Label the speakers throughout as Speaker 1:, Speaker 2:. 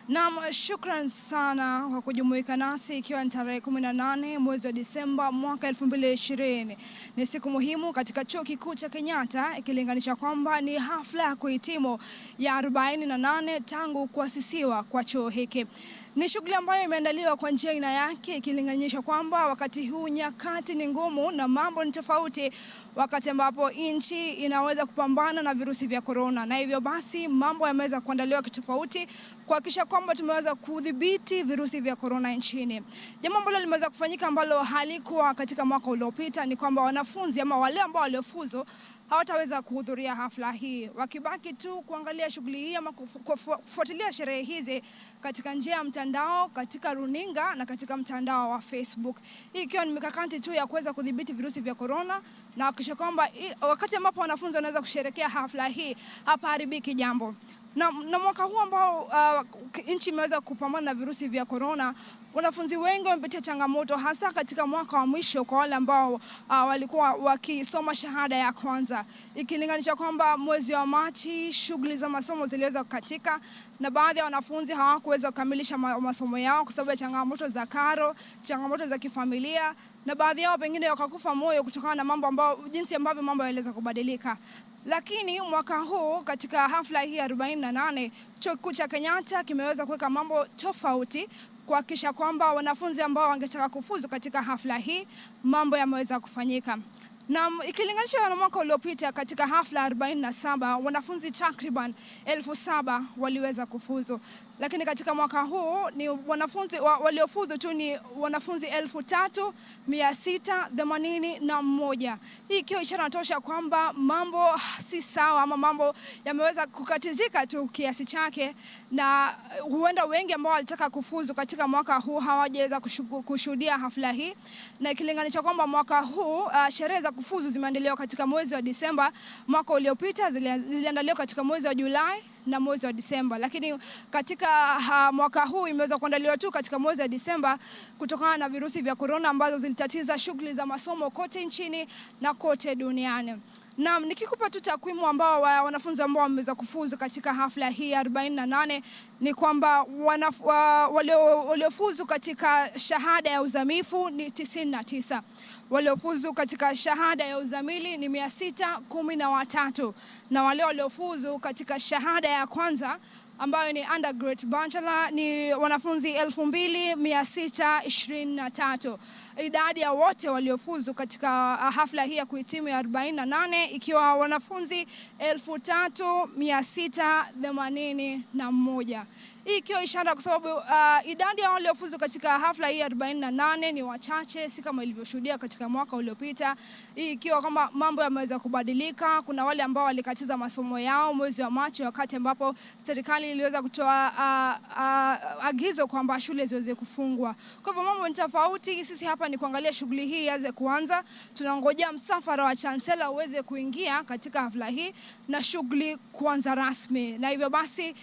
Speaker 1: Naam, shukran sana kwa kujumuika nasi ikiwa ni tarehe 18 mwezi wa Disemba mwaka 2020. Ni siku muhimu katika Chuo Kikuu cha Kenyatta ikilinganisha kwamba ni hafla ya kuhitimu ya 48 tangu kuasisiwa kwa chuo hiki. Ni shughuli ambayo imeandaliwa kwa njia aina yake ikilinganisha kwamba wakati huu nyakati ni ngumu na mambo ni tofauti, wakati ambapo nchi inaweza kupambana na virusi vya corona, na hivyo basi mambo yameweza kuandaliwa kitofauti kuhakikisha kwamba tumeweza kudhibiti virusi vya corona nchini. Jambo ambalo limeweza kufanyika ambalo halikuwa katika mwaka uliopita ni kwamba wanafunzi ama wale ambao waliofuzu hawataweza kuhudhuria hafla hii, wakibaki tu kuangalia shughuli hii ama kufuatilia sherehe hizi katika njia ya mtandao, katika runinga na katika mtandao wa Facebook. Hii ikiwa ni mikakati tu ya kuweza kudhibiti virusi vya corona na kuhakikisha kwamba wakati ambapo wanafunzi wanaweza kusherehekea hafla hii hapa haribiki jambo. Na mwaka huu ambao nchi imeweza kupambana na virusi vya corona, wanafunzi wengi wamepitia changamoto hasa katika mwaka wa mwisho kwa wale ambao walikuwa wakisoma shahada ya kwanza. Ikilinganisha kwamba mwezi wa Machi shughuli za masomo ziliweza kukatika na baadhi ya wanafunzi hawakuweza kukamilisha masomo yao kwa sababu ya changamoto za karo, changamoto za kifamilia, na baadhi yao pengine wakakufa moyo kutokana na jinsi ambavyo mambo yaliweza kubadilika. Lakini mwaka huu katika hafla hii 48 Chuo Kikuu cha Kenyatta kimeweza kuweka mambo tofauti kuhakikisha kwamba wanafunzi ambao wangetaka kufuzu katika hafla hii mambo yameweza kufanyika. Na ikilinganishwa na mwaka uliopita katika hafla 47 wanafunzi takriban 7,000 waliweza kufuzu. Lakini katika mwaka huu ni wanafunzi waliofuzu tu ni wanafunzi 3,681. Hii ikiwa ishara tosha kwamba mambo si sawa ama mambo yameweza kukatizika tu kiasi chake, na huenda wengi ambao walitaka kufuzu katika mwaka huu hawajaweza kushuhudia hafla hii. Na ikilinganisha kwamba mwaka huu sherehe za kufuzu zimeandaliwa katika mwezi wa Disemba, mwaka uliopita ziliandaliwa katika mwezi wa Julai na mwezi wa Disemba, lakini katika mwaka huu imeweza kuandaliwa tu katika mwezi wa Disemba kutokana na virusi vya corona ambazo zilitatiza shughuli za masomo kote nchini na kote duniani. Na nikikupa tu takwimu ambao wanafunzi ambao wameweza kufuzu katika hafla hii 48 ni kwamba waliofuzu katika shahada ya uzamifu ni 99. Waliofuzu katika shahada ya uzamili ni 613, na wale waliofuzu katika shahada ya kwanza ambayo ni undergraduate bachelor ni wanafunzi 2,623. Idadi ya wote waliofuzu katika hafla hii ya kuhitimu ya 48 ikiwa wanafunzi 3,681. Hii ikiwa ishara kwa sababu idadi ya waliofuzu katika hafla hii 48 ni wachache, si kama ilivyoshuhudia katika mwaka uliopita. Hii ikiwa kama mambo yameweza kubadilika. Kuna wale ambao walikatiza masomo yao mwezi wa Machi wakati ambapo serikali iliweza kutoa agizo kwamba shule ziweze kufungwa. Kwa hivyo mambo ni tofauti. Sisi hapa ni kuangalia shughuli hii ianze kuanza. Tunangojea msafara wa chancellor uweze kuingia katika hafla hii na shughuli kuanza rasmi. Na hivyo basi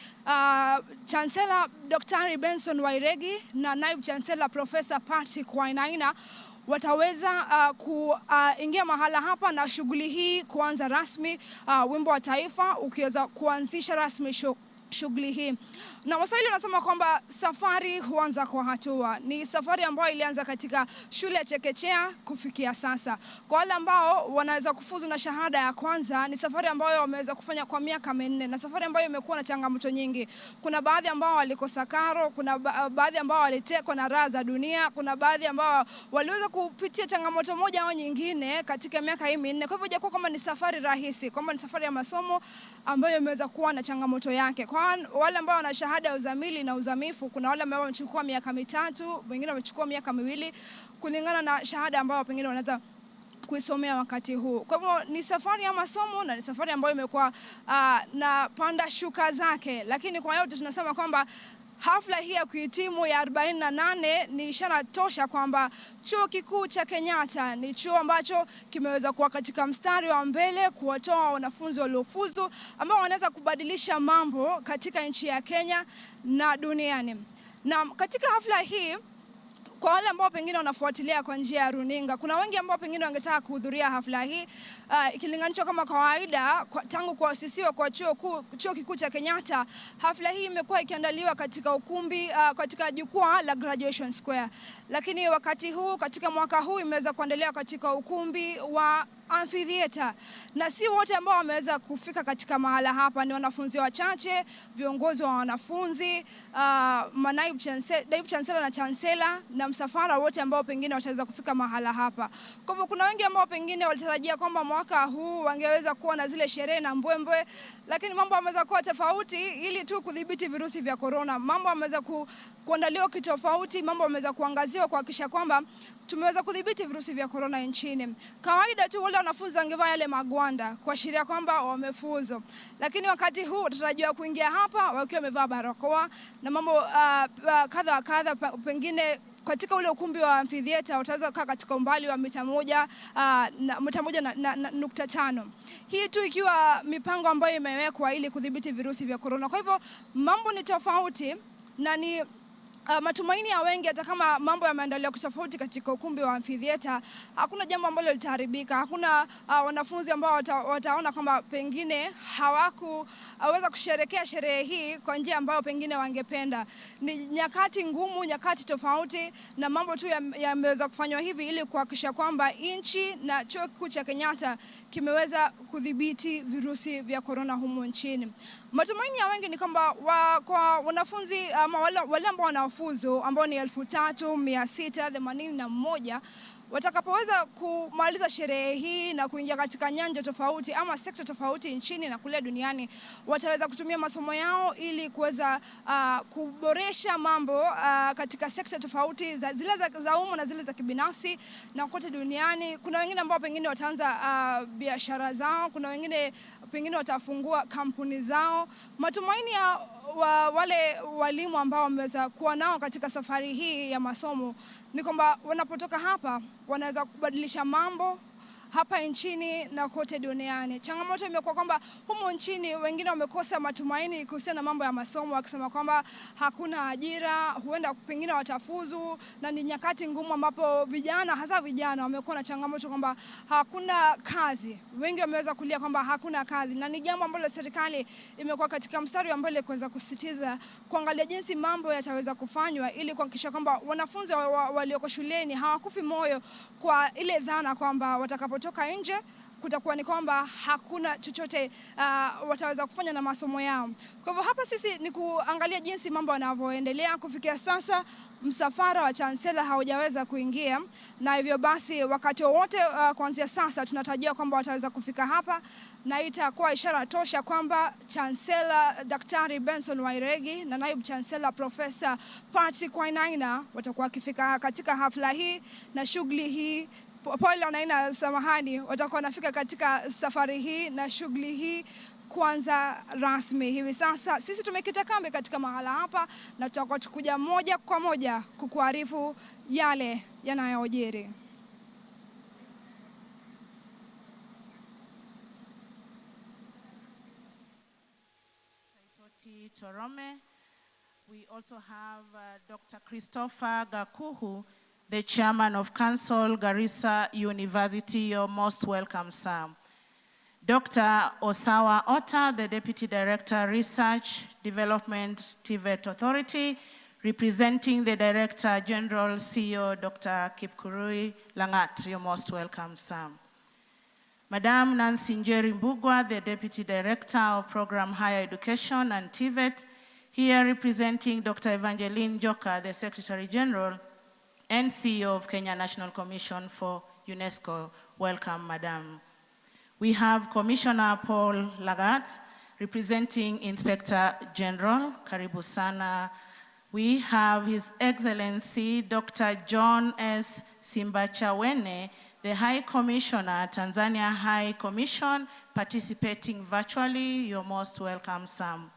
Speaker 1: Chancellor Dr. Benson Wairegi na Naibu Chancellor Professor Patrick Wainaina wataweza kuingia mahala hapa na shughuli hii kuanza rasmi, wimbo wa taifa ukiweza kuanzisha rasmi shughuli hii. Na Waswahili wanasema kwamba safari huanza kwa hatua. Ni safari ambayo ilianza katika shule ya chekechea kufikia sasa. Kwa wale ambao wanaweza kufuzu na shahada ya kwanza, ni safari ambayo wameweza kufanya kwa miaka 4, na safari ambayo imekuwa na changamoto nyingi. Kuna baadhi ambao walikosa karo, kuna baadhi ambao walitekwa na raha za dunia, kuna baadhi ambao waliweza kupitia changamoto moja au nyingine katika miaka hii 4. Kwa hivyo hajakuwa kama ni safari rahisi, kama ni safari ya masomo ambayo imeweza kuwa na changamoto yake. Kwa wale ambao wana shahada ya uzamili na uzamifu, kuna wale ambao wamechukua miaka 3, wengine wamechukua miaka 2 kulingana na shahada ambayo pengine wanaweza kuisomea wakati huu. Kwa hivyo ni safari ya masomo na ni safari ambayo imekuwa na panda shuka zake, lakini kwa yote tunasema kwamba hafla hii ya kuhitimu ya 48 ni ishara tosha kwamba Chuo Kikuu cha Kenyatta ni chuo ambacho kimeweza kuwa katika mstari wa mbele kuwatoa wanafunzi waliofuzu ambao wanaweza kubadilisha mambo katika nchi ya Kenya na duniani. Na katika hafla hii kwa wale ambao pengine wanafuatilia kwa njia ya runinga, kuna wengi ambao pengine wangetaka kuhudhuria hafla hii ikilinganishwa kama kawaida tangu kuasisiwa kwa chuo kikuu cha Kenyatta. Hafla hii imekuwa ikiandaliwa katika ukumbi katika jukwaa la Graduation Square, lakini wakati huu katika mwaka huu imeweza kuandaliwa katika ukumbi wa amphitheater, na si wote ambao wameweza kufika katika mahala hapa. Ni wanafunzi wachache, viongozi wa wanafunzi, naibu chancellor na chancellor na msafara wote ambao pengine wataweza kufika mahala hapa. Kwa hivyo kuna wengi ambao pengine walitarajia kwamba mwaka huu wangeweza kuwa na zile sherehe na mbwembwe, lakini mambo yameweza kuwa tofauti ili tu kudhibiti virusi vya corona. Mambo yameweza kuandaliwa kitofauti, mambo yameweza kuangaziwa kuhakikisha kwamba tumeweza kudhibiti virusi vya corona nchini. Kawaida tu wale wanafunzi wangevaa yale magwanda kuashiria kwamba wamefuzu, lakini wakati huu tutarajiwa kuingia hapa wakiwa wamevaa barakoa na mambo kadha. Pengine katika ule ukumbi wa amphitheater utaweza kukaa katika umbali wa mita moja na nukta tano. Hii tu ikiwa mipango ambayo imewekwa ili kudhibiti virusi vya corona. Kwa hivyo mambo ni tofauti na ni matumaini ya wengi, hata kama mambo yameandaliwa tofauti katika ukumbi wa amphitheater, hakuna jambo ambalo litaharibika. Hakuna wanafunzi ambao wataona kwamba pengine hawakuweza kusherehekea sherehe hii kwa njia ambayo pengine wangependa. Ni nyakati ngumu, nyakati tofauti, na mambo tu yameweza kufanywa hivi ili kuhakikisha kwamba nchi na chuo kikuu cha Kenyatta kimeweza kudhibiti virusi vya corona humu nchini. Matumaini ya wengi ni kwamba kwa wanafunzi wale ambao wanafuzu ambao ni 3681 watakapoweza kumaliza sherehe hii na kuingia katika nyanja tofauti ama sekta tofauti nchini na kule duniani, wataweza kutumia masomo yao ili kuweza kuboresha mambo katika sekta tofauti zile za umma na zile za kibinafsi na kote duniani. Kuna wengine ambao pengine wataanza biashara zao, kuna wengine pengine watafungua kampuni zao. Matumaini ya wale walimu ambao wameweza kuwa nao katika safari hii ya masomo ni kwamba wanapotoka hapa wanaweza kubadilisha mambo hapa nchini na kote duniani. Changamoto imekuwa kwamba humu nchini wengine wamekosa matumaini kuhusiana na mambo ya masomo, wakisema kwamba hakuna ajira, huenda pengine watafuzu, na ni nyakati ngumu ambapo hasa vijana wamekuwa na changamoto kwamba hakuna kazi. Wengi wameweza kulia kwamba hakuna kazi, na ni jambo ambalo serikali imekuwa katika mstari wa mbele kuweza kusisitiza kuangalia jinsi mambo yataweza kufanywa ili kuhakikisha kwamba wanafunzi walioko shuleni hawakufi moyo kwa ile dhana kwamba watakapotoka nje kutakuwa ni kwamba hakuna chochote wataweza kufanya na masomo yao. Kwa hivyo hapa sisi ni kuangalia jinsi mambo yanavyoendelea. Kufikia sasa msafara wa chancellor haujaweza kuingia, na hivyo basi wakati wowote kuanzia sasa tunatarajia kwamba wataweza kufika hapa, na itakuwa ishara tosha kwamba Chancellor Daktari Benson Wairegi na naibu chancellor Profesa Patrick Wainaina watakuwa wakifika katika hafla hii na shughuli hii. Paul Wainaina, samahani, watakuwa wanafika katika safari hii na shughuli hii kuanza rasmi. Hivi sasa sisi tumekita kambi katika mahala hapa na tutakuwa tukuja moja kwa moja kukuarifu yale yanayojiri.
Speaker 2: Torome. We also have Dr. Christopher Gakuhu, the chairman of Council, Garissa University. You're most welcome, sir. Dr. Osawa Ota, the Deputy Director, Research Development, TVET Authority, representing the Director General, CEO, Dr. Kipkurui Langat. You're most welcome, sir. Madam Nancy Njeri Mbugwa, the Deputy Director of Program Higher Education and TVET, here representing Dr. Evangeline Joka, the Secretary General and CEO of Kenya National Commission for UNESCO. Welcome, Madam. We have Commissioner Paul Lagat, representing Inspector General, Karibu Sana. We have His Excellency Dr. John S. Simbachawene, the High Commissioner, Tanzania High Commission, participating virtually. You're most welcome, Sam.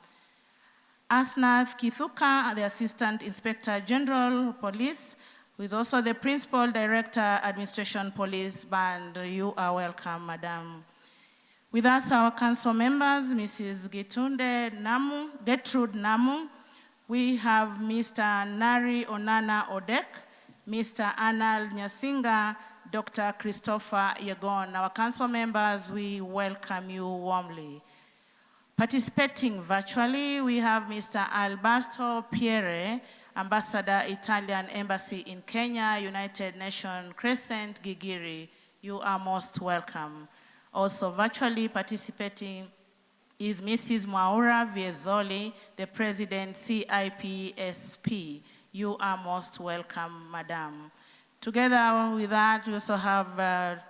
Speaker 2: Asnath Kithuka, the Assistant Inspector General, Police, who is also the Principal Director, Administration Police Band. You are welcome, Madam. With us, our council members, Mrs. Gertrude Namu. We have Mr. Nari Onana Odek, Mr. Arnold Nyasinga, Dr. Christopher Yegon. Our council members, we welcome you warmly. Participating virtually, we have Mr. Alberto Pierre, Ambassador, Italian Embassy in Kenya, United Nations Crescent, Gigiri. You are most welcome. Also virtually participating is Mrs. Maura Viezoli, the President, CIPSP. You are most welcome, Madam. Together with that, we also have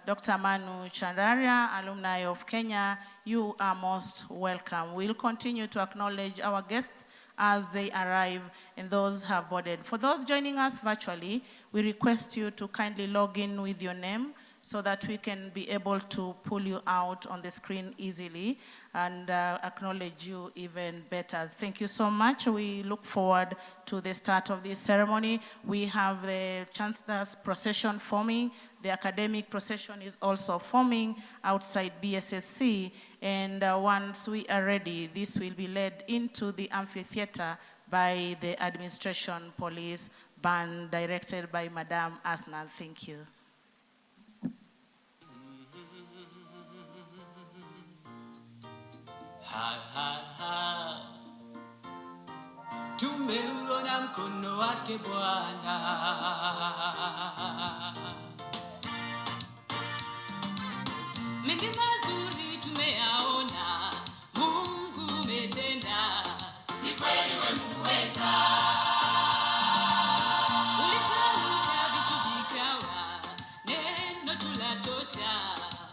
Speaker 2: Dr. Manu Chandaria, alumni of Kenya. You are most welcome. We'll continue to acknowledge our guests as they arrive and those have boarded. For those joining us virtually, we request you to kindly log in with your name so that we can be able to pull you out on the screen easily and acknowledge you even better. Thank you so much. We look forward to the start of this ceremony. We have the Chancellor's procession forming. The academic procession is also forming outside BSSC. And once we are ready, this will be led into the amphitheater by the administration police band directed by Madam Asna. Thank you.
Speaker 3: Ha ha ha, tumeuona mkono wake Bwana. Mengi mazuri tumeyaona, Mungu umetenda, ni kweli wewe muweza. Ulitamka vitu vikawa, neno tulatosha,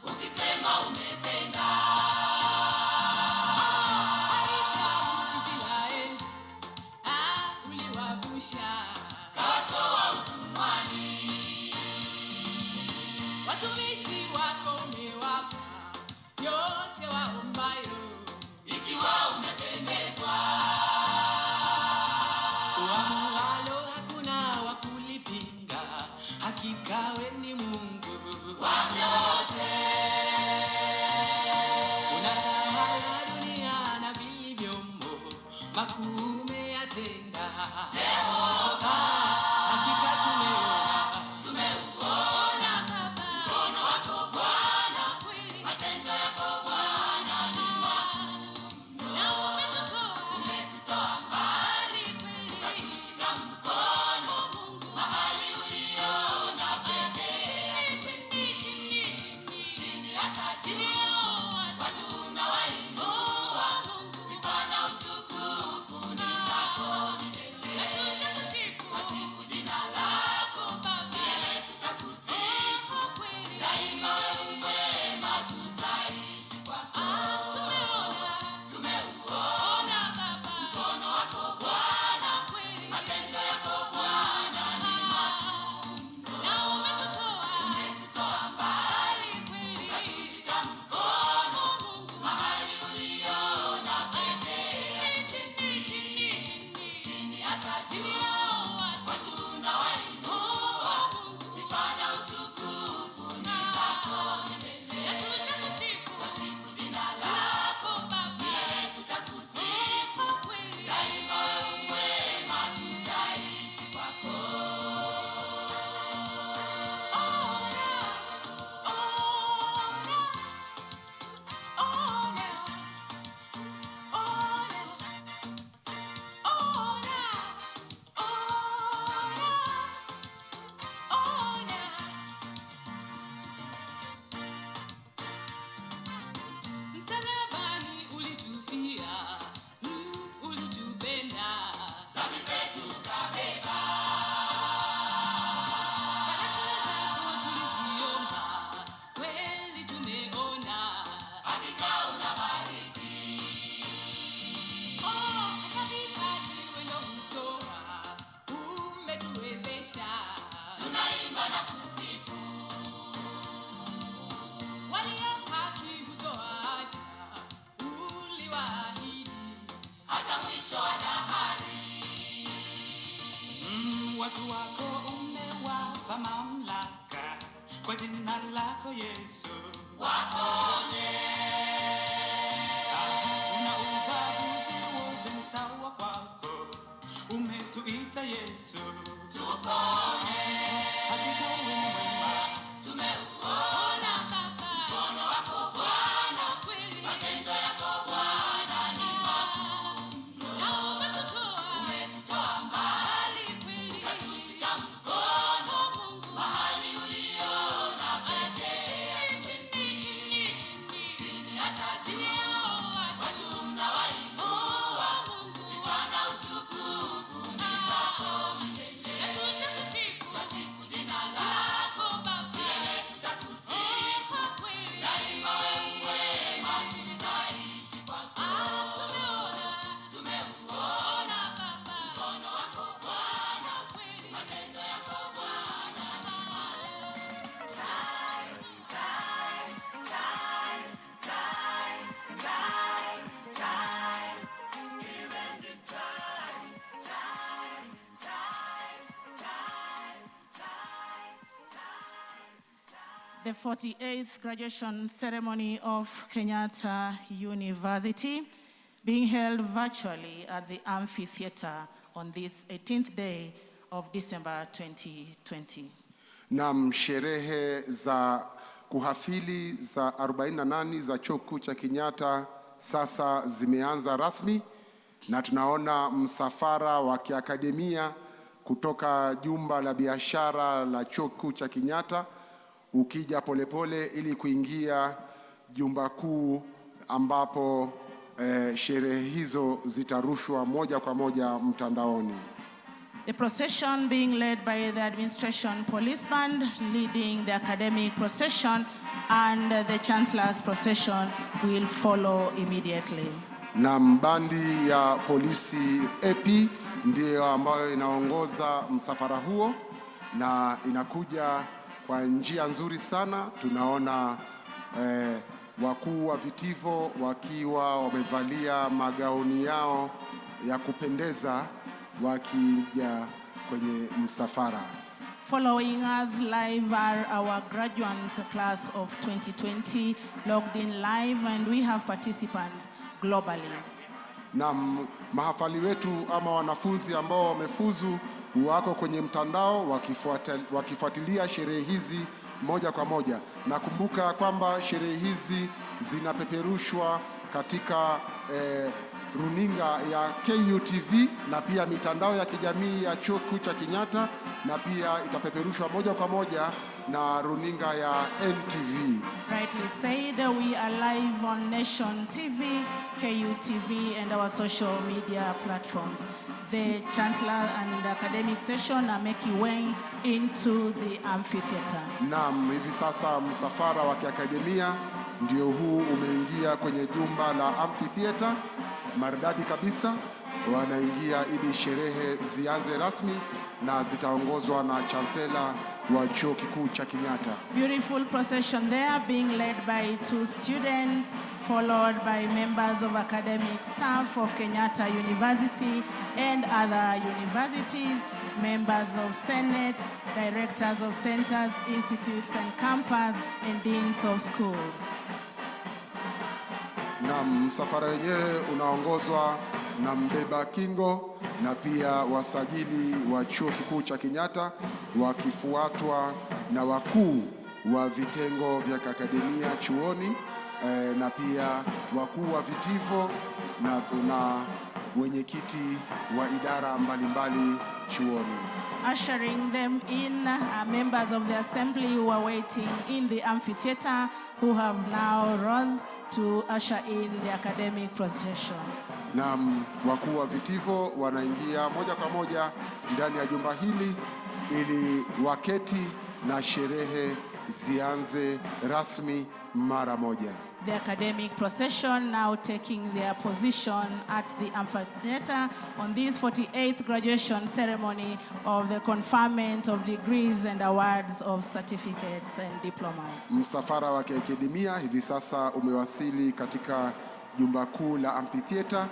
Speaker 3: ukisema umetenda. Watumishi wako umewapa yote waombayo, ikiwa umependezwa. Uamualo hakuna wa kulipinga, hakika wewe ni Mungu wa yote. Unatawala dunia na vilivyomo, makuu umeyatenda. Jehova, hakika tumeona. Watu wako umewapa mamlaka, kwa jina lako Yesu waponye. Una ubaguzi wote ni sawa kwako, umetuita Yesu tupone.
Speaker 2: the 48th graduation ceremony of Kenyatta University, being held virtually at the amphitheater on this 18th day of December 2020.
Speaker 4: Na sherehe za kuhafili za 48 za chuo kikuu cha Kenyatta sasa zimeanza rasmi, na tunaona msafara wa kiakademia kutoka jumba la biashara la chuo kikuu cha Kenyatta ukija polepole ili kuingia jumba kuu ambapo sherehe hizo zitarushwa moja kwa moja mtandaoni.
Speaker 2: The procession being led by the administration police band leading the academic procession, and the chancellor's procession will follow immediately.
Speaker 4: Na bandi ya polisi AP ndio ambayo inaongoza msafara huo, na inakuja kwa njia nzuri sana. Tunaona wakuu wa vitivo wakiwa wamevalia magauni yao ya kupendeza wakija kwenye msafara.
Speaker 2: Following us live are our graduates class of 2020 logged in live, and we have participants globally.
Speaker 4: Na mahafali wetu ama wanafunzi ambao wamefuzu wako kwenye mtandao wakifuatilia sherehe hizi moja kwa moja. Nakumbuka kwamba sherehe hizi zinapeperushwa katika runinga ya KUTV na pia mitandao ya kijamii ya chuo kikuu cha Kenyatta, na pia itapeperushwa moja kwa moja na runinga ya NTV.
Speaker 2: Rightly said, we are live on Nation TV, KUTV, and our social media platforms. The chancellor and the academic session are making way into the amphitheater.
Speaker 4: Naam, hivi sasa msafara wa kiakademia ndio huu umeingia kwenye jumba la amphitheater maridadi kabisa. Wanaingia ili sherehe zianze rasmi na zitaongozwa na chancellor wa chuo kikuu cha Kenyatta.
Speaker 2: Beautiful procession there being led by 2 students, followed by members of academic staff of Kenyatta University and other universities, members of Senate, directors of centers, institutes and campus, and deans of schools.
Speaker 4: Na msafara wenyewe unaongozwa na mbeba kingo na pia wasajili wa chuo kikuu cha Kenyatta, wakifuatwa na wakuu wa vitengo vya akademia chuoni, na pia wakuu wa vitivo na wenyekiti wa idara mbalimbali chuoni.
Speaker 2: Ushering them in are members of the assembly who are waiting in the amphitheater, who have now rose to usher in the academic procession.
Speaker 4: Na wakuu wa vitivo wanaingia moja kwa moja ndani ya jumba hili ili waketi na sherehe zianze rasmi mara moja.
Speaker 2: The academic procession now taking their position at the amphitheater on this 48th graduation ceremony of the conferment of degrees and awards of certificates and diplomas.
Speaker 4: Msafara wa kiakademia hivi sasa umewasili katika jumba kuu la amphitheater,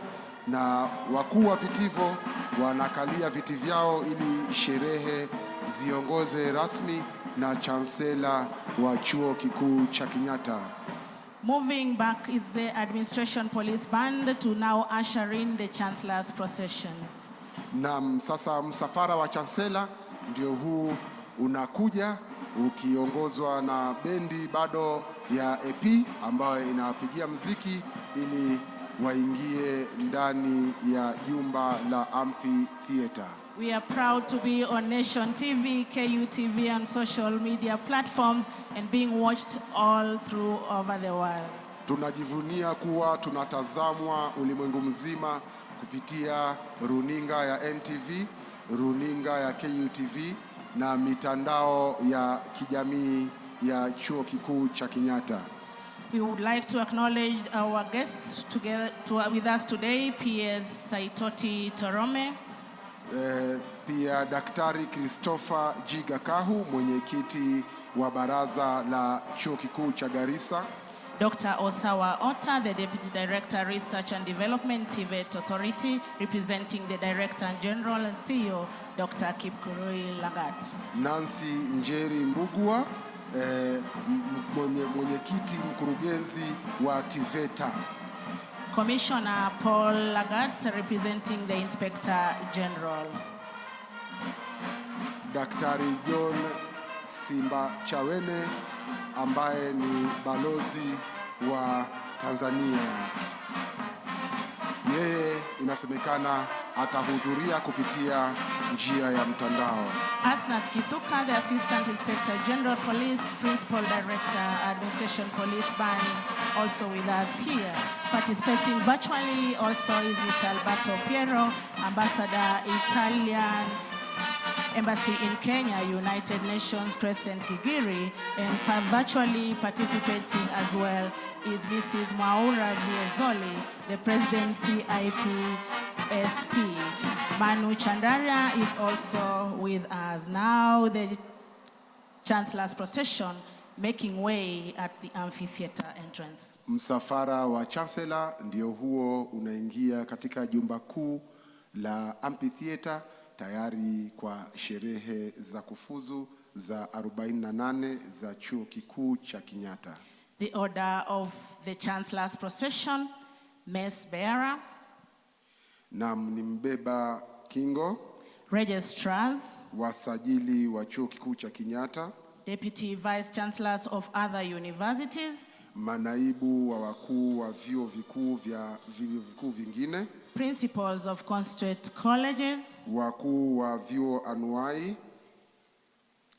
Speaker 4: na wakuu wa vitivo wanakalia viti vyao ili sherehe ziongoze rasmi na chancellor wa chuo kikuu cha Kenyatta.
Speaker 2: Moving back is the administration police band to now usher in the chancellor's procession.
Speaker 4: Na sasa msafara wa chancellor ndio huu unakuja ukiongozwa na bendi bado ya AP ambayo inapigia mziki ili waingie ndani ya jumba la amphitheater.
Speaker 2: We are proud to be on Nation TV, KUTV, and social media platforms, and being watched all through over the world.
Speaker 4: Tunajivunia kuwa tunatazamwa ulimwengu mzima kupitia runinga ya NTV, runinga ya KUTV na mitandao ya kijamii ya chuo kikuu cha Kenyatta.
Speaker 2: We would like to acknowledge our guests with us today, PS Saitoti Torome.
Speaker 4: Pia Daktari Christopher G. Gakahu, mwenyekiti wa baraza la chuo kikuu cha Garissa.
Speaker 2: Dr. Osawa Ota, the Deputy Director, Research and Development, TVET Authority, representing the Director General and CEO, Dr. Kipkurui Lagat.
Speaker 4: Nancy Njeri Mbugua, mwenyekiti mkurugenzi wa TVETA.
Speaker 2: Commissioner Paul Lagat, representing the Inspector General.
Speaker 4: Daktari John Simbachawene ambaye ni balozi wa Tanzania. Yeye inasemekana atahudhuria kupitia njia ya mtandao.
Speaker 2: Asnath Kithuka, the Assistant Inspector General Police, Principal Director, Administration Police Band, also with us here. Participating virtually also is Mr. Alberto Piero, Ambassador, Italian Embassy in Kenya, United Nations Crescent Kigiri, and virtually participating as well is Mrs. Mwaura Viezoli, the President CIPSP. Manu Chandaria is also with us. Now the Chancellor's procession making way at the amphitheater entrance.
Speaker 4: Msafara wa Chancellor ndio huo unaingia katika jumba kuu la amphitheater tayari kwa sherehe za kufuzu za 48 za chuo kikuu cha Kenyatta.
Speaker 2: The order of the Chancellor's procession, Mess Bearer,
Speaker 4: na mbeba kingo,
Speaker 2: registrars,
Speaker 4: wasajili wa chuo kikuu cha Kenyatta,
Speaker 2: deputy vice chancellors of other universities,
Speaker 4: manaibu wa wakuu wa vyuo vikuu vingine,
Speaker 2: principals of constituent colleges,
Speaker 4: wakuu wa vyuo anuai,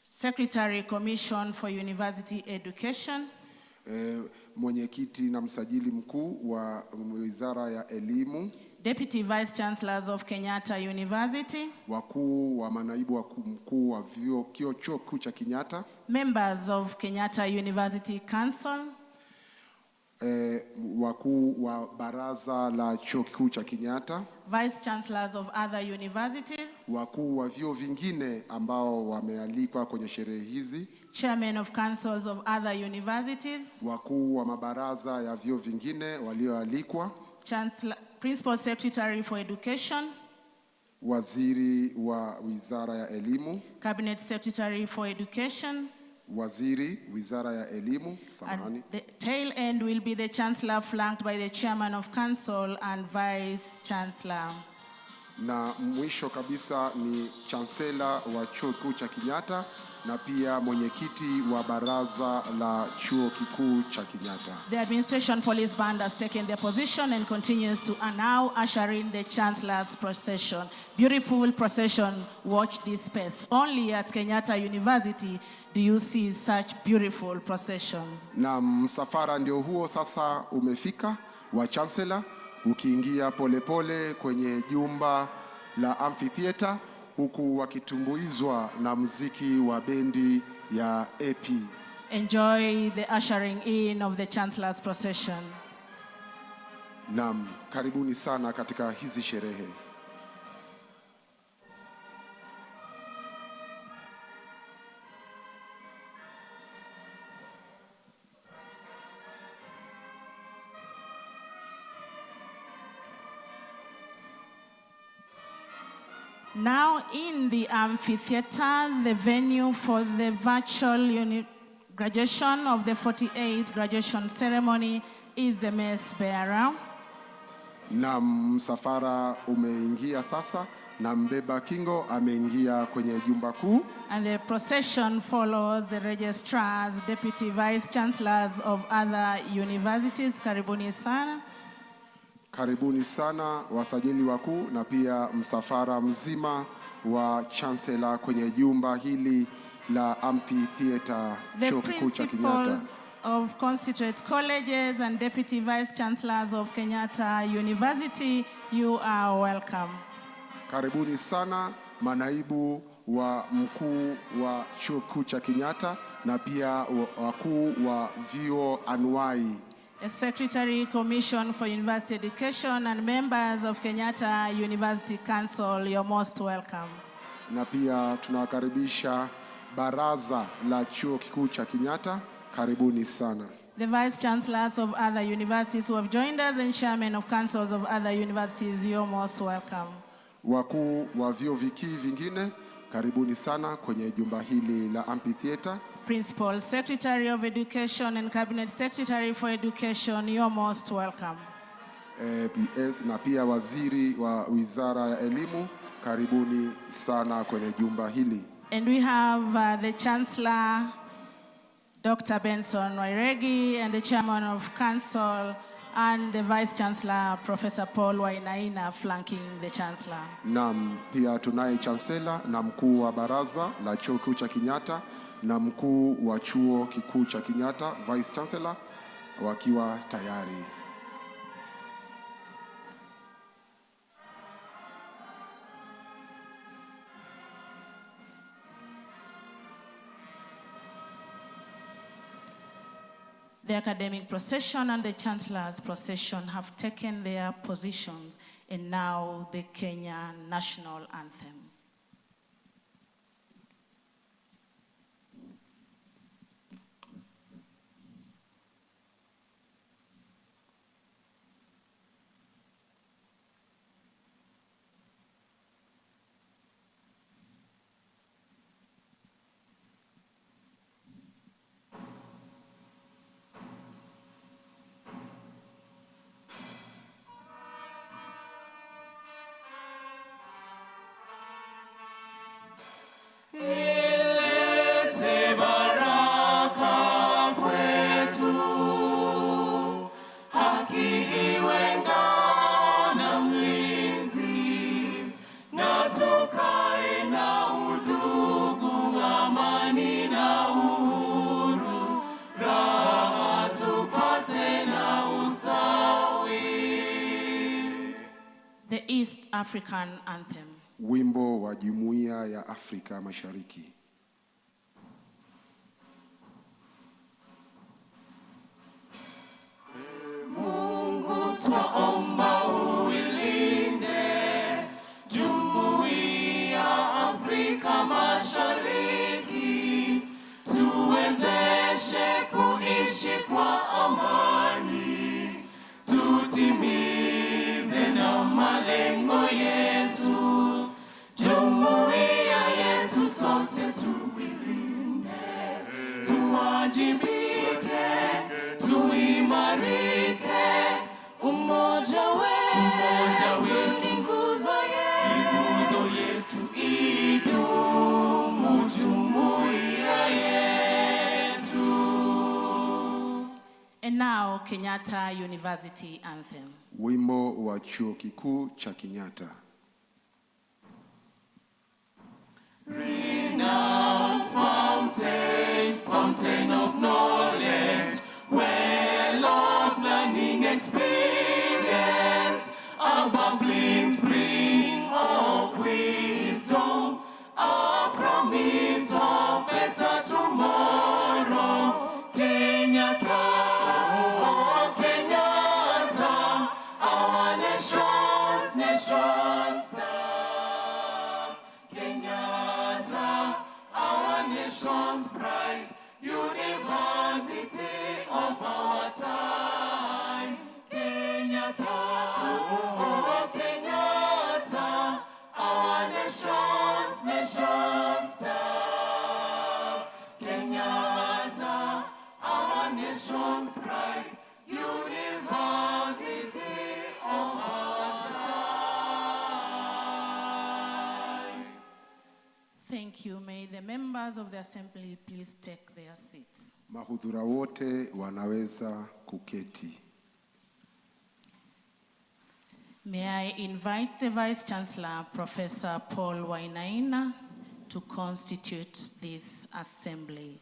Speaker 2: secretary commission for university education,
Speaker 4: mwenyekiti na msajili mkuu wa wizara ya elimu,
Speaker 2: deputy vice chancellors of Kenyatta University,
Speaker 4: wakuu wa manaibu mkuu wa chuo kikuu cha Kenyatta,
Speaker 2: members of Kenyatta University Council,
Speaker 4: wakuu wa baraza la chuo kikuu cha Kenyatta,
Speaker 2: vice chancellors of other universities,
Speaker 4: wakuu wa vyuo vingine ambao wamealikwa kwenye sherehe hizi,
Speaker 2: chairmen of councils of other universities,
Speaker 4: wakuu wa mabaraza ya vyuo vingine walioalikwa,
Speaker 2: chancellor, principal secretary for education,
Speaker 4: waziri wa wizara ya elimu,
Speaker 2: cabinet secretary for education,
Speaker 4: waziri wizara ya elimu,
Speaker 2: and the tail end will be the chancellor flanked by the chairman of council and vice chancellor.
Speaker 4: Na mwisho kabisa ni chancellor wa chuo kikuu cha Kenyatta na pia mwenyekiti wa baraza la chuo kikuu cha Kenyatta.
Speaker 2: The administration police band has taken their position and continues to now usher in the chancellor's procession. Beautiful procession, watch this space. Only at Kenyatta University do you see such beautiful processions.
Speaker 4: Na msafara ndio huo sasa umefika wa chancellor ukiingia polepole kwenye jumba la amphitheater huku wakitumbuizwa na muziki wa bendi ya AP.
Speaker 2: Enjoy the ushering in of the chancellor's procession.
Speaker 4: Naam, karibuni sana katika hizi sherehe.
Speaker 2: Now in the amphitheater, the venue for the virtual graduation of the 48th graduation ceremony is the mess bearer.
Speaker 4: Na msafara umeingia sasa na mbeba kingo ameingia kwenye jumba kuu.
Speaker 2: And the procession follows the registrars, deputy vice chancellors of other universities. Karibuni sana.
Speaker 4: Karibuni sana wasajili wakuu na pia msafara mzima wa chancellor kwenye jumba hili la amphitheater chuo kikuu cha Kenyatta.
Speaker 2: The principals of constituent colleges and deputy vice chancellors of Kenyatta University, you are welcome.
Speaker 4: Karibuni sana manaibu wa mkuu wa chuo kikuu cha Kenyatta na pia wakuu wa vyuo anuai.
Speaker 2: A Secretary Commission for University Education and members of Kenyatta University Council, you're most welcome.
Speaker 4: Na pia tunawakaribisha baraza la chuo kikuu cha Kenyatta, karibuni sana.
Speaker 2: The vice chancellors of other universities who have joined us and chairmen of councils of other universities, you're most welcome.
Speaker 4: Wakuu wa vyuo vingine, Karibuni sana kwenye jumba hili la amphitheater.
Speaker 2: Principal Secretary of Education and Cabinet Secretary for Education, you're most welcome.
Speaker 4: PS na pia waziri wa Wizara ya Elimu, karibuni sana kwenye jumba hili.
Speaker 2: And we have the Chancellor, Dr. Benson Wairegi, and the Chairman of Council, and the Vice Chancellor, Professor Paul Wainaina, flanking the Chancellor.
Speaker 4: Naam, pia tunaye Chancellor na mkuu wa baraza la chuo kikuu cha Kenyatta na mkuu wa chuo kikuu cha Kenyatta, Vice Chancellor, wakiwa tayari.
Speaker 2: The academic procession and the Chancellor's procession have taken their positions, and now the Kenya national anthem. The East African Anthem.
Speaker 4: Wimbo wa Jumuiya ya Afrika Mashariki.
Speaker 3: Mungu twaomba uilinde Jumuiya Afrika Mashariki, tuwezeshe kuishi kwa amani, tutimize na malengo yetu, jumuiya yetu sote tuilinde, tuwajibike, tuimarike, umoja wetu ni nguzo yetu, idumu jumuiya yetu.
Speaker 2: And now, Kenyatta University Anthem.
Speaker 4: Wimbo wa chuo kikuu cha Kenyatta.
Speaker 3: Renowned fountain, fountain of knowledge, well of learning experience, a bubbling spring of wisdom, a promise of better tomorrow. Kenyatta, oh Kenyatta, our nation's star. Kenyatta, our nation's pride, university of our time. Kenyatta, oh Kenyatta, our nation's star. Kenyatta, our nation's pride, university of our time.
Speaker 2: Thank you. May the members of the assembly please take their seats.
Speaker 4: Mahudhura wote wanaweza kuketi.
Speaker 2: May I invite the Vice Chancellor, Professor Paul Wainaina, to constitute this assembly.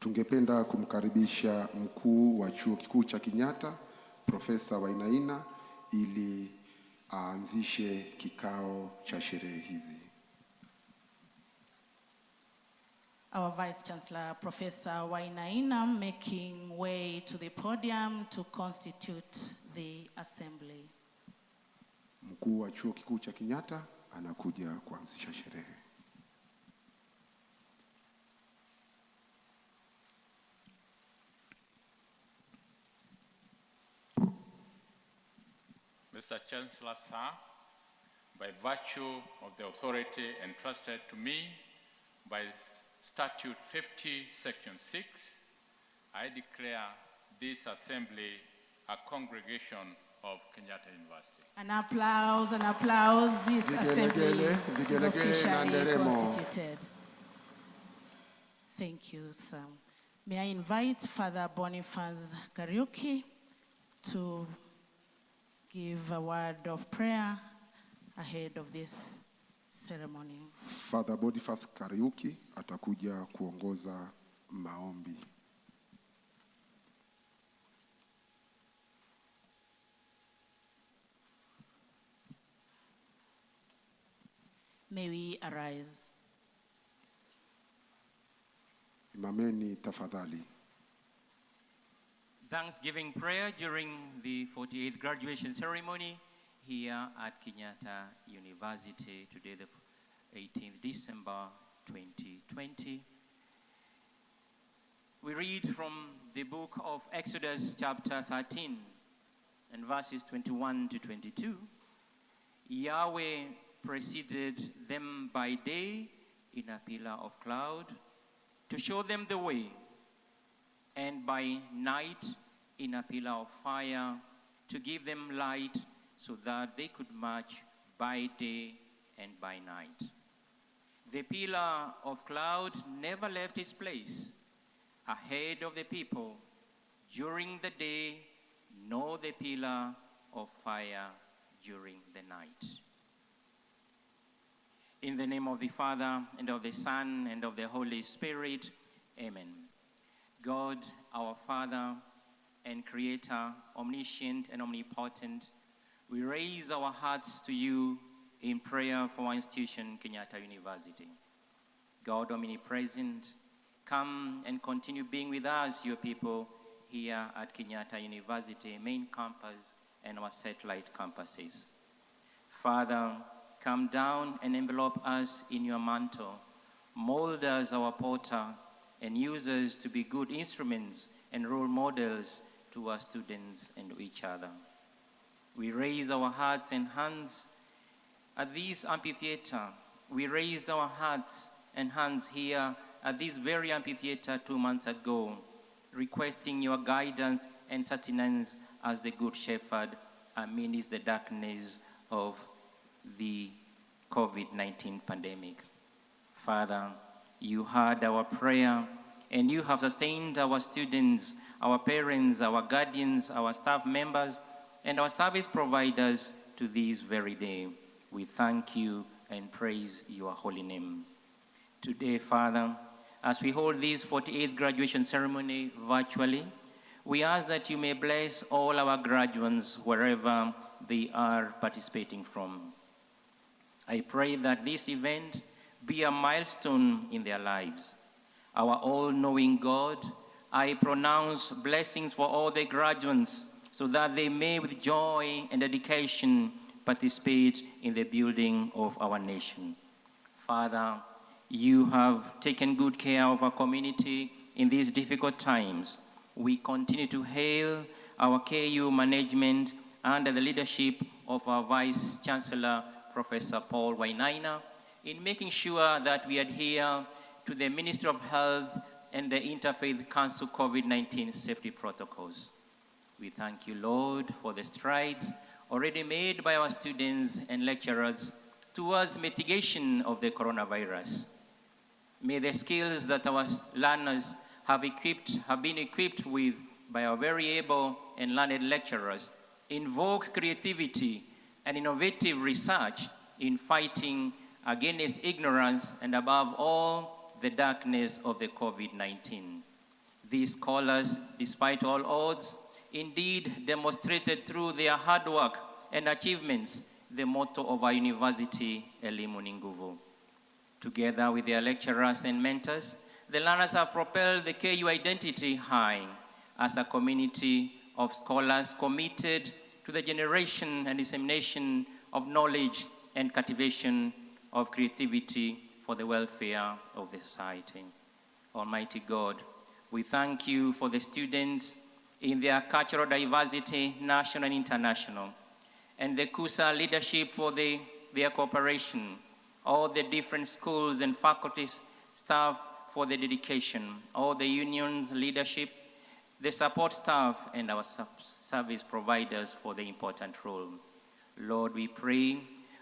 Speaker 4: Tungependa kumkaribisha mkuu wa chuo kikuu cha Kenyatta, Profesa Wainaina, ili aanzishe kikao cha sherehe hizi.
Speaker 2: Our Vice Chancellor, Professor Wainaina, making way to the podium to constitute the assembly.
Speaker 4: Mkuu wa chuo kikuu cha Kenyatta anakuja kuanzisha sherehe.
Speaker 5: Mr. Chancellor, sir, by virtue of the authority entrusted to me by Statute 50, Section 6, I declare this assembly a congregation of Kenyatta University.
Speaker 2: An applause. This assembly is
Speaker 4: vigelegele
Speaker 2: officially
Speaker 4: na nderemo.
Speaker 2: constituted. Thank you, Sam. May I invite Father Boniface Kariuki to give a word of prayer ahead of this ceremony.
Speaker 4: Father Boniface Kariuki atakuja kuongoza maombi.
Speaker 2: May we arise.
Speaker 4: Imameni tafadhali.
Speaker 6: Thanksgiving prayer during the 48th graduation ceremony here at Kenyatta University today, the 18th December 2020. We read from the book of Exodus chapter 13 and verses 21 to 22. Yahweh preceded them by day in a pillar of cloud to show them the way, and by night in a pillar of fire to give them light so that they could march by day and by night. The pillar of cloud never left its place ahead of the people during the day, nor the pillar of fire during the night. In the name of the Father, and of the Son, and of the Holy Spirit, amen. God, our Father and Creator, omniscient and omnipotent, we raise our hearts to you in prayer for our institution, Kenyatta University. God, omnipresent, come and continue being with us, your people, here at Kenyatta University, main campus and our satellite campuses. Father, come down and envelop us in your mantle. Mold us, our potter, and use us to be good instruments and role models to our students and each other. We raise our hearts and hands at this amphitheater. We raised our hearts and hands here at this very amphitheater 2 months ago, requesting your guidance and sustenance as the good shepherd amidst the darkness of the COVID-19 pandemic. Father, you heard our prayer and you have sustained our students, our parents, our guardians, our staff members, and our service providers to this very day. We thank you and praise your holy name. Today, Father, as we hold this 48th graduation ceremony virtually, we ask that you may bless all our graduates wherever they are participating from. I pray that this event be a milestone in their lives. Our all-knowing God, I pronounce blessings for all the graduates so that they may with joy and dedication participate in the building of our nation. Father, you have taken good care of our community in these difficult times. We continue to hail our KU management under the leadership of our Vice Chancellor, Professor Paul Wainaina, in making sure that we adhere to the Ministry of Health and the Interfaith Council COVID-19 safety protocols. We thank you, Lord, for the strides already made by our students and lecturers towards mitigation of the coronavirus. May the skills that our learners have been equipped with by our very able and learned lecturers invoke creativity and innovative research in fighting against ignorance and above all, the darkness of the COVID-19. These scholars, despite all odds, indeed demonstrated through their hard work and achievements the motto of our university, Elimu ni Nguvu. Together with their lecturers and mentors, the learners have propelled the KU identity high as a community of scholars committed to the generation and dissemination of knowledge and cultivation of creativity for the welfare of the society. Almighty God, we thank you for the students in their cultural diversity, national and international, and the KUSA leadership for the their cooperation, all the different schools and faculties, staff for the dedication, all the unions, leadership, the support staff, and our service providers for the important role. Lord, we pray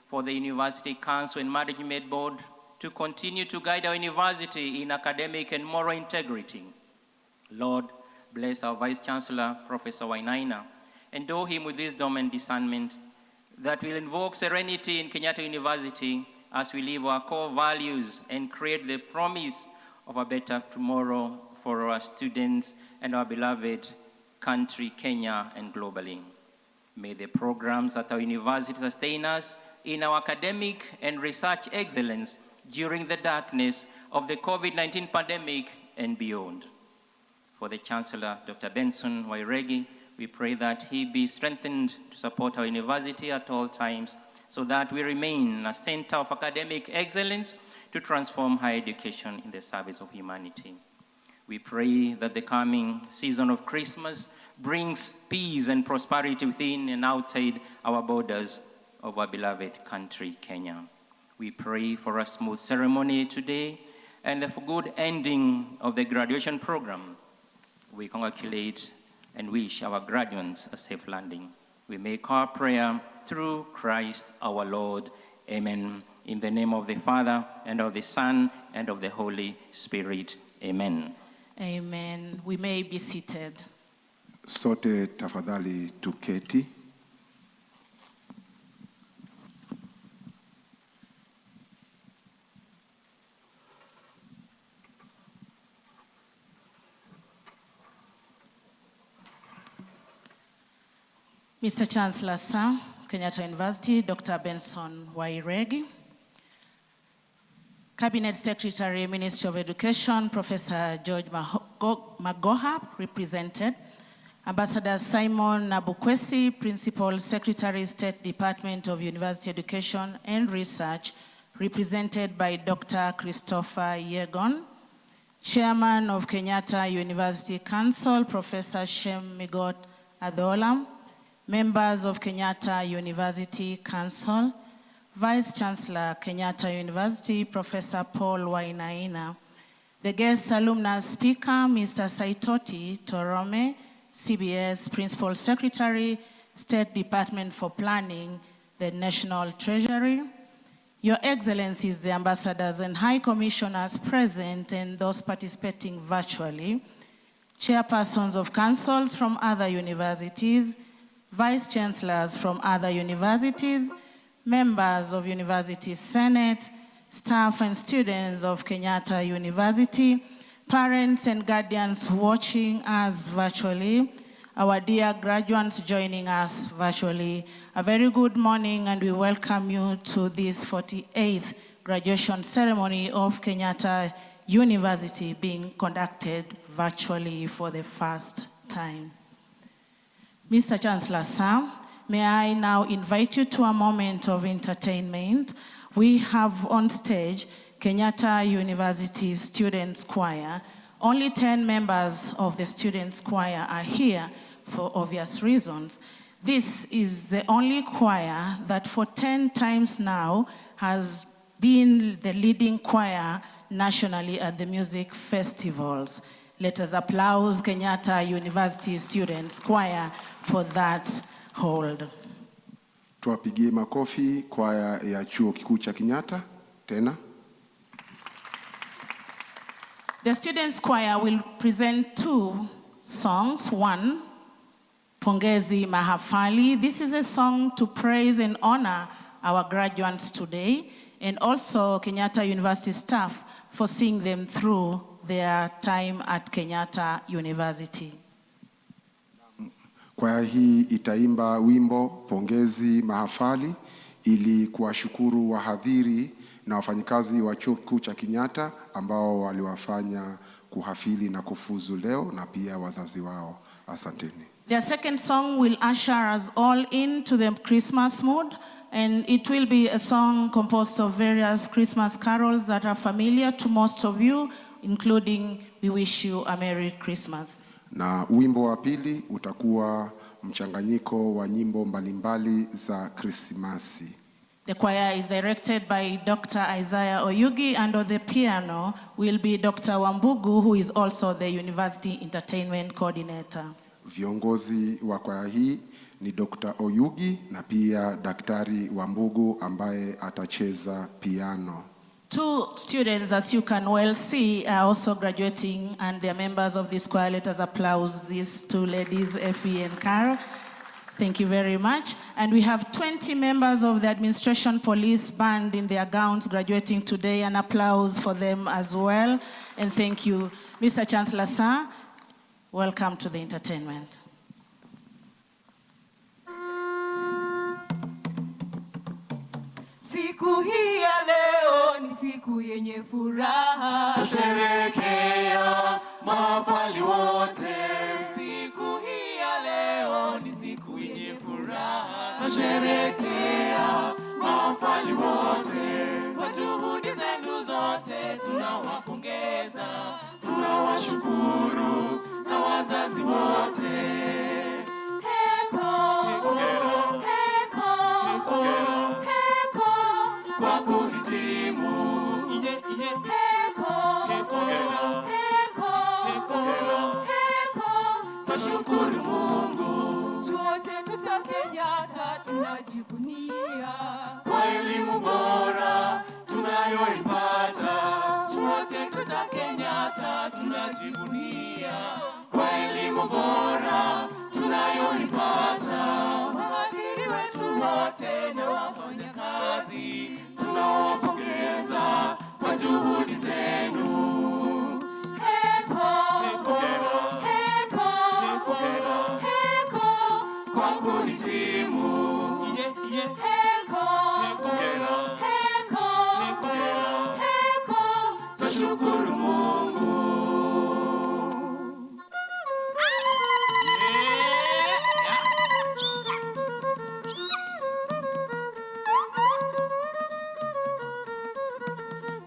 Speaker 6: for the University Council and Management Board to continue to guide our university in academic and moral integrity. Lord, bless our Vice Chancellor, Professor Wainaina, endow him with wisdom and discernment that will invoke serenity in Kenyatta University as we live our core values and create the promise of a better tomorrow for our students and our beloved country, Kenya, and globally. May the programs at our university sustain us in our academic and research excellence during the darkness of the COVID-19 pandemic and beyond. For the Chancellor, Dr. Benson Wairegi, we pray that he be strengthened to support our university at all times so that we remain a center of academic excellence to transform higher education in the service of humanity. We pray that the coming season of Christmas brings peace and prosperity within and outside our borders of our beloved country, Kenya. We pray for a smooth ceremony today and for good ending of the graduation program. We congratulate and wish our graduates a safe landing. We make our prayer through Christ our Lord. Amen. In the name of the Father, and of the Son, and of the Holy Spirit. Amen.
Speaker 2: Amen. We may be seated.
Speaker 4: Sote tafadhali tuketi.
Speaker 2: Mr. Chancellor, sir, Kenyatta University, Dr. Benson Wairegi. Cabinet Secretary, Ministry of Education, Professor George Magoha, represented. Ambassador Simon Nabukwesi, Principal Secretary, State Department of University Education and Research, represented by Dr. Christopher Yegon. Chairman of Kenyatta University Council, Professor Shem Migot Adolam. Members of Kenyatta University Council, Vice Chancellor, Kenyatta University, Professor Paul Wainaina. The guest alumnus speaker, Mr. Saitoti Torome, CBS Principal Secretary, State Department for Planning, the National Treasury. Your Excellencies, the ambassadors and high commissioners present and those participating virtually, chairpersons of councils from other universities, vice chancellors from other universities, members of University Senate, staff and students of Kenyatta University, parents and guardians watching us virtually, our dear graduates joining us virtually, a very good morning, and we welcome you to this 48th graduation ceremony of Kenyatta University being conducted virtually for the first time. Mr. Chancellor, sir, may I now invite you to a moment of entertainment. We have on stage Kenyatta University Students Choir. Only 10 members of the Students Choir are here for obvious reasons. This is the only choir that for 10 times now has been the leading choir nationally at the music festivals. Let us applaud Kenyatta University Students Choir for that hold.
Speaker 4: Tuwapigie makofi kwaya ya chuo kikuu cha Kenyatta tena.
Speaker 2: The Students Choir will present two songs. One, Pongezi Mahafali. This is a song to praise and honor our graduates today, and also Kenyatta University staff for seeing them through their time at Kenyatta University.
Speaker 4: Kwaya hii itaimba wimbo Pongezi Mahafali ili kuwashukuru wahadhiri na wafanyikazi wa chuo kikuu cha Kenyatta ambao waliwafanya kuhafili na kufuzu leo na pia wazazi wao. Asanteni.
Speaker 2: Their second song will usher us all into the Christmas mood, and it will be a song composed of various Christmas carols that are familiar to most of you, including We Wish You a Merry Christmas.
Speaker 4: Na wimbo wa pili utakuwa mchanganyiko wa nyimbo mbalimbali za Krismasi.
Speaker 2: The choir is directed by Dr. Isaiah Oyugi, and on the piano will be Dr. Wambugu, who is also the University Entertainment Coordinator.
Speaker 4: Viongozi wa kwaya hii ni Dr. Oyugi na pia Daktari Wambugu ambaye atacheza piano.
Speaker 2: 2 students, as you can well see, are also graduating, and they are members of this choir. Let us applaud these 2 ladies, Effie and Carol. Thank you very much. And we have 20 members of the Administration Police Band in their gowns graduating today. An applause for them as well. And thank you. Mr. Chancellor, sir, welcome to the entertainment.
Speaker 3: Siku hii ya leo ni siku yenye furaha. Tusherehekea mahafali wote. Siku hii ya leo ni siku yenye furaha. Tusherehekea mahafali wote. Kwa juhudi zetu zote tunawapongeza, tunawashukuru na wazazi wote. Heko, heko, heko, heko kwa kuhitimu. Heko, heko, heko, heko, tashukuru Mungu. Chuo chetu cha Kenyatta tunajivunia kwa elimu bora tunayoipata. Chuo chetu cha Kenyatta tunajivunia kwa elimu bora tunayoipata. Wahadhiri wetu wote na wafanyakazi tunawapongeza kwa juhudi zenu. Heko, heko, heko, heko kwa kuhitimu. Heko, heko, heko, tashukuru Mungu.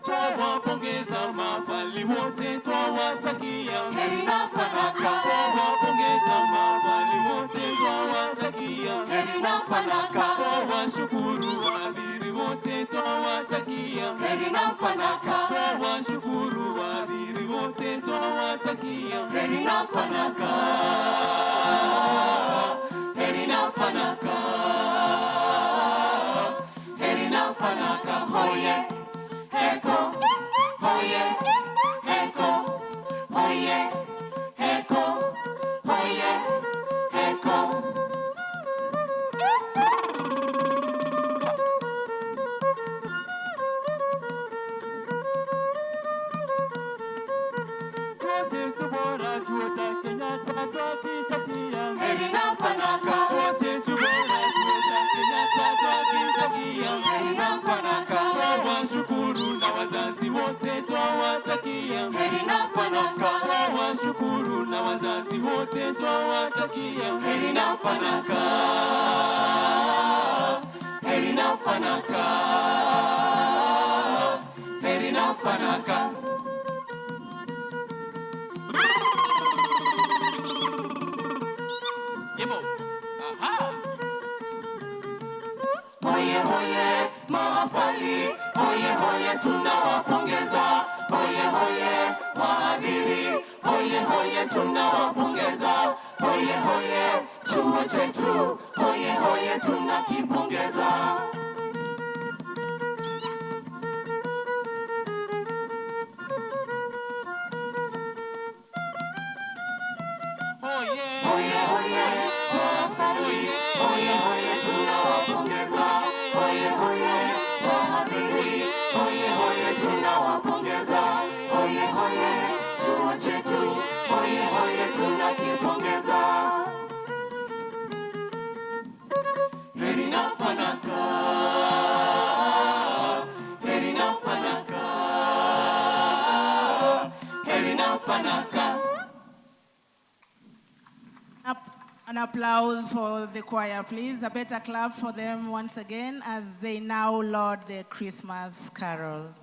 Speaker 3: Twawapongeza mahafali wote, twawatakia heri na fanaka. Twawapongeza mahafali wote, twawatakia heri na fanaka. Twawashukuru wahadhiri wote, twawatakia heri na fanaka. Twawashukuru wahadhiri wote, twawatakia heri na fanaka. Heri na fanaka. Heri na fanaka. Hoye, heko, hoye, heko, hoye, heko, hoye, heko. Chuo chetu bora, chuo cha Kenyatta, twakitakia heri na fanaka. Chuo chetu bora, chuo cha Kenyatta, twakitakia heri na fanaka. Twawashukuru na wazazi wote, twawatakia heri na fanaka. Twawashukuru na wazazi wote, twawatakia heri na fanaka. Heri na fanaka. Heri na fanaka. Hoye hoye mahafali, hoye hoye tunawapongeza. Hoye hoye wahadhiri, hoye hoye tunawapongeza. Hoye hoye chuo chetu, hoye hoye tunakipongeza. Hoye hoye mahafali, hoye hoye tunawapongeza. Hoye hoye wahadhiri, hoye hoye tunawapongeza. Hoye hoye chuo chetu, hoye hoye tunakipongeza. Heri na fanaka. Heri na fanaka. Heri na fanaka.
Speaker 2: An applause for the choir, please. A better clap for them once again as they now laud their Christmas carols.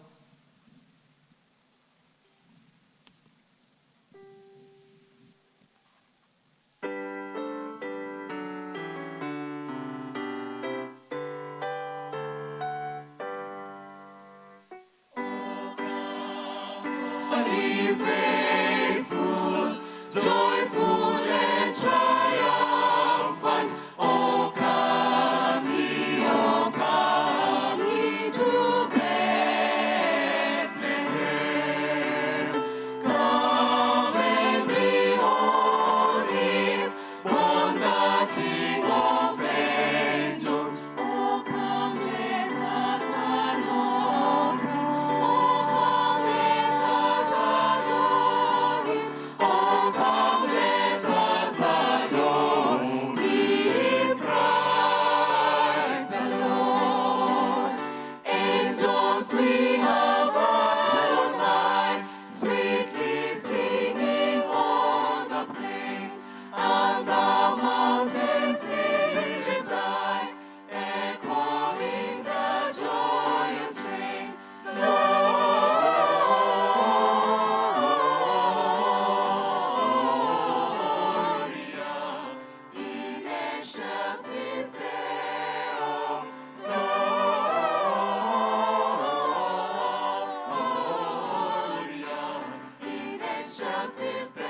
Speaker 3: excelsis Deo.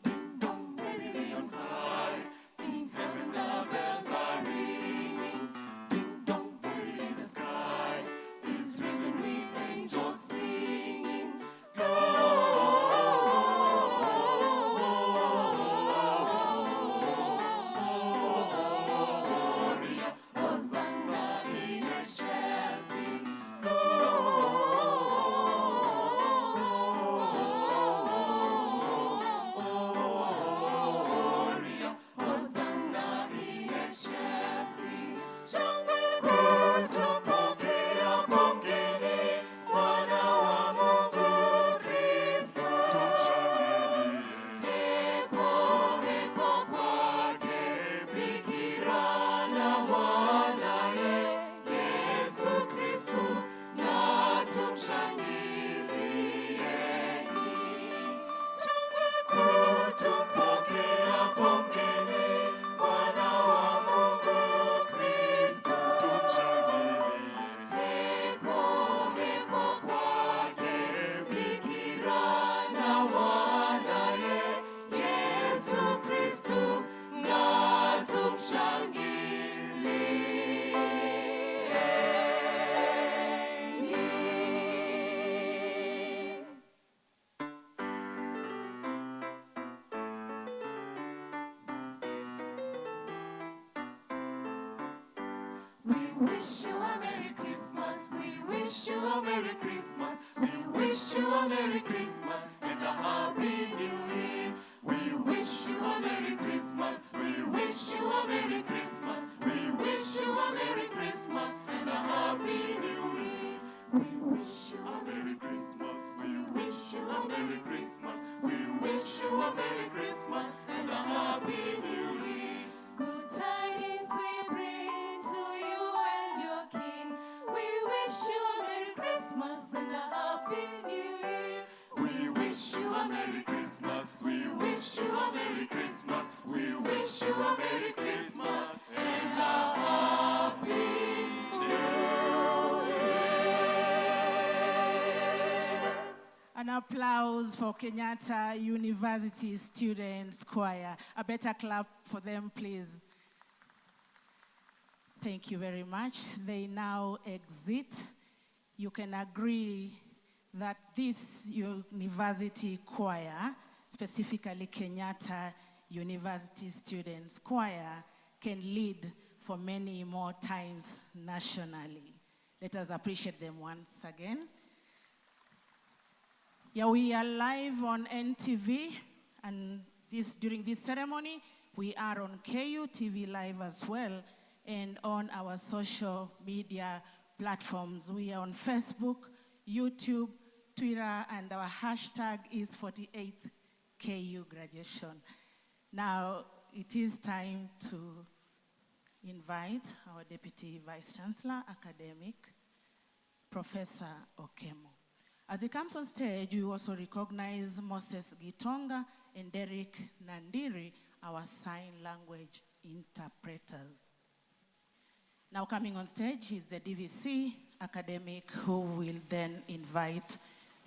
Speaker 3: Ding dong, merrily on high, in heaven the bells are ringing. Ding dong, merrily the sky is ringing with angels singing. Gloria, Hosanna in excelsis. Gloria, Hosanna in excelsis. Shangwe kuu tumpokea pokeni Mwana wa Mungu Kristo. Heko, heko kwake Bikira na mwanaye Yesu Kristo, na tumshangilieni. Shangwe kuu tumpokea pokeni Mwana wa Mungu Kristo. Heko, heko kwake Bikira na mwanaye Yesu Kristo, na tumshangilieni. We wish you a Merry Christmas. We wish you a Merry Christmas. We wish you a Merry Christmas and a Happy New Year. We wish you a Merry Christmas. We wish you a Merry Christmas. We wish you a Merry Christmas and a Happy New Year. We wish you a Merry Christmas. We wish you a Merry Christmas. We wish you a Merry Christmas and a Happy New Year. Good tidings we bring to you and your King. We wish you a Merry Christmas and a Happy New Year. We wish you a Merry Christmas. We wish you a Merry Christmas. We wish you a Merry Christmas and a Happy New Year.
Speaker 2: An applause for Kenyatta University Students Choir. A better clap for them, please. Thank you very much. They now exit. You can agree that this university choir, specifically Kenyatta University Students Choir, can lead for many more times nationally. Let us appreciate them once again. Yeah, we are live on NTV, and during this ceremony, we are on KU TV Live as well, and on our social media platforms. We are on Facebook, YouTube, Twitter, and our hashtag is 48th KU graduation. Now, it is time to invite our Deputy Vice Chancellor, Academic, Professor Okemo. As he comes on stage, we also recognize Moses Gitonga and Derek Nandiri, our sign language interpreters. Now coming on stage is the DVC academic, who will then invite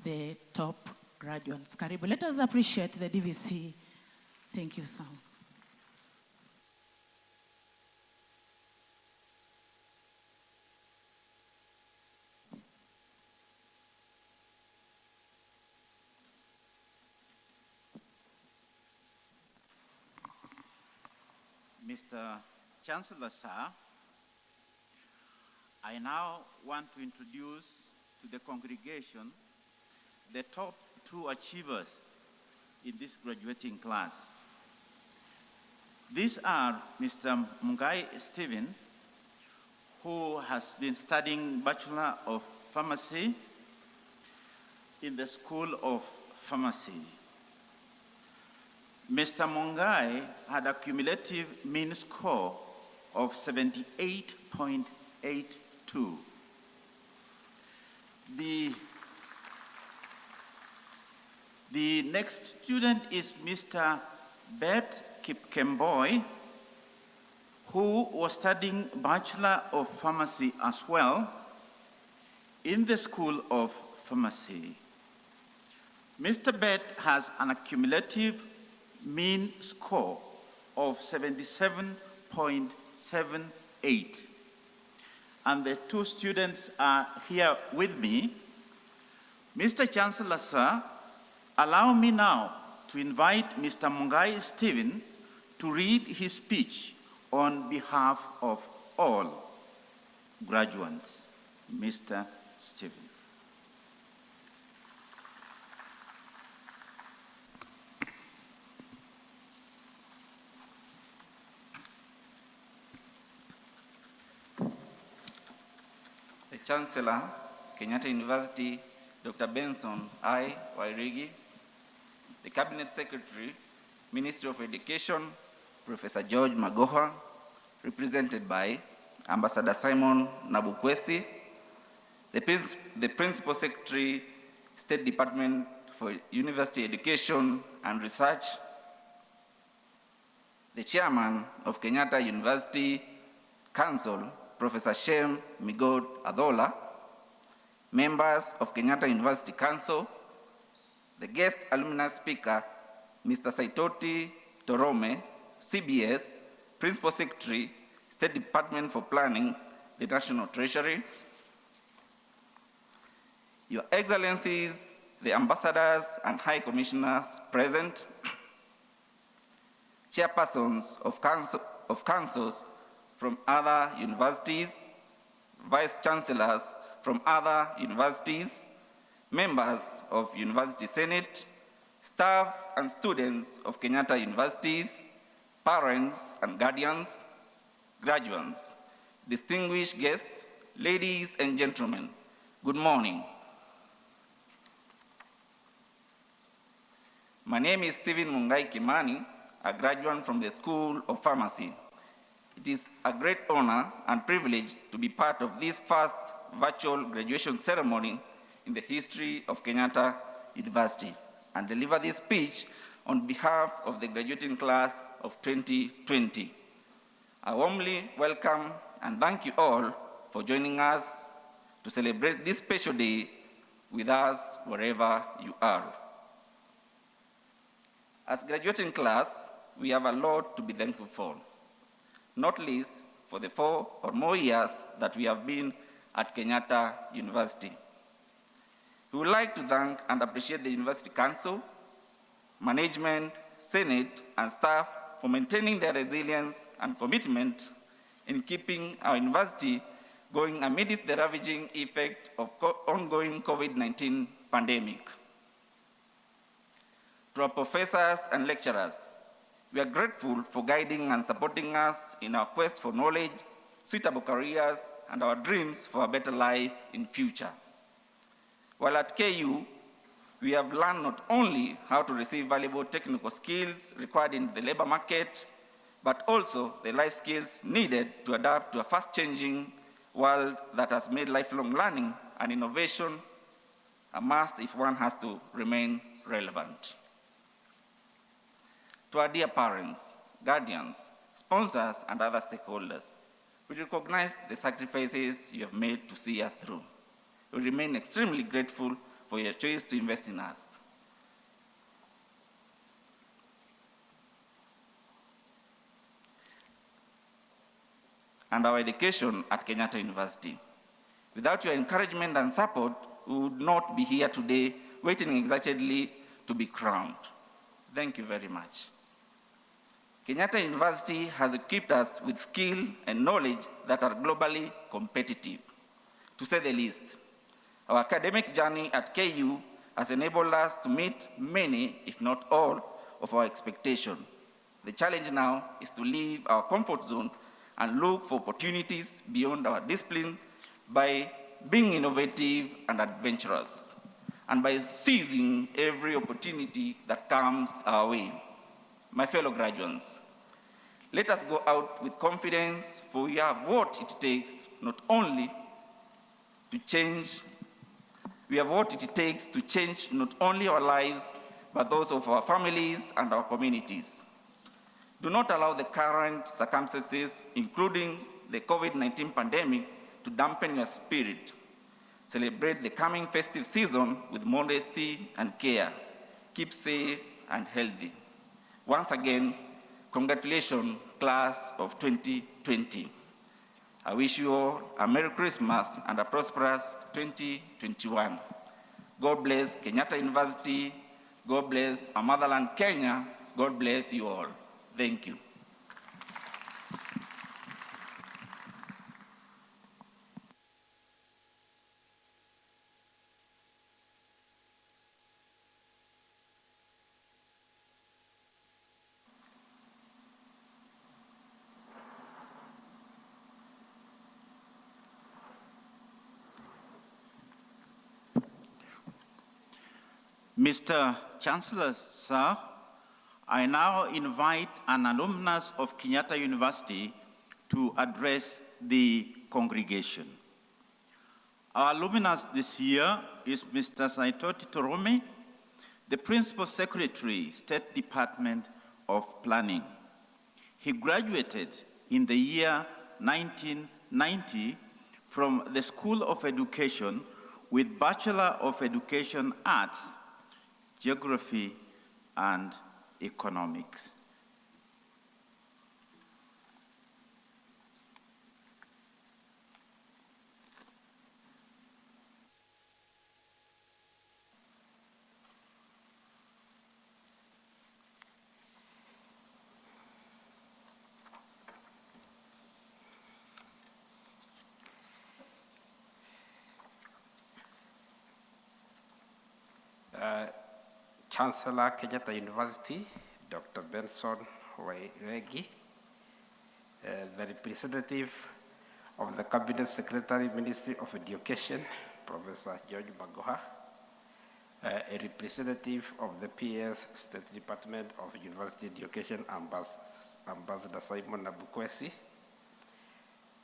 Speaker 2: the top graduates. Karibu, let us appreciate the DVC. Thank you, Sam.
Speaker 7: Mr. Chancellor, sir, I now want to introduce to the congregation the top 2 achievers in this graduating class. These are Mr. Mungai Stephen, who has been studying Bachelor of Pharmacy in the School of Pharmacy. Mr. Mungai had a cumulative mean score of 78.82. The next student is Mr. Beth Kipkemboy, who was studying Bachelor of Pharmacy as well in the School of Pharmacy. Mr. Bet has an accumulative mean score of 77.78. And the two students are here with me. Mr. Chancellor, sir, allow me now to invite Mr. Mungai Stephen to read his speech on behalf of all graduates. Mr. Stephen.
Speaker 8: The Chancellor, Kenyatta University, Dr. Benson I. Wairigi, the Cabinet Secretary, Ministry of Education, Professor George Magoha, represented by Ambassador Simon Nabukwesi, the Principal Secretary, State Department for University Education and Research, the Chairman of Kenyatta University Council, Professor Shem Migod Adola, members of Kenyatta University Council, the guest alumni speaker, Mr. Saitoti Torome, CBS, Principal Secretary, State Department for Planning, the National Treasury, Your Excellencies, the ambassadors and high commissioners present, chairpersons of councils from other universities, vice chancellors from other universities, members of University Senate, staff and students of Kenyatta Universities, parents and guardians, graduates, distinguished guests, ladies and gentlemen, good morning. My name is Stephen Mungai Kimani, a graduate from the School of Pharmacy. It is a great honor and privilege to be part of this first virtual graduation ceremony in the history of Kenyatta University and deliver this speech on behalf of the graduating class of 2020. I warmly welcome and thank you all for joining us to celebrate this special day with us wherever you are. As graduating class, we have a lot to be thankful for, not least for the 4 or more years that we have been at Kenyatta University. We would like to thank and appreciate the University Council, management, Senate, and staff for maintaining their resilience and commitment in keeping our university going amidst the ravaging effect of ongoing COVID-19 pandemic. To our professors and lecturers, we are grateful for guiding and supporting us in our quest for knowledge, suitable careers, and our dreams for a better life in future. While at KU, we have learned not only how to receive valuable technical skills required in the labor market, but also the life skills needed to adapt to a fast-changing world that has made lifelong learning and innovation a must if one has to remain relevant. To our dear parents, guardians, sponsors, and other stakeholders, we recognize the sacrifices you have made to see us through. We remain extremely grateful for your choice to invest in us. And our education at Kenyatta University. Without your encouragement and support, we would not be here today waiting excitedly to be crowned. Thank you very much. Kenyatta University has equipped us with skill and knowledge that are globally competitive, to say the least. Our academic journey at KU has enabled us to meet many, if not all, of our expectations. The challenge now is to leave our comfort zone and look for opportunities beyond our discipline by being innovative and adventurous, and by seizing every opportunity that comes our way. My fellow graduates, let us go out with confidence, for we have what it takes not only to change, we have what it takes to change not only our lives, but those of our families and our communities. Do not allow the current circumstances, including the COVID-19 pandemic, to dampen your spirit. Celebrate the coming festive season with modesty and care. keep safe and healthy. Once again, congratulations, class of 2020. I wish you all a Merry Christmas and a prosperous 2021. God bless Kenyatta University. God bless our motherland, Kenya. God bless you all. Thank you.
Speaker 7: Mr. Chancellor, sir, I now invite an alumnus of Kenyatta University to address the congregation. Our alumnus this year is Mr. Saitoti Torome, the Principal Secretary, State Department of Planning. He graduated in the year 1990 from the School of Education with Bachelor of Education Arts, Geography, and Economics.
Speaker 9: Chancellor Kenyatta University, Dr. Benson Wairegi, the representative of the Cabinet Secretary, Ministry of Education, Professor George Magoha, a representative of the PS State Department of University Education, Ambassador Simon Nabukwesi,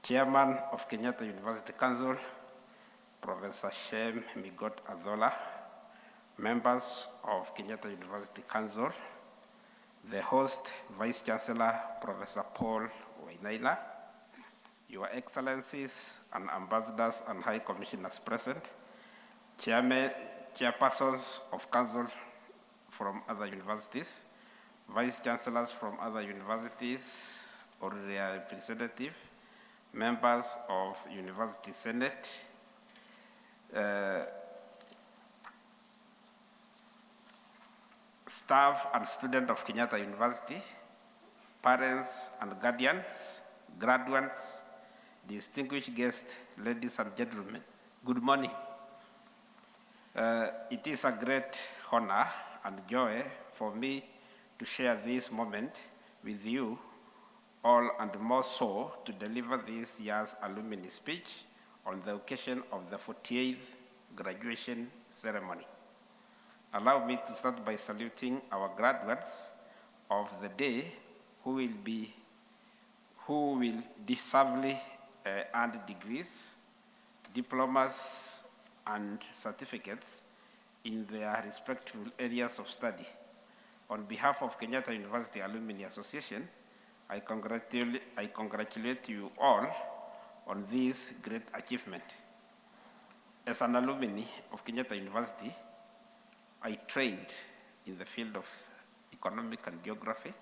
Speaker 9: Chairman of Kenyatta University Council, Professor Shem Migot Adhola, members of Kenyatta University Council, the host, Vice Chancellor, Professor Paul Wainaina, Your Excellencies and Ambassadors and High Commissioners present, Chairpersons of Council from other universities, Vice Chancellors from other universities or their representative, members of University Senate, staff and students of Kenyatta University, parents and guardians, graduates, distinguished guests, ladies and gentlemen, good morning. It is a great honor and joy for me to share this moment with you all, and more so to deliver this year's alumni speech on the occasion of the 48th graduation ceremony. Allow me to start by saluting our graduates of the day who will deservedly earn degrees, diplomas, and certificates in their respective areas of study. On behalf of Kenyatta University Alumni Association, I congratulate you all on this great achievement. As an alumni of Kenyatta University, I trained in the field of economic and geography,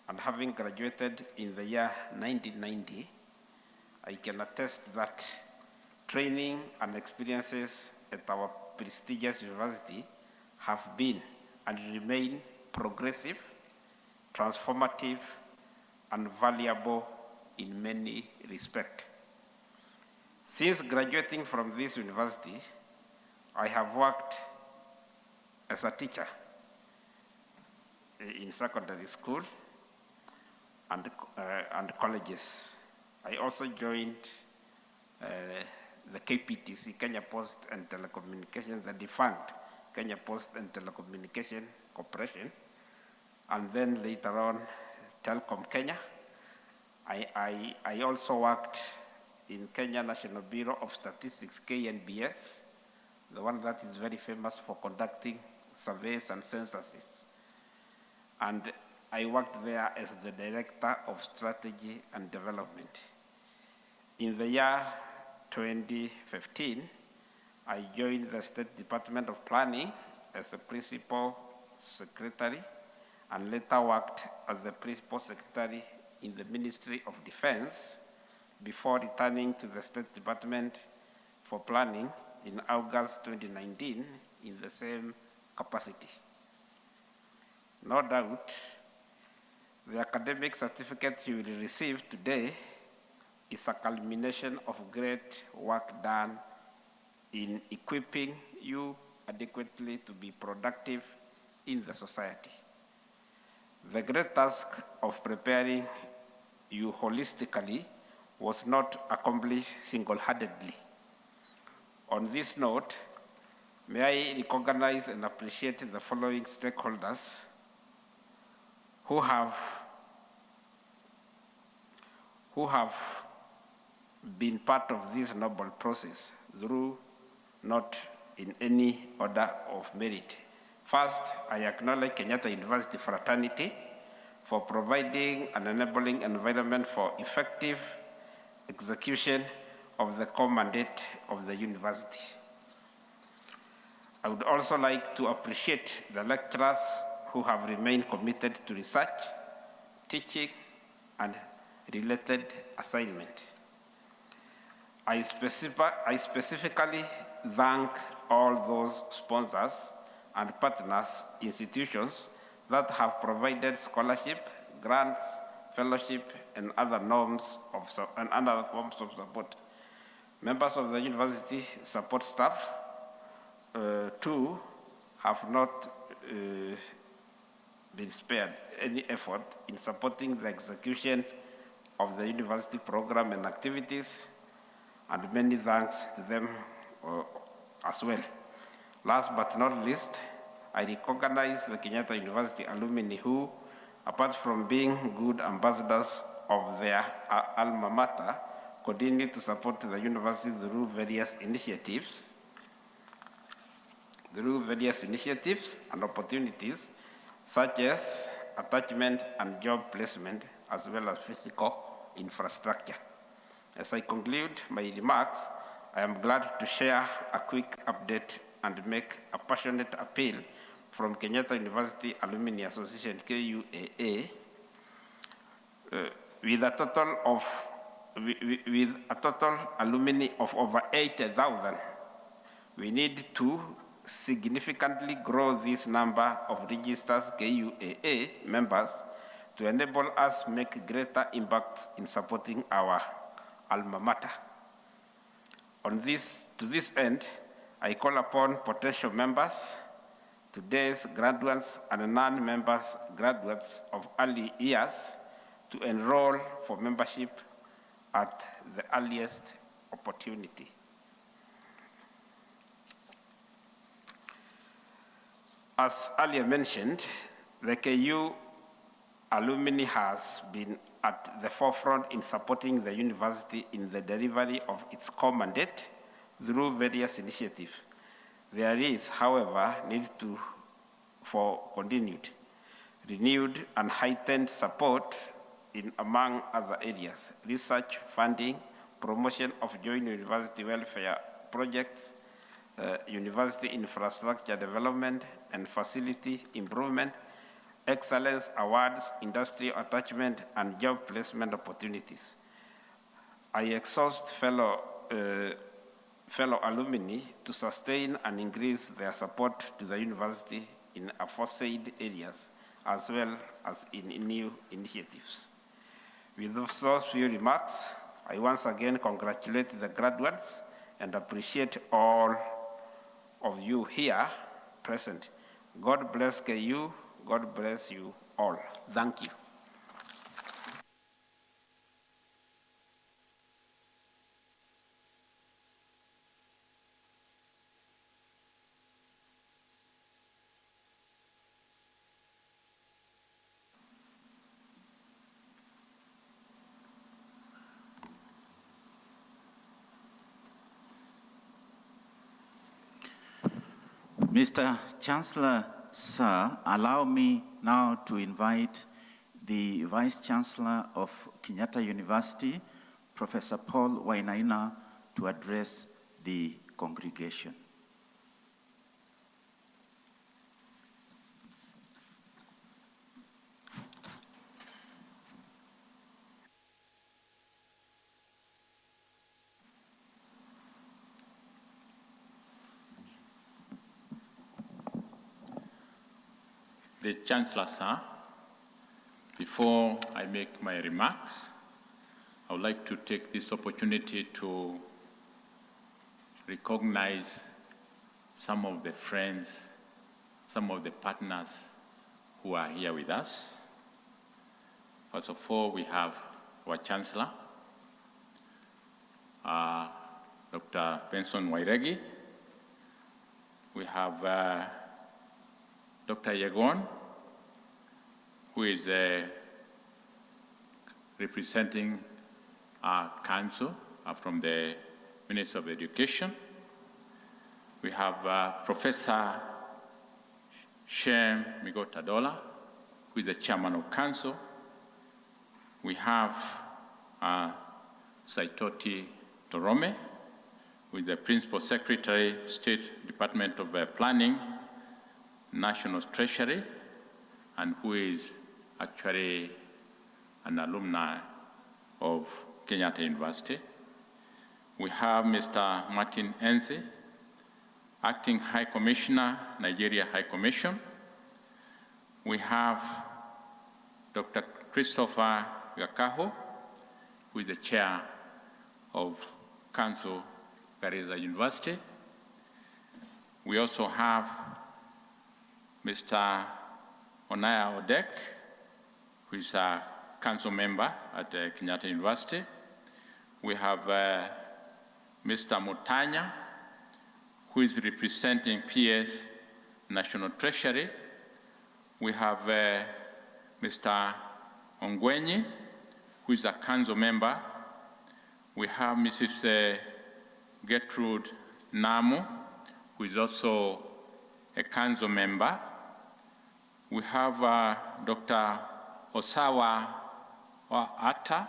Speaker 9: and having graduated in the year 1990, I can attest that training and experiences at our prestigious university have been and remain progressive, transformative, and valuable in many respects. Since graduating from this university, I have worked as a teacher in secondary school and colleges. I also joined the KPTC, Kenya Post and Telecommunication, the defunct Kenya Post and Telecommunication Corporation, and then later on Telcom Kenya. I also worked in Kenya National Bureau of Statistics, KNBS, the one that is very famous for conducting surveys and censuses. And I worked there as the Director of Strategy and Development. In the year 2015, I joined the State Department of Planning as a Principal Secretary and later worked as the Principal Secretary in the Ministry of Defense before returning to the State Department for Planning in August 2019 in the same capacity. No doubt, the academic certificate you will receive today is a culmination of great work done in equipping you adequately to be productive in the society. The great task of preparing you holistically was not accomplished single-handedly. On this note, may I recognize and appreciate the following stakeholders who have been part of this noble process through not in any order of merit. First, I acknowledge Kenyatta University fraternity for providing an enabling environment for effective execution of the core mandate of the university. I would also like to appreciate the lecturers who have remained committed to research, teaching, and related assignment. I specifically thank all those sponsors and partners institutions that have provided scholarship, grants, fellowship, and other forms of support. Members of the university support staff too have not been spared any effort in supporting the execution of the university program and activities, and many thanks to them as well. Last but not least, I recognize the Kenyatta University alumni who, apart from being good ambassadors of their alma mater, continue to support the university through various initiatives and opportunities such as attachment and job placement, as well as physical infrastructure. As I conclude my remarks, I am glad to share a quick update and make a passionate appeal from Kenyatta University Alumni Association, KUAA, with a total alumni of over 80,000. We need to significantly grow this number of registered KUAA members to enable us make greater impacts in supporting our alma mater. To this end, I call upon potential members, today's graduates and non-members graduates of early years to enroll for membership at the earliest opportunity. As earlier mentioned, the KU alumni has been at the forefront in supporting the university in the delivery of its core mandate through various initiatives. There is, however, need for continued, renewed, and heightened support in, among other areas, research, funding, promotion of joint university welfare projects, university infrastructure development and facility improvement, excellence awards, industrial attachment, and job placement opportunities. I exhaust fellow alumni to sustain and increase their support to the university in aforesaid areas, as well as in new initiatives. With those few remarks, I once again congratulate the graduates and appreciate all of you here present. God bless KU. God bless you all. Thank you.
Speaker 6: Mr. Chancellor, sir, allow me now to invite the Vice Chancellor of Kenyatta University, Professor Paul Wainaina, to address the congregation.
Speaker 5: the Chancellor, sir, before I make my remarks, I would like to take this opportunity to recognize some of the friends, some of the partners who are here with us. First of all, we have our Chancellor, Dr. Benson Wairegi. We have Dr. Yegon, who is representing our council from the Ministry of Education. We have Professor Shem Migota-Dola, who is the chairman of council. We have Saitoti Torome, who is the principal secretary, State Department of Planning, National Treasury, and who is actually an alumni of Kenyatta University. We have Mr. Martin Enzi, Acting High Commissioner, Nigeria High Commission. We have Dr. Christopher Gakaho, who is the chair of Council Garissa University. We also have Mr. Onaya Odek, who is a council member at Kenyatta University. We have Mr. Mutanya, who is representing PS National Treasury. We have Mr. Ongwenyi, who is a council member. We have Mrs. Gertrude Namu, who is also a council member. We have Dr. Osawa Atta,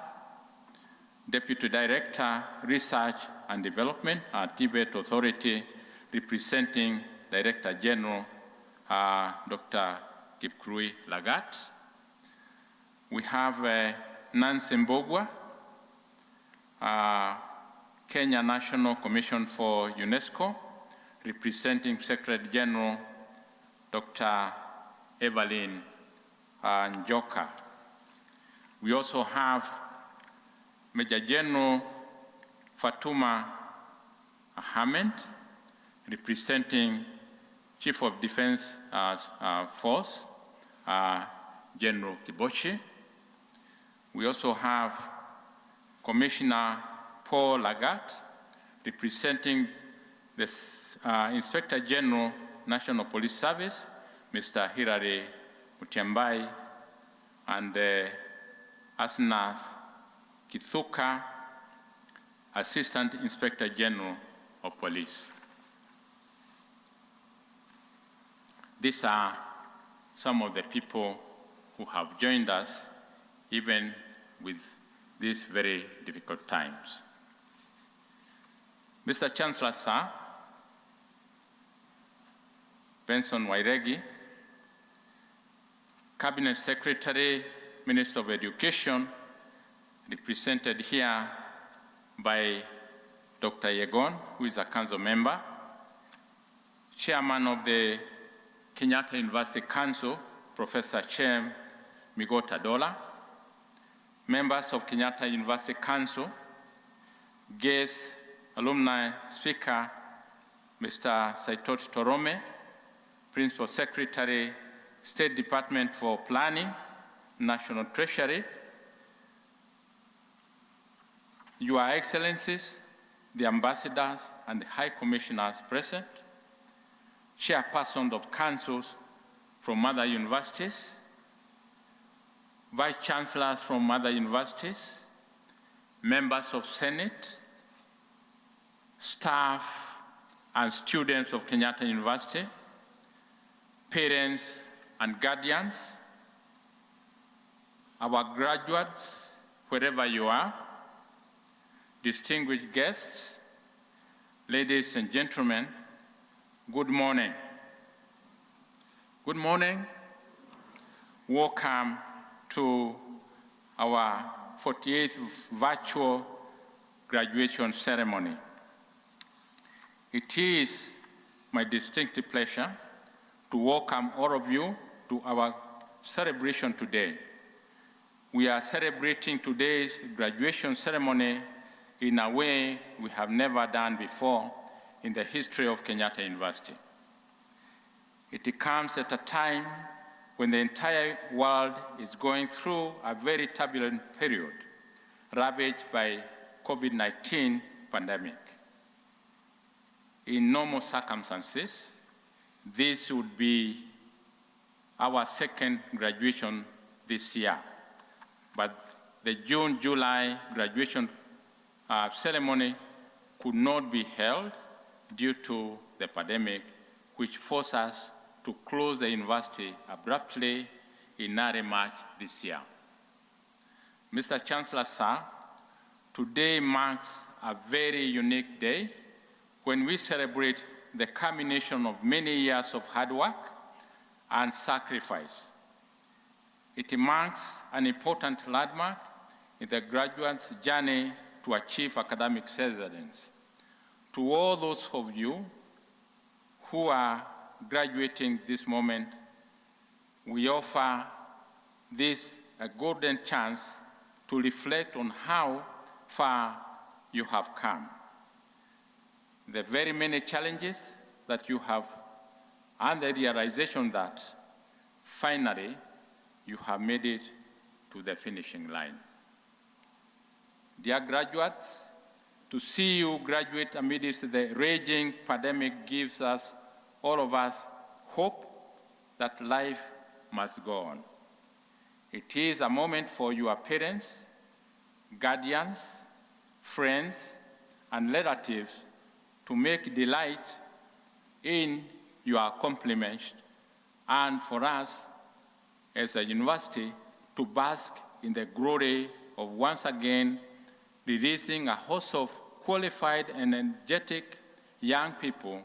Speaker 5: Deputy Director, Research and Development at Tibet Authority, representing Director General Dr. Kipkrui Lagat. We have Nancy Mbogwa, Kenya National Commission for UNESCO, representing Secretary General Dr. Evelyn Njoka. We also have Major General Fatuma Ahmed, representing Chief of Defense Force, General Kibochi. We also have Commissioner Paul Lagat, representing the Inspector General, National Police Service, Mr. Hilary Mutiambai, and Asnath Kithuka, Assistant Inspector General of Police. These are some of the people who have joined us, even with these very difficult times. Mr. Chancellor, sir, Benson Wairegi, Cabinet Secretary, Minister of Education, represented here by Dr. Yegon, who is a council member, Chairman of the Kenyatta University Council, Professor Shem Migota-Dola, members of Kenyatta University Council, guest alumni speaker, Mr. Saitoti Torome, Principal Secretary, State Department for Planning, National Treasury, Your Excellencies, the ambassadors and the high commissioners present, chairpersons of councils from other universities, vice chancellors from other universities, members of Senate, staff and students of Kenyatta University, parents and guardians, our graduates, wherever you are, distinguished guests, ladies and gentlemen, good morning. Good morning. Welcome to our 48th virtual graduation ceremony. It is my distinct pleasure to welcome all of you to our celebration today. We are celebrating today's graduation ceremony in a way we have never done before in the history of Kenyatta University. It comes at a time when the entire world is going through a very turbulent period, ravaged by COVID-19 pandemic. In normal circumstances, this would be our second graduation this year. But the June-July graduation ceremony could not be held due to the pandemic, which forced us to close the university abruptly in early March this year. Mr. Chancellor, sir, today marks a very unique day when we celebrate the culmination of many years of hard work and sacrifice. It marks an important landmark in the graduates' journey to achieve academic excellence. To all those of you who are graduating this moment, we offer this a golden chance to reflect on how far you have come, the very many challenges that you have, and the realization that finally you have made it to the finishing line. Dear graduates, to see you graduate amidst the raging pandemic gives us, all of us, hope that life must go on. It is a moment for your parents, guardians, friends, and relatives to make delight in your accomplishments, and for us as a university to bask in the glory of once again releasing a host of qualified and energetic young people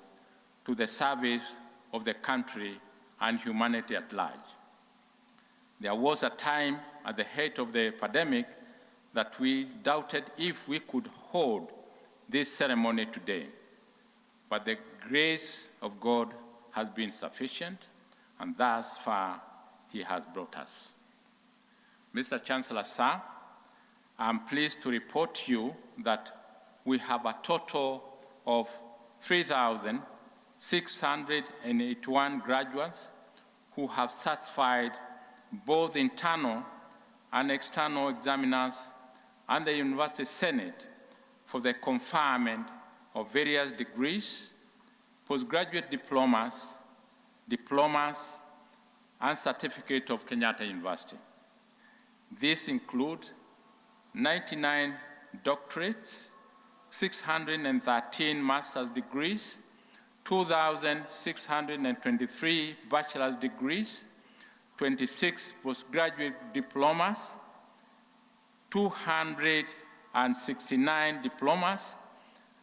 Speaker 5: to the service of the country and humanity at large. There was a time at the height of the pandemic that we doubted if we could hold this ceremony today, but the grace of God has been sufficient, and thus far He has brought us. Mr. Chancellor, sir, I'm pleased to report to you that we have a total of 3,681 graduates who have satisfied both internal and external examiners and the University Senate for the conferment of various degrees, postgraduate diplomas, and certificate of Kenyatta University. These include 99 doctorates, 613 master's degrees, 2,623 bachelor's degrees, 26 postgraduate diplomas, 269 diplomas,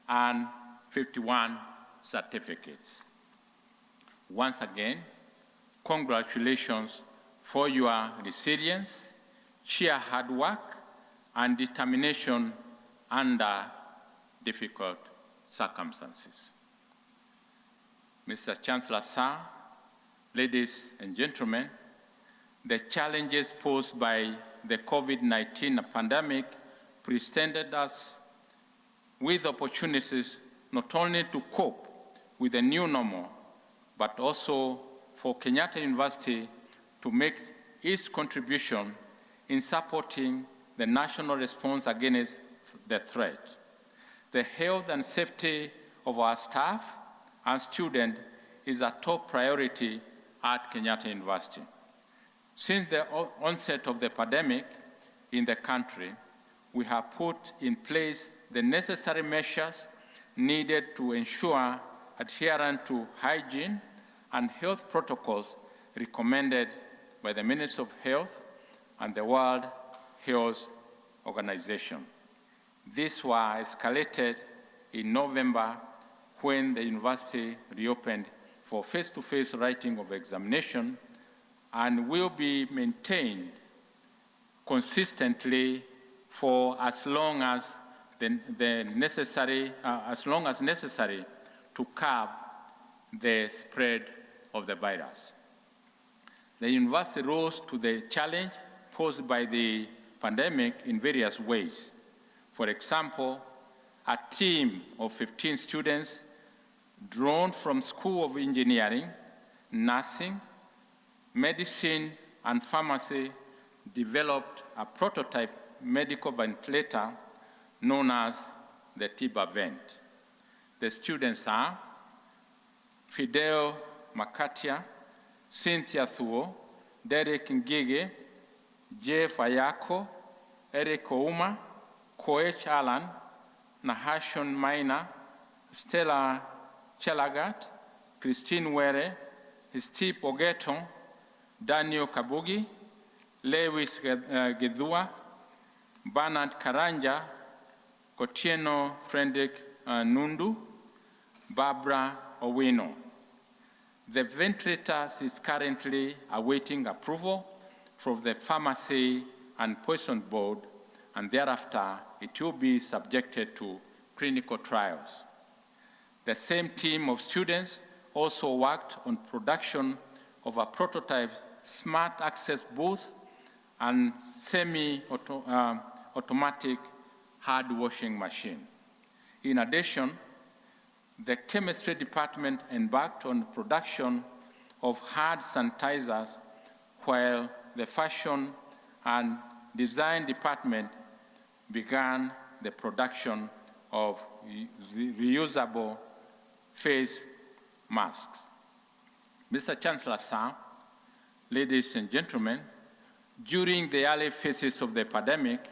Speaker 5: and 51 certificates. Once again, congratulations for your resilience, sheer hard work, and determination under difficult circumstances. Mr. Chancellor, sir, ladies and gentlemen, the challenges posed by the COVID-19 pandemic presented us with opportunities not only to cope with the new normal, but also for Kenyatta University to make its contribution in supporting the national response against the threat. The health and safety of our staff and students is a top priority at Kenyatta University. Since the onset of the pandemic in the country, we have put in place the necessary measures needed to ensure adherence to hygiene and health protocols recommended by the Ministry of Health and the World Health Organization. These were escalated in November when the university reopened for face-to-face writing of examination and will be maintained consistently for as long as necessary to curb the spread of the virus. The university rose to the challenge posed by the pandemic in various ways. For example, a team of 15 students drawn from School of Engineering, Nursing, Medicine, and Pharmacy developed a prototype medical ventilator known as the TIBA vent. The students are Fidel Makatia, Cynthia Thuo, Derek Ngige, Jeff Ayako, Eric Ouma, Koech Alan, Nahashon Maina, Stella Chelagat, Christine Were, Steve Ogeton, Daniel Kabugi, Lewis Gedua, Bernard Karanja, Kotieno Frederick Nundu, Barbara Owino. The ventilator is currently awaiting approval from the Pharmacy and Poison Board, and thereafter it will be subjected to clinical trials. The same team of students also worked on production of a prototype smart access booth and semi-automatic hand washing machine. In addition, the chemistry department embarked on production of hand sanitizers, while the fashion and design department began the production of reusable face masks. Mr. Chancellor, sir, ladies and gentlemen, during the early phases of the pandemic,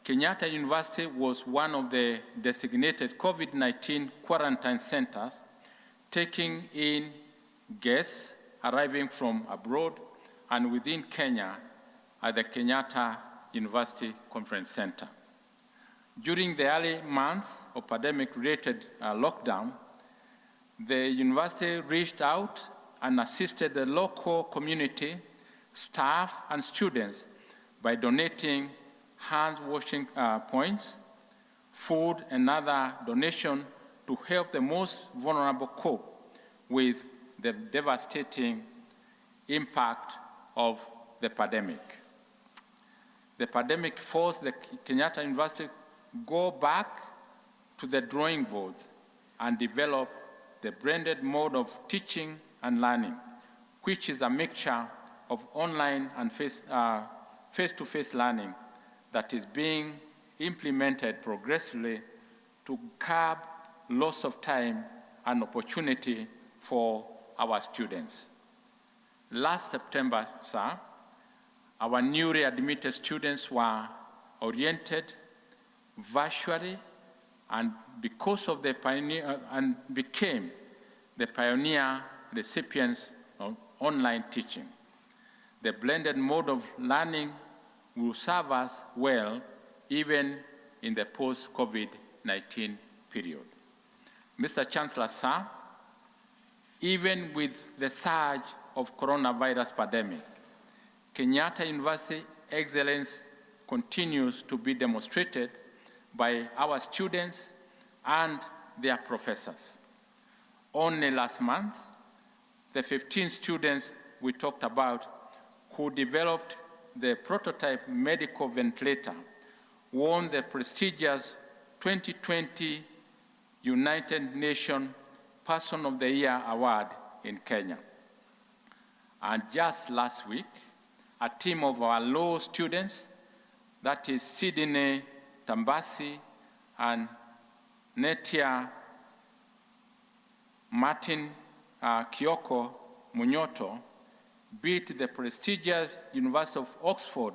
Speaker 5: Kenyatta University was one of the designated COVID-19 quarantine centers, taking in guests arriving from abroad and within Kenya at the Kenyatta University Conference Center. During the early months of pandemic-related lockdown, the university reached out and assisted the local community, staff, and students by donating hand washing points, food, and other donations to help the most vulnerable cope with the devastating impact of the pandemic. The pandemic forced the Kenyatta University go back to the drawing boards and develop the blended mode of teaching and learning, which is a mixture of online and face-to-face learning that is being implemented progressively to curb loss of time and opportunity for our students. Last September, sir, our newly admitted students were oriented virtually and because of the pioneer and became the pioneer recipients of online teaching. The blended mode of learning will serve us well even in the post-COVID-19 period. Mr. Chancellor, sir, even with the surge of coronavirus pandemic, Kenyatta University excellence continues to be demonstrated by our students and their professors. Only last month, the 15 students we talked about who developed the prototype medical ventilator won the prestigious 2020 United Nations Person of the Year Award in Kenya. And just last week, a team of our law students, that is Sydney Tambasi and Netia Martin Kioko Munyoto, beat the prestigious University of Oxford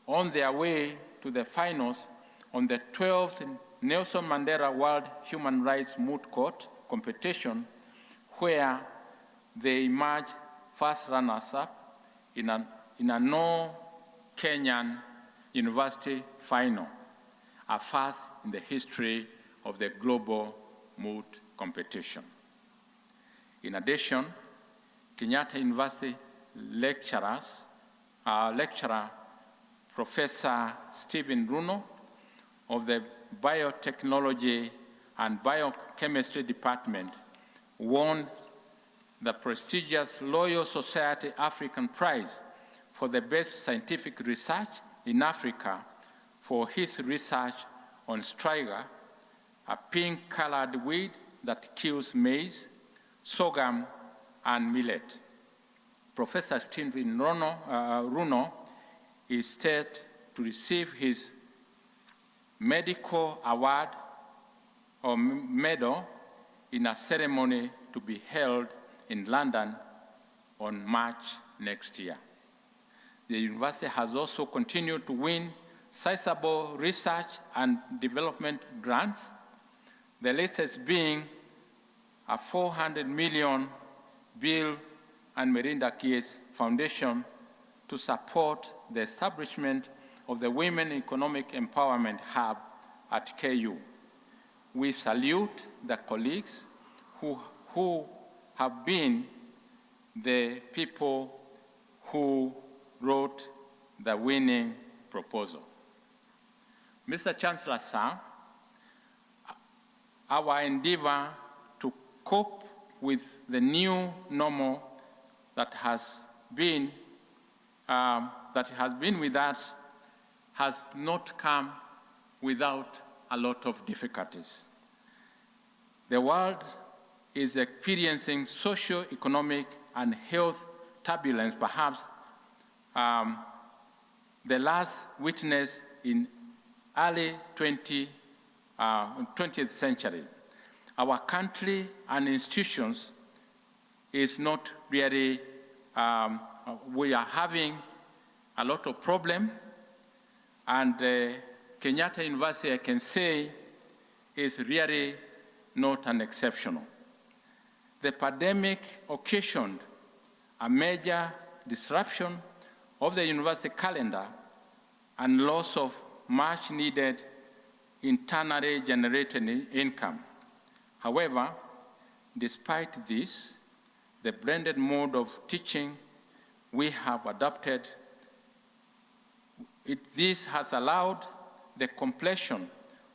Speaker 5: on their way to the finals on the 12th Nelson Mandela World Human Rights Moot Court competition, where they emerged first runners-up in a no-Kenyan university final, a first in the history of the global moot competition. In addition, Kenyatta University lecturer, Professor Stephen Bruno of the Biotechnology and Biochemistry Department won the prestigious Loyal Society African Prize for the best scientific research in Africa for his research on striga, a pink-colored weed that kills maize, sorghum, and millet. Professor Stephen Runo is set to receive his medical award or medal in a ceremony to be held in London on March next year. The university has also continued to win sizable research and development grants, the latest being a $400 million Bill and Melinda Gates Foundation to support the establishment of the Women Economic Empowerment Hub at KU. We salute the colleagues who have been the people who wrote the winning proposal. Mr. Chancellor, sir, our endeavor to cope with the new normal that has been with us has not come without a lot of difficulties. The world is experiencing socio-economic and health turbulence, perhaps the last witnessed in early 20th century. Our country and institutions is not really, we are having a lot of problem, and Kenyatta University, I can say, is really not an exceptional. The pandemic occasioned a major disruption of the university calendar and loss of much needed internally generated income. However, despite this, the blended mode of teaching we have adopted, this has allowed the completion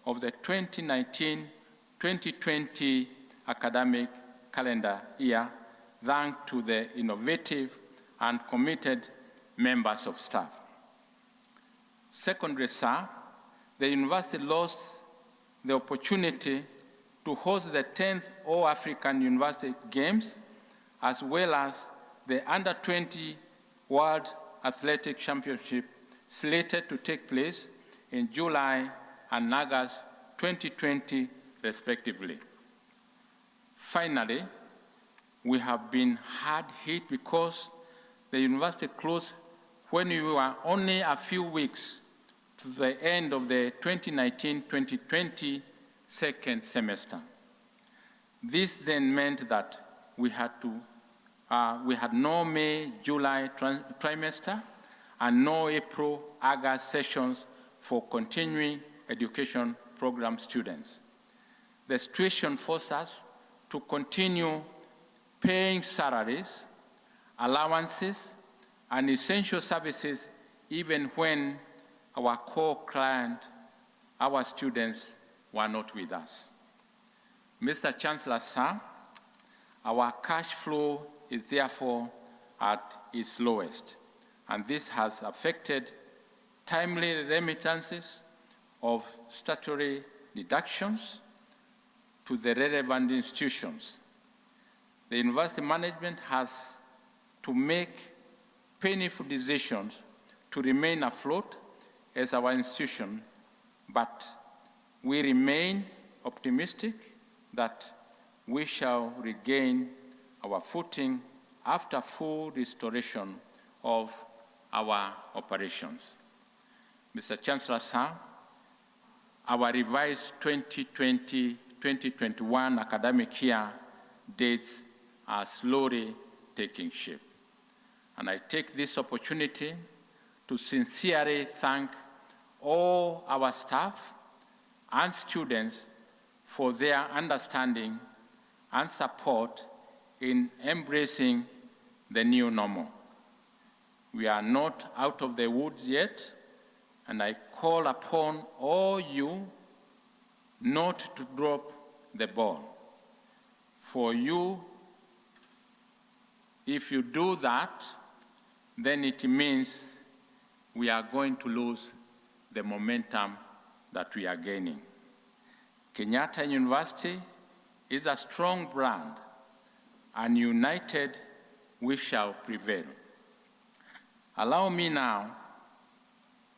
Speaker 5: of the 2019-2020 academic calendar year, thanks to the innovative and committed members of staff. Secondly, sir, the university lost the opportunity to host the 10th All-African University Games, as well as the Under-20 World Athletic Championship slated to take place in July and August 2020, respectively. Finally, we have been hard hit because the university closed when we were only a few weeks to the end of the 2019-2020 second semester. This then meant that we had no May, July trimester and no April, August sessions for continuing education program students. The situation forced us to continue paying salaries, allowances, and essential services even when our core client, our students, were not with us. Mr. Chancellor, sir, our cash flow is therefore at its lowest, and this has affected timely remittances of statutory deductions to the relevant institutions. The university management has to make painful decisions to remain afloat as our institution, but we remain optimistic that we shall regain our footing after full restoration of our operations. Mr. Chancellor, sir, our revised 2020-2021 academic year dates are slowly taking shape. And I take this opportunity to sincerely thank all our staff and students for their understanding and support in embracing the new normal. We are not out of the woods yet, and I call upon all you not to drop the ball. For you If you do that, then it means we are going to lose the momentum that we are gaining. Kenyatta University is a strong brand, and united we shall prevail. Allow me now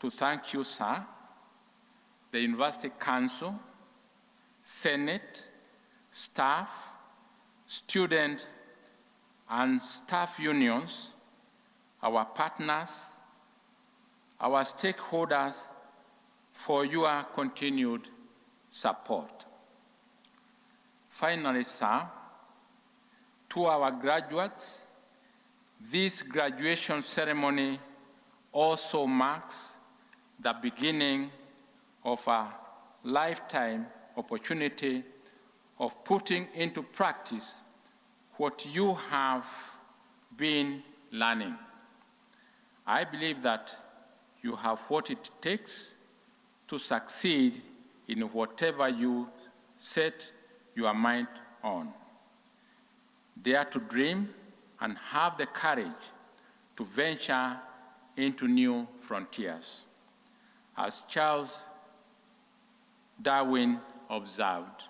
Speaker 5: to thank you, sir, the University Council, Senate, staff, student, and staff unions, our partners, our stakeholders, for your continued support. Finally, sir, to our graduates, this graduation ceremony also marks the beginning of a lifetime opportunity of putting into practice what you have been learning. I believe that you have what it takes to succeed in whatever you set your mind on. Dare to dream and have the courage to venture into new frontiers. As Charles Darwin observed,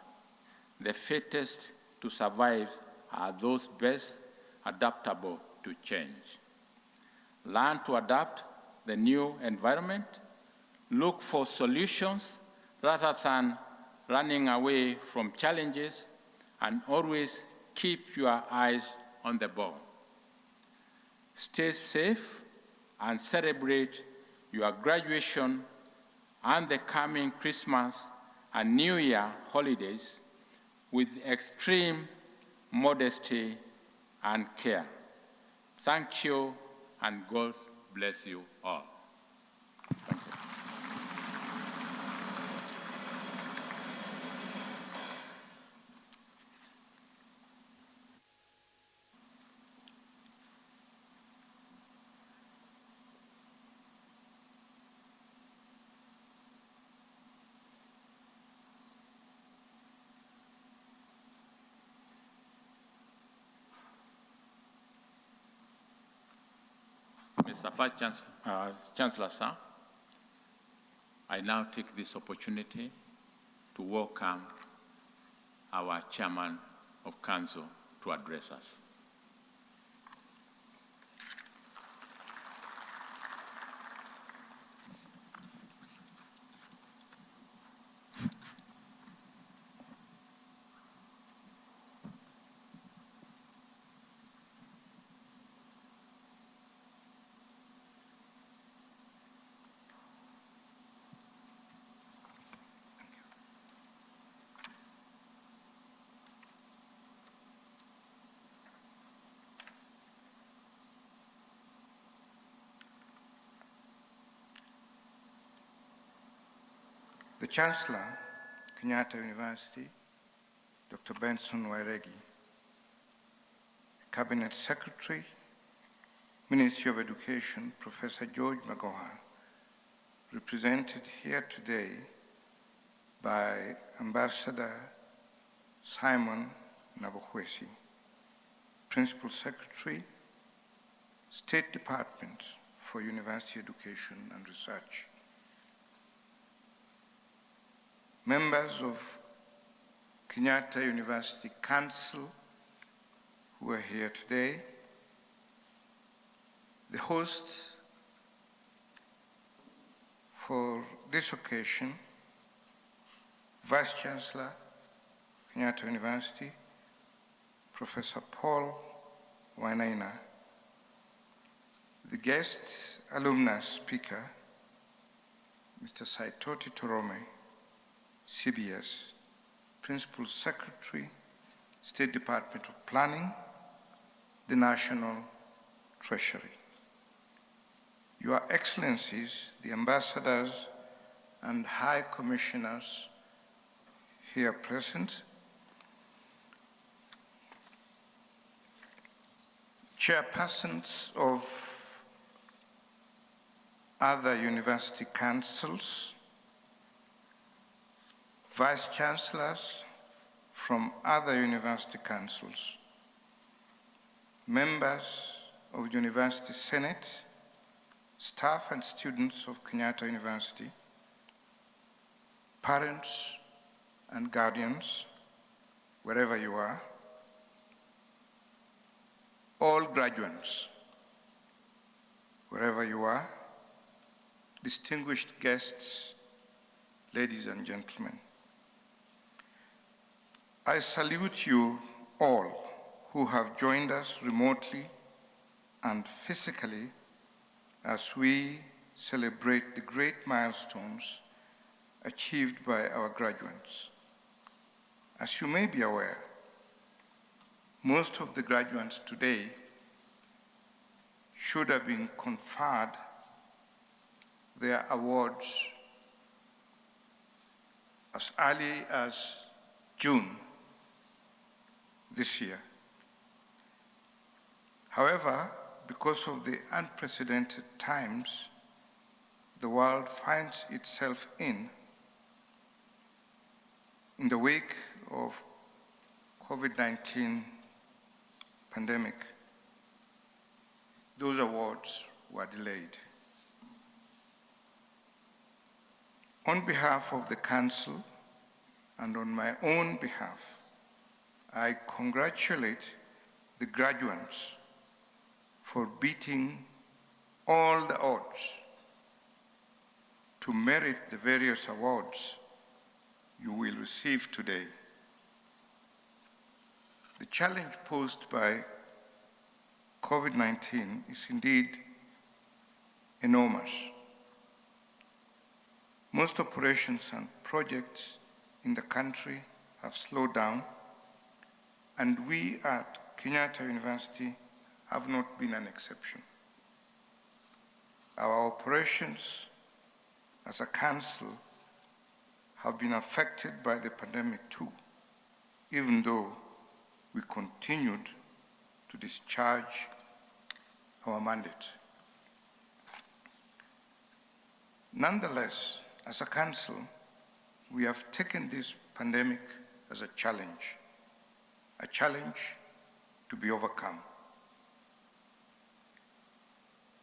Speaker 5: the fittest to survive are those best adaptable to change. Learn to adapt the new environment, look for solutions rather than running away from challenges, and always keep your eyes on the ball. Stay safe and celebrate your graduation and the coming Christmas and New Year holidays with extreme modesty and care. Thank you, and God bless you all. Thank you. Mr. Vice Chancellor, sir, I now take this opportunity to welcome our Chairman of Council to address us.
Speaker 10: The Chancellor, Kenyatta University, Dr. Benson Wairegi, Cabinet Secretary, Ministry of Education, Professor George Magoha, represented here today by Ambassador Simon Nabukwesi, Principal Secretary, State Department for University Education and Research, members of Kenyatta University Council who are here today, the host for this occasion, Vice Chancellor, Kenyatta University, Professor Paul Wainaina, the guest alumnus speaker, Mr. Saitoti Torome, CBS, Principal Secretary, State Department of Planning, the National Treasury. Your Excellencies, the ambassadors and high commissioners here present, chairpersons of other university councils, vice chancellors from other university councils, members of University Senate, staff and students of Kenyatta University, parents and guardians, wherever you are, all graduates, wherever you are, distinguished guests, ladies and gentlemen. I salute you all who have joined us remotely and physically as we celebrate the great milestones achieved by our graduates. As you may be aware, most of the graduates today should have been conferred their awards as early as June this year. However, because of the unprecedented times the world finds itself in the wake of COVID-19 pandemic, those awards were delayed. On behalf of the Council and on my own behalf, I congratulate the graduates for beating all the odds to merit the various awards you will receive today. The challenge posed by COVID-19 is indeed enormous. Most operations and projects in the country have slowed down, and we at Kenyatta University have not been an exception. Our operations as a council have been affected by the pandemic too, even though we continued to discharge our mandate. Nonetheless, as a council, we have taken this pandemic as a challenge to be overcome.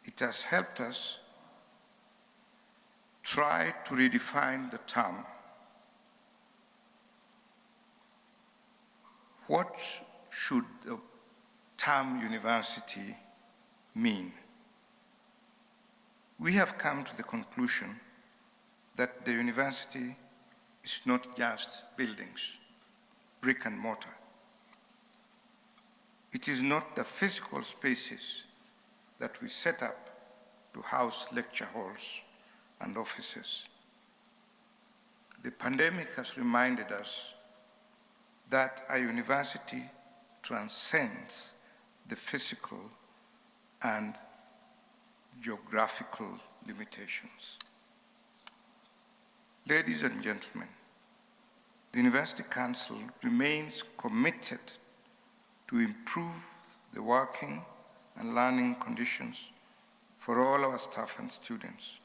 Speaker 10: It has helped us try to redefine the term. What should the term university mean? We have come to the conclusion that the university is not just buildings, brick and mortar. It is not the physical spaces that we set up to house lecture halls and offices. The pandemic has reminded us that a university transcends the physical and geographical limitations. Ladies and gentlemen, the University Council remains committed to improve the working and learning conditions for all our staff and students.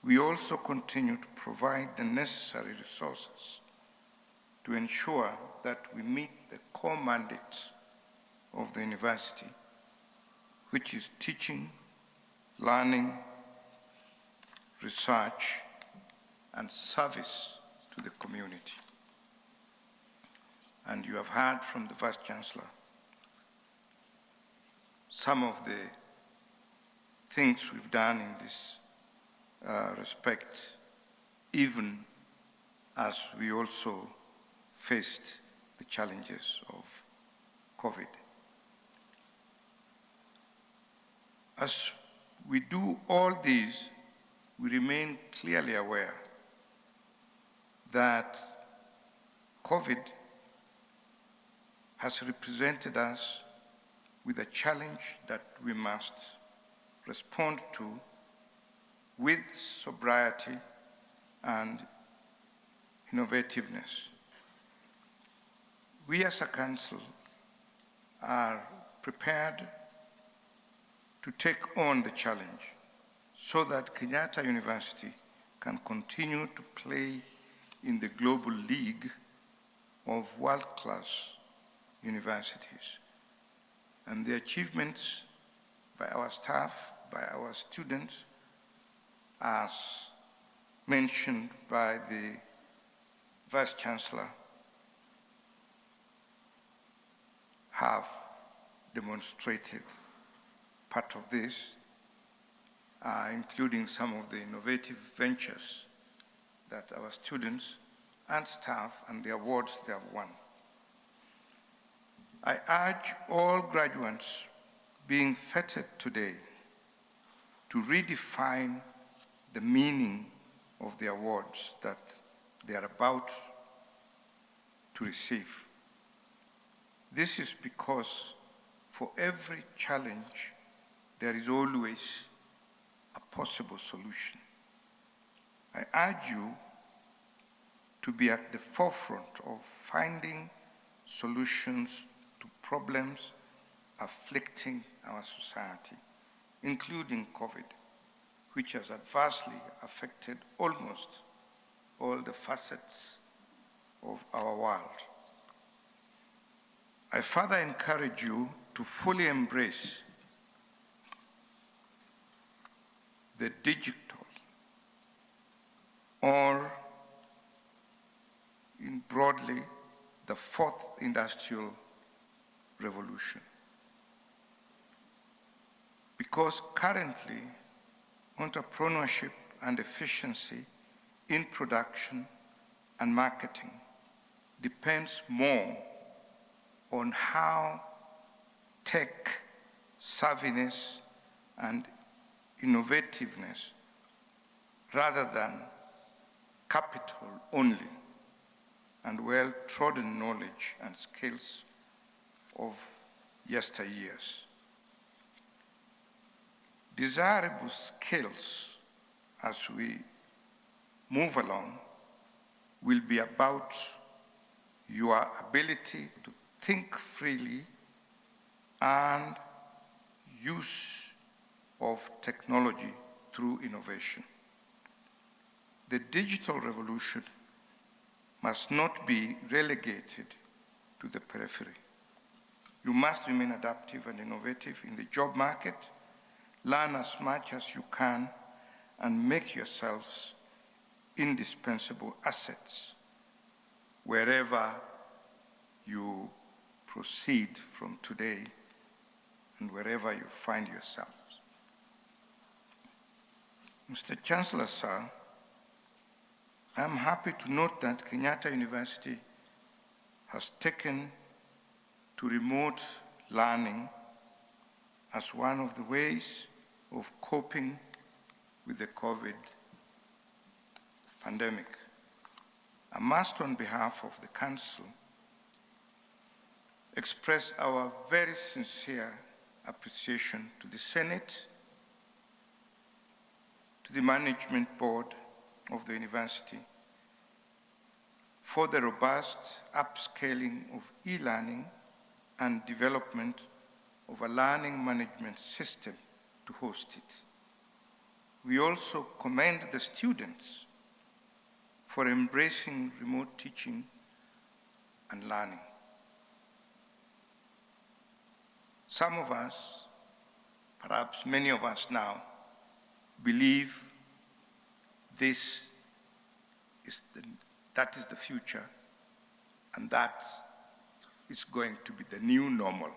Speaker 10: We also continue to provide the necessary resources to ensure that we meet the core mandates of the university, which is teaching, learning, research, and service to the community. And you have heard from the Vice Chancellor some of the things we've done in this respect, even as we also faced the challenges of COVID. As we do all these, we remain clearly aware that COVID has represented us with a challenge that we must respond to with sobriety and innovativeness. We as a council are prepared to take on the challenge so that Kenyatta University can continue to play in the global league of world-class universities. and the achievements by our staff, by our students, as mentioned by the Vice Chancellor, have demonstrated part of this, including some of the innovative ventures that our students and staff and the awards they have won. I urge all graduates being feted today to redefine the meaning of the awards that they are about to receive. This is because for every challenge, there is always a possible solution. I urge you to be at the forefront of finding solutions to problems afflicting our society, including COVID, which has adversely affected almost all the facets of our world. I further encourage you to fully embrace the digital, or in broadly, the fourth industrial revolution. Because currently, entrepreneurship and efficiency in production and marketing depends more on how tech savviness and innovativeness rather than capital only and well-trodden knowledge and skills of yesteryears. Desirable skills as we move along will be about your ability to think freely and use of technology through innovation. The digital revolution must not be relegated to the periphery. You must remain adaptive and innovative in the job market, learn as much as you can, and make yourselves indispensable assets wherever you proceed from today and wherever you find yourselves. Mr. Chancellor, sir, I'm happy to note that Kenyatta University has taken to remote learning as one of the ways of coping with the COVID pandemic. I must, on behalf of the Council, express our very sincere appreciation to the Senate, to the Management Board of the University for the robust upscaling of e-learning and development of a learning management system to host it. We also commend the students for embracing remote teaching and learning. Some of us, perhaps many of us now, believe that is the future, and that is going to be the new normal.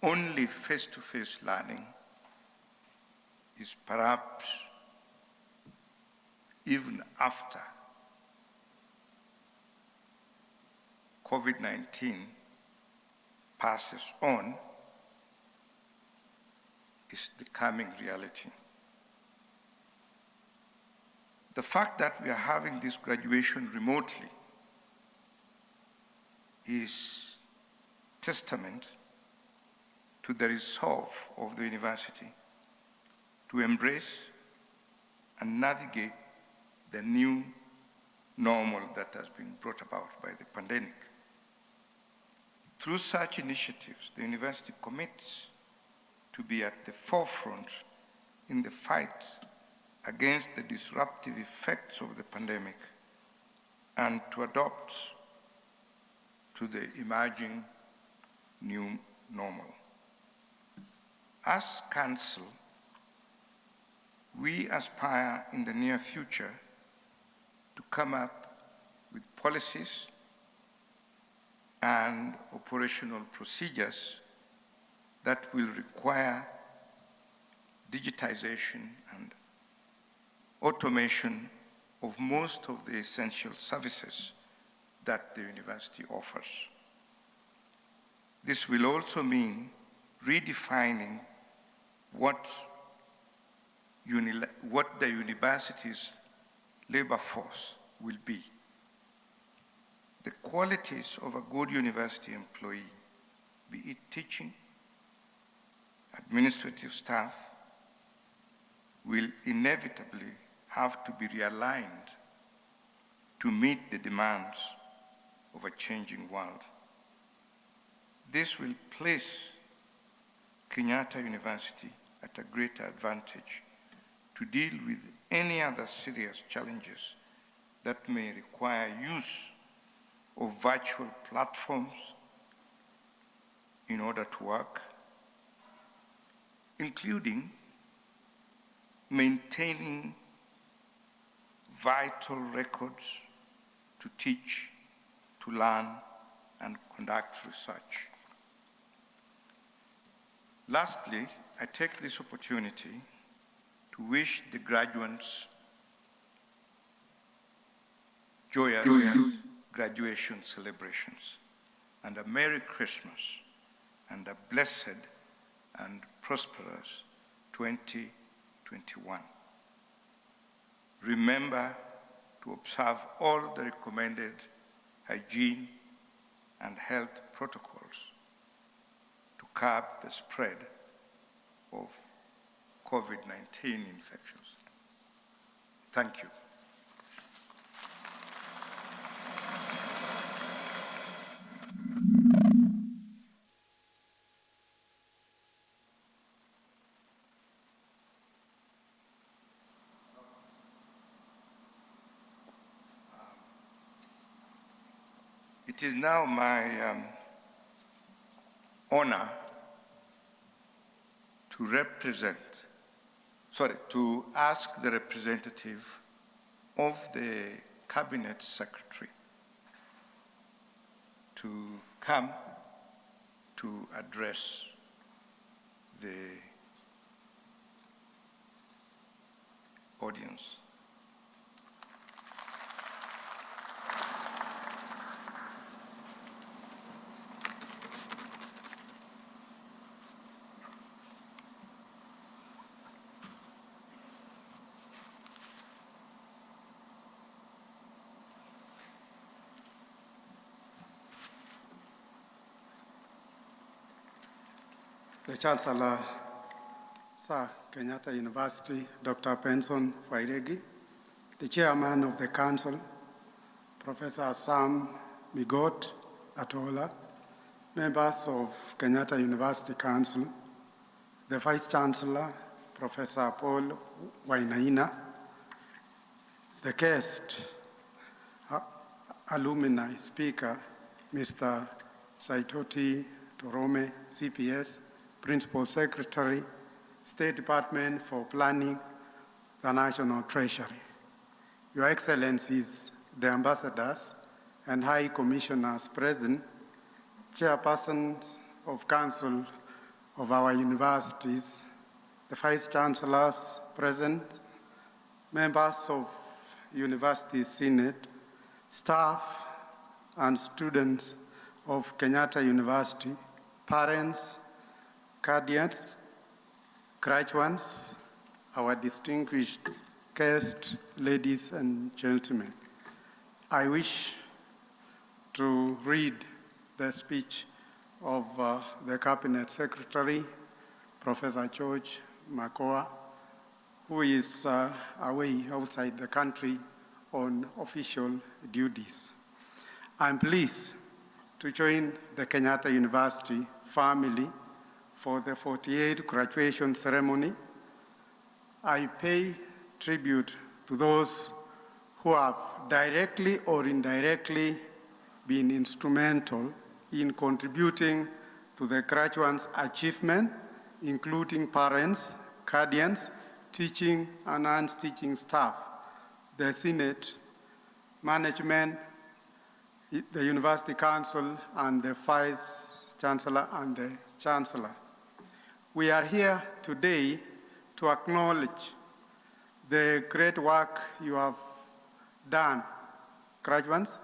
Speaker 10: Only face-to-face learning is perhaps, even after COVID-19 passes on, is the coming reality. The fact that we are having this graduation remotely is testament to the resolve of the university to embrace and navigate the new normal that has been brought about by the pandemic. Through such initiatives, the university commits to be at the forefront in the fight against the disruptive effects of the pandemic and to adapt to the emerging new normal. As Council, we aspire in the near future to come up with policies and operational procedures that will require digitization and automation of most of the essential services that the university offers. This will also mean redefining what the university's labor force will be. The qualities of a good university employee, be it teaching, administrative staff, will inevitably have to be realigned to meet the demands of a changing world. This will place Kenyatta University at a greater advantage to deal with any other serious challenges that may require use of virtual platforms in order to work, including maintaining vital records to teach, to learn, and conduct research. Lastly, I take this opportunity to wish the graduates joyous graduation celebrations and a Merry Christmas and a blessed and prosperous 2021. Remember to observe all the recommended hygiene and health protocols to curb the spread of COVID-19 infections. Thank you. It is now my honor to ask the representative of the Cabinet Secretary to come to address the audience.
Speaker 11: The Chancellor, Sir Kenyatta University, Dr. Benson Wairegi, the Chairman of the Council, Professor Sam Migot Atola, members of Kenyatta University Council, the Vice Chancellor, Professor Paul Wainaina, the guest alumni speaker, Mr. Saitoti Torome, CPS, Principal Secretary, State Department for Planning, the National Treasury. Your Excellencies, the Ambassadors and High Commissioners present, Chairpersons of Council of our universities, the Vice Chancellors present, members of University Senate, staff and students of Kenyatta University, parents, guardians, graduates, our distinguished guests, ladies and gentlemen. I wish to read the speech of the Cabinet Secretary, Professor George Makoa, who is away outside the country on official duties. I'm pleased to join the Kenyatta University family for the 48th graduation ceremony. I pay tribute to those who have directly or indirectly been instrumental in contributing to the graduates' achievement, including parents, guardians, teaching and non-teaching staff, the Senate, management, the University Council, and the Vice Chancellor and the Chancellor. We are here today to acknowledge the great work you have done, graduates,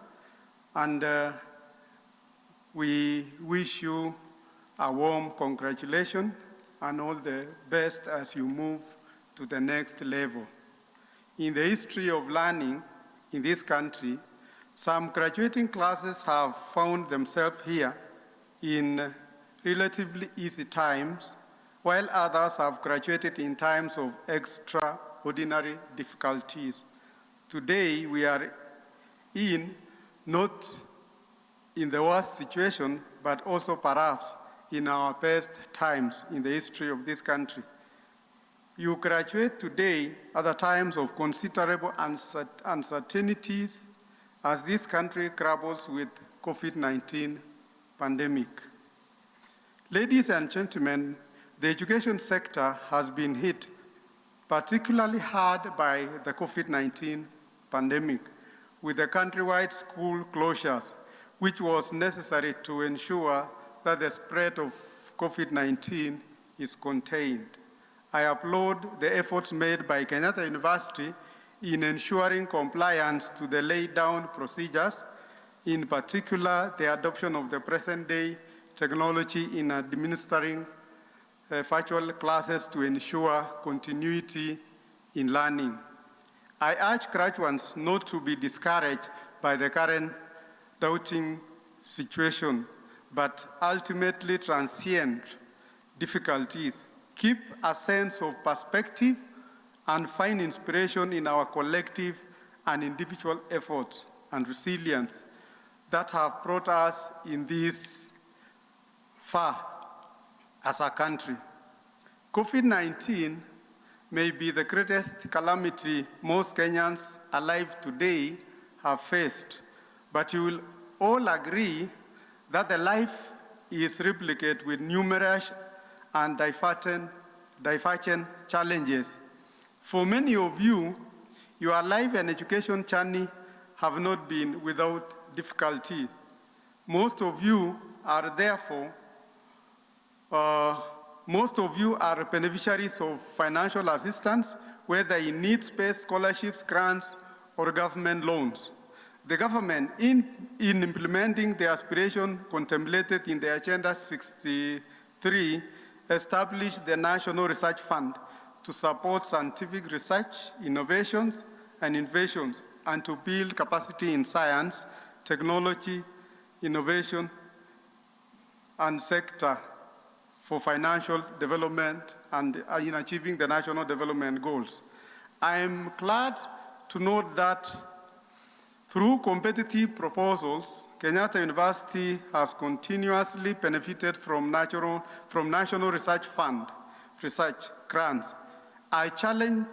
Speaker 11: and we wish you a warm congratulations and all the best as you move to the next level. In the history of learning in this country, some graduating classes have found themselves here in relatively easy times, while others have graduated in times of extraordinary difficulties. Today, we are not in the worst situation, but also perhaps in our best times in the history of this country. You graduate today at the times of considerable uncertainties as this country grapples with COVID-19 pandemic. Ladies and gentlemen, the education sector has been hit particularly hard by the COVID-19 pandemic with the countrywide school closures, which was necessary to ensure that the spread of COVID-19 is contained. I applaud the efforts made by Kenyatta University in ensuring compliance to the laid down procedures, in particular the adoption of the present-day technology in administering virtual classes to ensure continuity in learning. I urge graduates not to be discouraged by the current doubting situation, but ultimately transcend difficulties, keep a sense of perspective, and find inspiration in our collective and individual efforts and resilience that have brought us in this far as a country. COVID-19 may be the greatest calamity most Kenyans alive today have faced, but you will all agree that the life is replicated with numerous and divergent challenges. For many of you, your life and education journey have not been without difficulty. Most of you are beneficiaries of financial assistance, whether in needs-based scholarships, grants, or government loans. The government, in implementing the aspiration contemplated in the Agenda 63, established the National Research Fund to support scientific research, innovations, and innovations, and to build capacity in science, technology, innovation, and sector for financial development and in achieving the national development goals. I am glad to note that through competitive proposals, Kenyatta University has continuously benefited from National Research Fund research grants. I challenge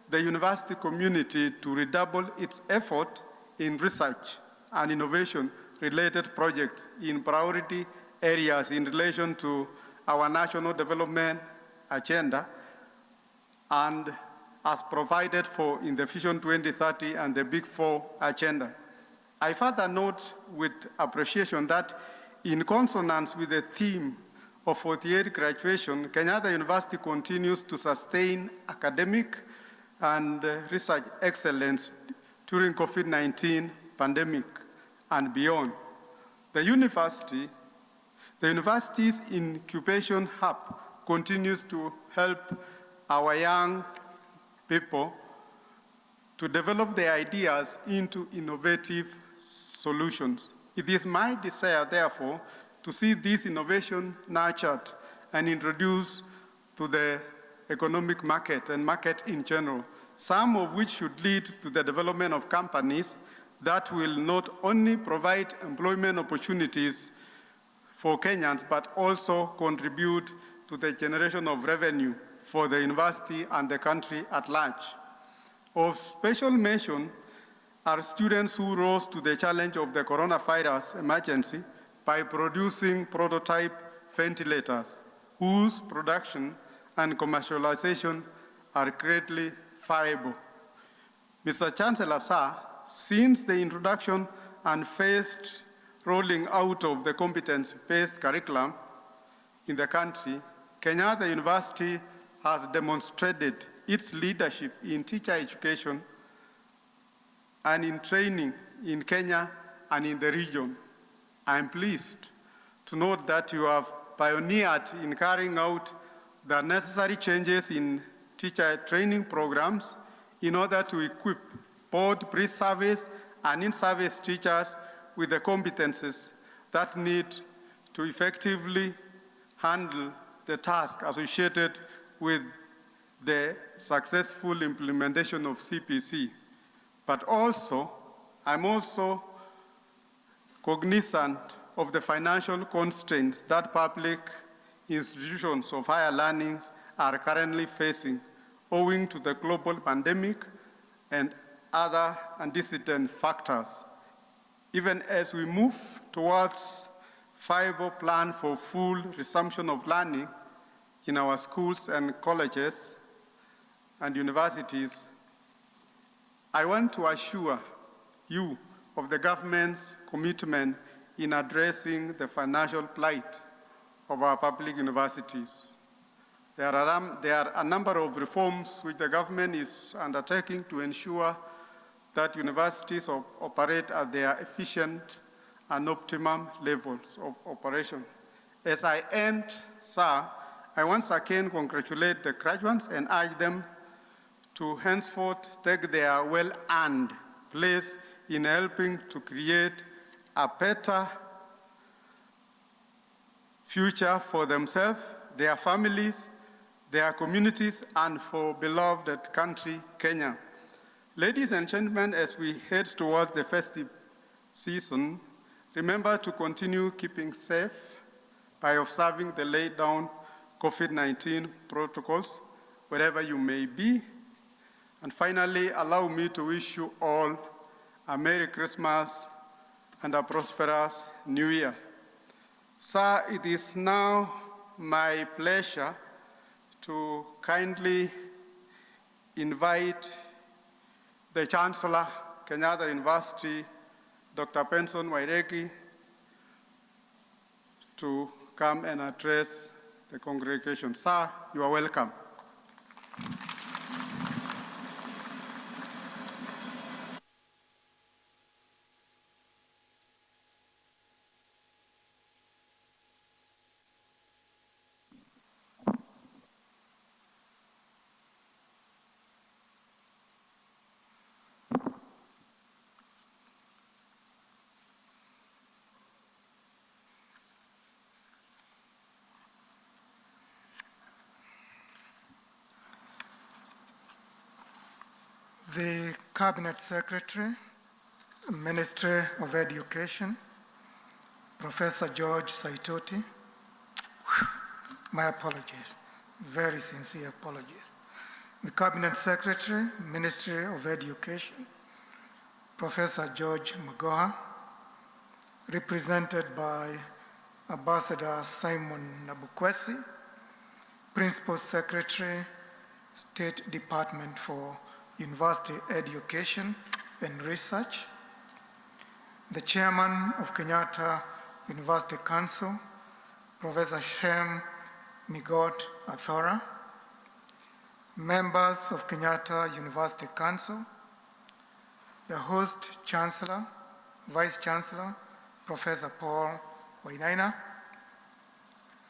Speaker 11: the university community to redouble its effort in research and innovation-related projects in priority areas in relation to our national development agenda and as provided for in the Vision 2030 and the Big Four agenda. I further note with appreciation that in consonance with the theme of 48 graduation, Kenyatta University continues to sustain academic and research excellence during COVID-19 pandemic and beyond. The university's incubation hub continues to help our young people to develop their ideas into innovative solutions. It is my desire, therefore, to see this innovation nurtured and introduced to the economic market and market in general, some of which should lead to the development of companies that will not only provide employment opportunities for Kenyans, but also contribute to the generation of revenue for the university and the country at large. Of special mention are students who rose to the challenge of the coronavirus emergency by producing prototype ventilators, whose production and commercialization are greatly variable. Mr. Chancellor, sir, since the introduction and phased rolling out of the competence-based curriculum in the country, Kenyatta University has demonstrated its leadership in teacher education and in training in Kenya and in the region. I am pleased to note that you have pioneered in carrying out the necessary changes in teacher training programs in order to equip both pre-service and in-service teachers with the competences that need to effectively handle the task associated with the successful implementation of CPC. But also, I'm also cognizant of the financial constraints that public institutions of higher learning are currently facing owing to the global pandemic and other antecedent factors. Even as we move towards viable plan for full resumption of learning in our schools and colleges and universities, I want to assure you of the government's commitment in addressing the financial plight of our public universities. There are a number of reforms which the government is undertaking to ensure that universities operate at their efficient and optimum levels of operation. As I end, sir, I once again congratulate the graduates and urge them to henceforth take their well-earned place in helping to create a better future for themselves, their families, their communities, and for beloved country, Kenya. Ladies and gentlemen, as we head towards the festive season, remember to continue keeping safe by observing the laid down COVID-19 protocols wherever you may be. And finally, allow me to wish you all a Merry Christmas and a prosperous New Year. Sir, it is now my pleasure to kindly invite the Chancellor, Kenyatta University, Dr. Benson Wairegi, to come and address the congregation. Sir, you are welcome.
Speaker 12: The Cabinet Secretary, Ministry of Education, Professor George Saitoti, my apologies, very sincere apologies. The Cabinet Secretary, Ministry of Education, Professor George Magoha, represented by Ambassador Simon Nabukwesi, Principal Secretary, State Department for University Education and Research, the Chairman of Kenyatta University Council, Professor Shem Migot Athora, members of Kenyatta University Council, the host Chancellor, Vice Chancellor, Professor Paul Wainaina,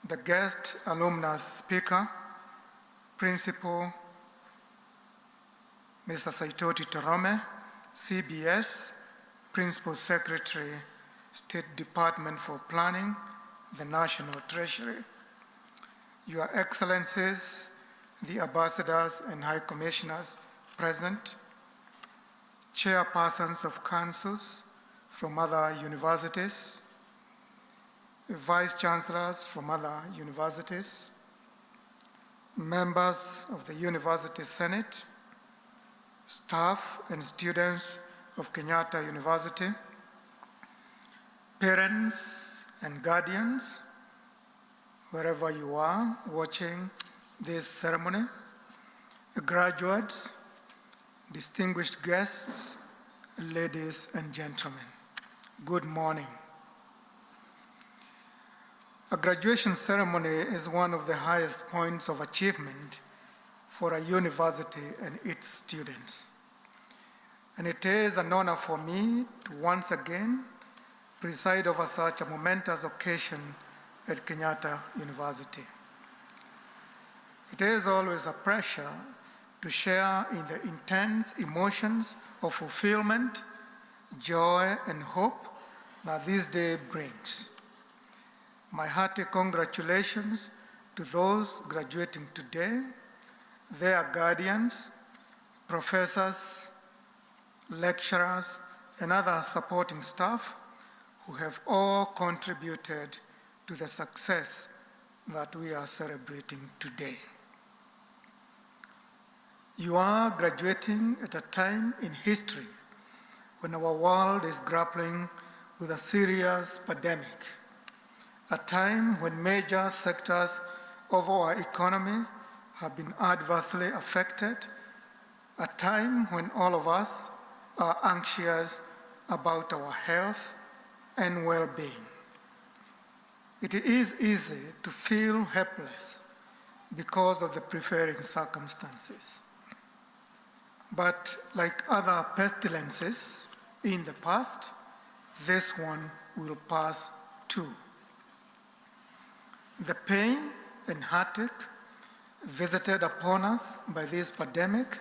Speaker 12: the guest alumnus speaker, Principal Mr. Saitoti Torome, CBS, Principal Secretary, State Department for Planning, the National Treasury, Your Excellencies, the Ambassadors and High Commissioners present, Chairpersons of Councils from other universities, Vice Chancellors from other universities, members of the University Senate, staff and students of Kenyatta University, parents and guardians, wherever you are watching this ceremony, graduates, distinguished guests, ladies and gentlemen, good morning. A graduation ceremony is one of the highest points of achievement for a university and its students. And it is an honor for me to once again preside over such a momentous occasion at Kenyatta University. It is always a pleasure to share in the intense emotions of fulfillment, joy, and hope that this day brings. My hearty congratulations to those graduating today, their guardians, professors, lecturers, and other supporting staff who have all contributed to the success that we are celebrating today. You are graduating at a time in history when our world is grappling with a serious pandemic, a time when major sectors of our economy have been adversely affected, a time when all of us are anxious about our health and well-being. It is easy to feel helpless because of the prevailing circumstances. But like other pestilences in the past, this one will pass too. The pain and heartache visited upon us by this pandemic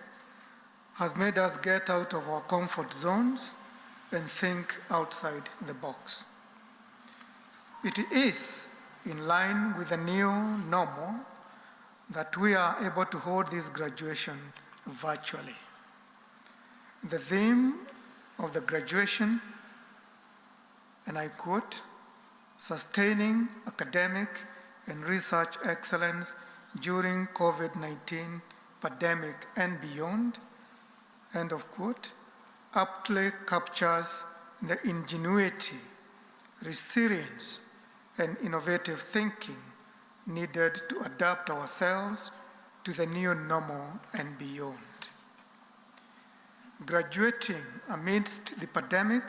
Speaker 12: has made us get out of our comfort zones and think outside the box. It is in line with the new normal that we are able to hold this graduation virtually. The theme of the graduation, and I quote, "Sustaining academic and research excellence during COVID-19 pandemic and beyond," end of quote, aptly captures the ingenuity, resilience, and innovative thinking needed to adapt ourselves to the new normal and beyond. Graduating amidst the pandemic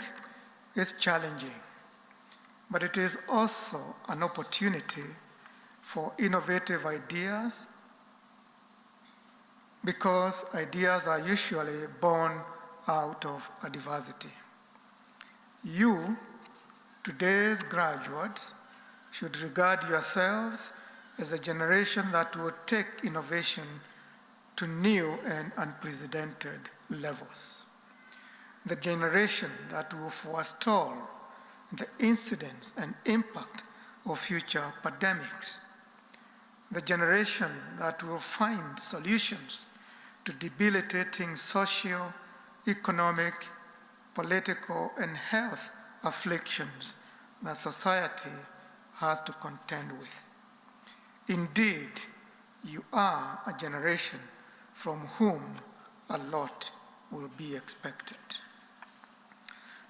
Speaker 12: is challenging, but it is also an opportunity for innovative ideas, because ideas are usually born out of adversity. You, today's graduates, should regard yourselves as a generation that will take innovation to new and unprecedented levels. The generation that will forestall the incidence and impact of future pandemics. The generation that will find solutions to debilitating social, economic, political, and health afflictions that society has to contend with. Indeed, you are a generation from whom a lot will be expected.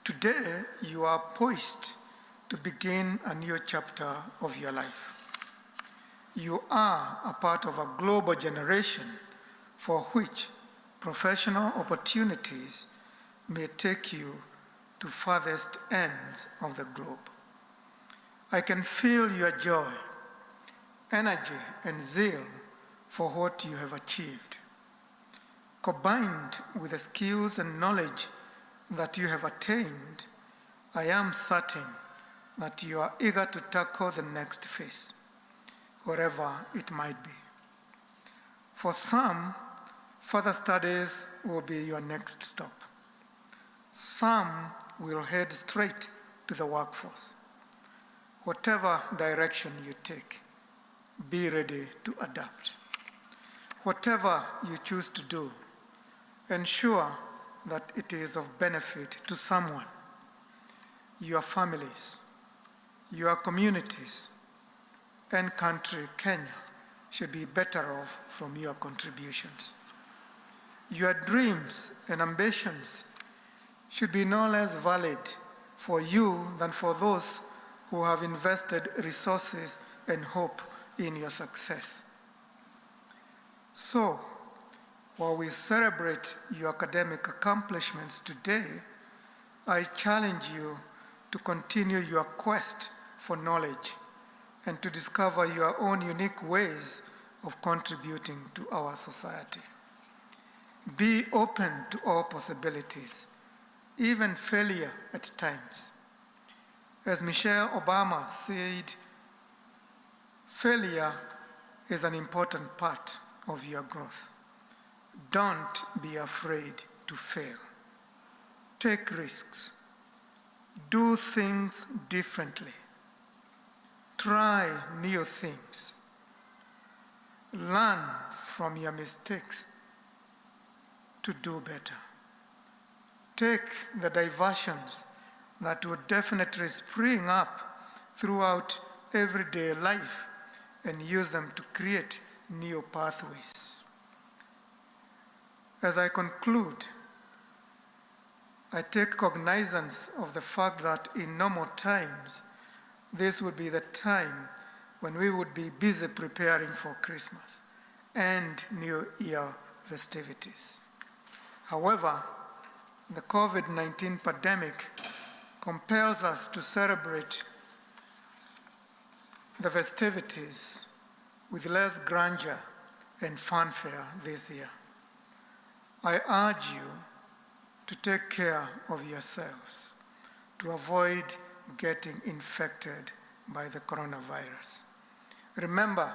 Speaker 12: Today, you are poised to begin a new chapter of your life. You are a part of a global generation for which professional opportunities may take you to farthest ends of the globe. I can feel your joy, energy, and zeal for what you have achieved. Combined with the skills and knowledge that you have attained, I am certain that you are eager to tackle the next phase, wherever it might be. For some, further studies will be your next stop. Some will head straight to the workforce. Whatever direction you take, be ready to adapt. Whatever you choose to do, ensure that it is of benefit to someone, your families, your communities, and country, Kenya, should be better off from your contributions. Your dreams and ambitions should be no less valid for you than for those who have invested resources and hope in your success. So, while we celebrate your academic accomplishments today, I challenge you to continue your quest for knowledge and to discover your own unique ways of contributing to our society. Be open to all possibilities, even failure at times. As Michelle Obama said, failure is an important part of your growth. Don't be afraid to fail. Take risks. Do things differently. Try new things. Learn from your mistakes to do better. Take the diversions that would definitely spring up throughout everyday life and use them to create new pathways. As I conclude, I take cognizance of the fact that in normal times, this would be the time when we would be busy preparing for Christmas and New Year festivities. However, the COVID-19 pandemic compels us to celebrate the festivities with less grandeur and fanfare this year. I urge you to take care of yourselves, to avoid getting infected by the coronavirus. Remember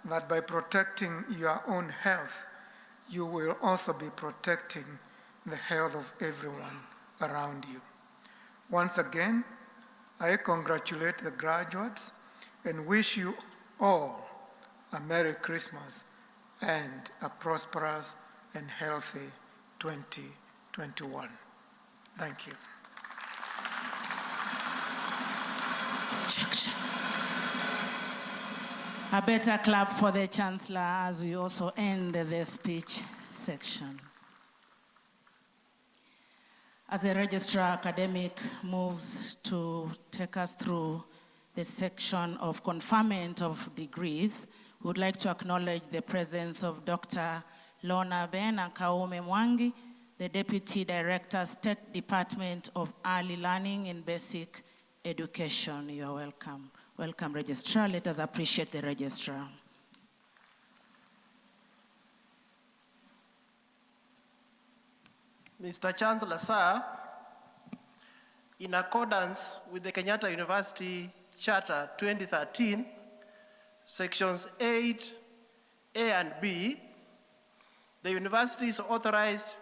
Speaker 12: that by protecting your own health, you will also be protecting the health of everyone around you. Once again, I congratulate the graduates and wish you all a Merry Christmas and a prosperous and healthy 2021. Thank you.
Speaker 2: A better clap for the Chancellor as we also end the speech section. As the Registrar Academic moves to take us through the section of conferment of degrees, we would like to acknowledge the presence of Dr. Lorna Ben and Kaume Mwangi, the Deputy Director, State Department of Early Learning and Basic Education. You are welcome. Welcome, Registrar. Let us appreciate the Registrar.
Speaker 13: Mr. Chancellor, sir, in accordance with the Kenyatta University Charter 2013, Sections 8, A and B, the university is authorized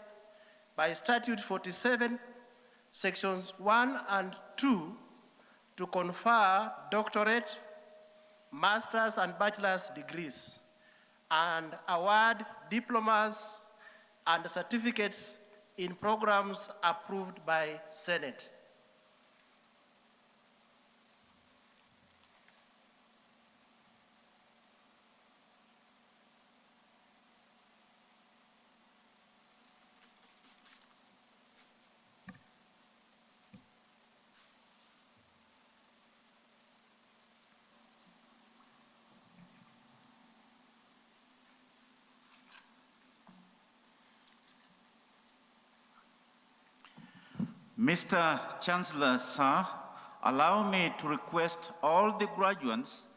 Speaker 13: by Statute 47, Sections 1 and 2, to confer doctorate, master's and bachelor's degrees, and award diplomas and certificates in programs approved by Senate.
Speaker 7: Mr. Chancellor, sir, allow me to request all the graduates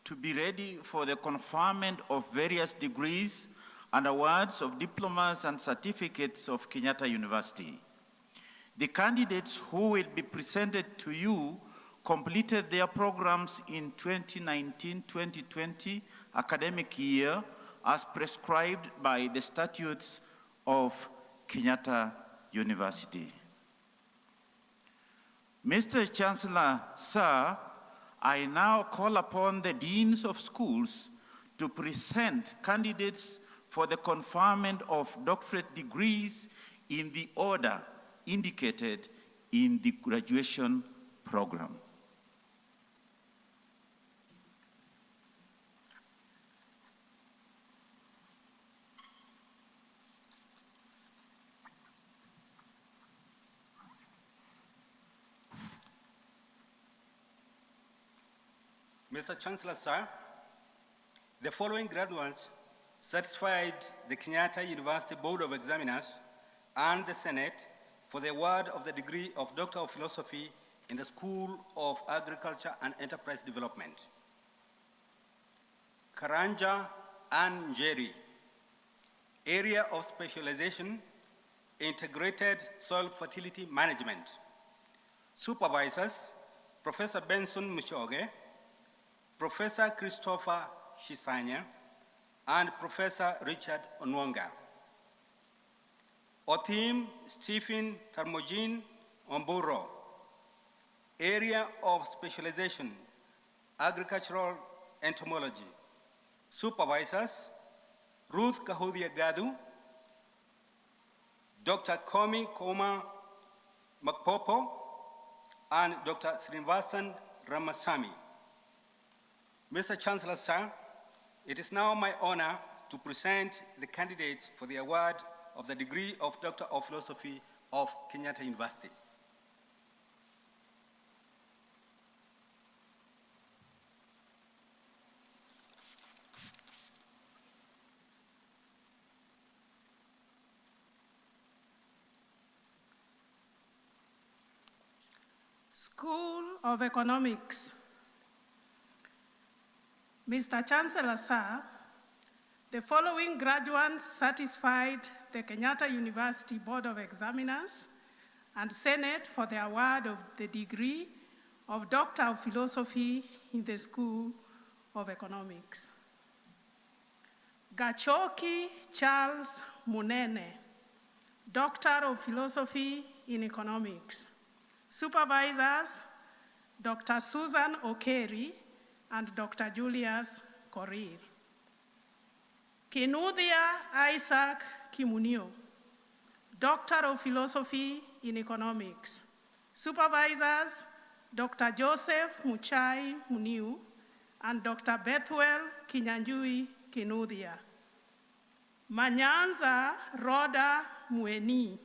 Speaker 7: to be ready for the conferment of various degrees and awards of diplomas and certificates of Kenyatta University. The candidates who will be presented to you completed their programs in 2019-2020 academic year as prescribed by the statutes of Kenyatta University. Mr. Chancellor, sir, I now call upon the deans of schools to present candidates for the conferment of doctorate degrees in the order indicated in the graduation program.
Speaker 14: Mr. Chancellor, sir, The following graduates satisfied the Kenyatta University Board of Examiners and the Senate for the award of the degree of Doctor of Philosophy in the School of Agriculture and Enterprise Development. Karanja Ann Njeri, area of specialization, integrated soil fertility management. Supervisors, Professor Benson Muchoge, Professor Christopher Shisanya, and Professor Richard Onwanga. Othim Stephen Tarmojin Omburo, area of specialization, agricultural entomology. Supervisors, Ruth Kahudia Gadu, Dr. Komi Koma Makpopo, and Dr. Srinivasan Ramasamy. Mr. Chancellor, sir, it is now my honor to present the candidates for the award of the degree of Doctor of Philosophy of Kenyatta University.
Speaker 15: School of Economics. Mr. Chancellor, sir, the following graduates satisfied the Kenyatta University Board of Examiners and Senate for the award of the degree of Doctor of Philosophy in the School of Economics. Gachoki Charles Munene, Doctor of Philosophy in Economics. Supervisors, Dr. Susan Okeri and Dr. Julius Korir. Kinuthia Isaac Kimunio, Doctor of Philosophy in Economics. Supervisors, Dr. Joseph Muchai Muniu and Dr. Bethwell Kinyanjui Kinuthia. Manyanza Roda Mueni,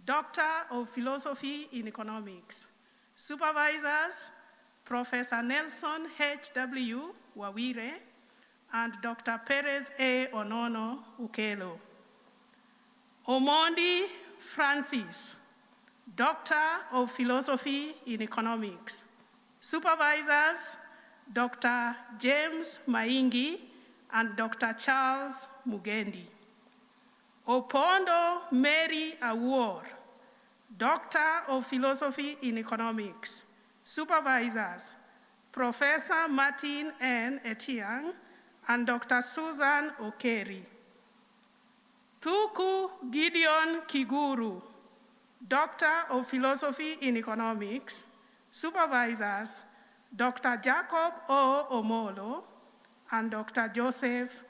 Speaker 15: Doctor of Philosophy in Economics. Supervisors, Professor Nelson H.W. Wawire and Dr. Perez A. Onono Ukelo. Omondi Francis, Doctor of Philosophy in Economics. Supervisors, Dr. James Maingi and Dr. Charles Mugendi. Opondo Mary Awor, Doctor of Philosophy in Economics. Supervisors, Professor Martin N. Etiang and Dr. Susan Okeri. Thuku Gideon Kiguru, Doctor of Philosophy in Economics. Supervisors, Dr. Jacob O. Omolo and Dr. Joseph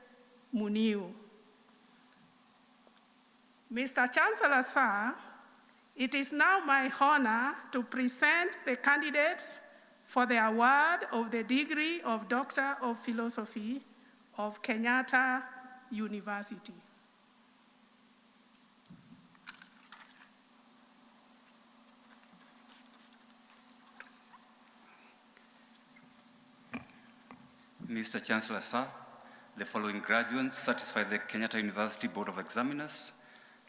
Speaker 15: Muniu. Mr. Chancellor, sir, it is now my honor to present the candidates for the award of the degree of Doctor of Philosophy of Kenyatta University.
Speaker 14: Mr. Chancellor, sir, the following graduates satisfy the Kenyatta University Board of Examiners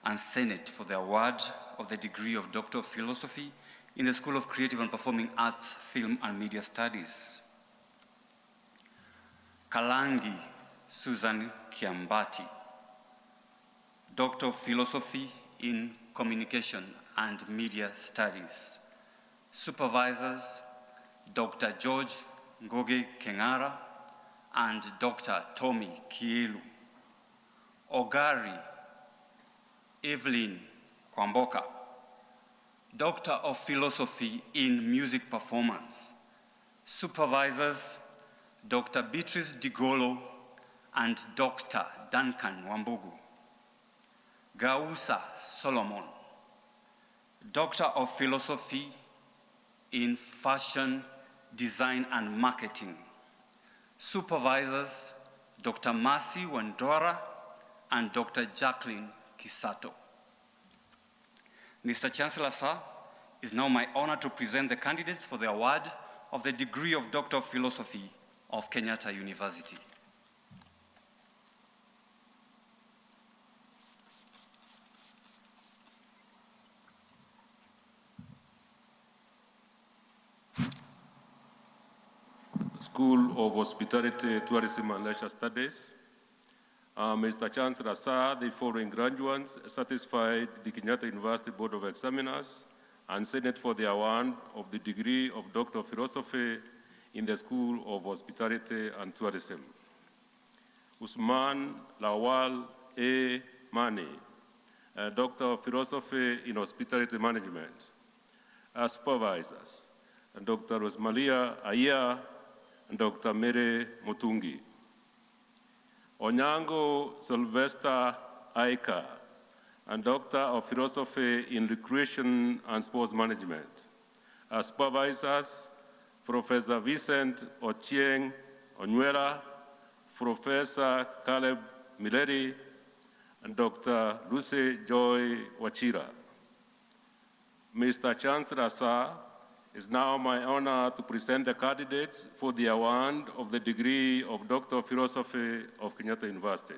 Speaker 14: and Senate for the award of the degree of Doctor of Philosophy in the School of Creative and Performing Arts, Film and Media Studies. Kalangi Susan Kiambati, Doctor of Philosophy in Communication and Media Studies. Supervisors, Dr. George Ngoge Kengara and Dr. Tommy Kielu. Ogari Evelyn Kwamboka, Doctor of Philosophy in Music Performance. Supervisors, Dr. Beatrice Digolo and Dr. Duncan Wambugu. Gausa Solomon, Doctor of Philosophy in Fashion, Design and Marketing. Supervisors, Dr. Mercy Wandora and Dr. Jacqueline Kisato. Mr. Chancellor, sir, it is now my honor to present the candidates for the award of the degree of Doctor of Philosophy of Kenyatta University.
Speaker 16: School of Hospitality, Tourism and Leisure Studies. Mr. Chancellor, sir, the following graduates satisfied the Kenyatta University Board of Examiners and Senate for the award of the degree of Doctor of Philosophy in the School of Hospitality and Tourism. Usman Lawal A. Mani, Doctor of Philosophy in Hospitality Management. Supervisors, Dr. Rosmalia Aya and Dr. Mary Mutungi. Onyango Sylvester Aika, and Doctor of Philosophy in Recreation and Sports Management. Supervisors, Professor Vincent Ochieng Onywera, Professor Caleb Mileri, and Dr. Lucy Joy Wachira. Mr. Chancellor, sir, it's now my honor to present the candidates for the award of the degree of Doctor of Philosophy of Kenyatta University.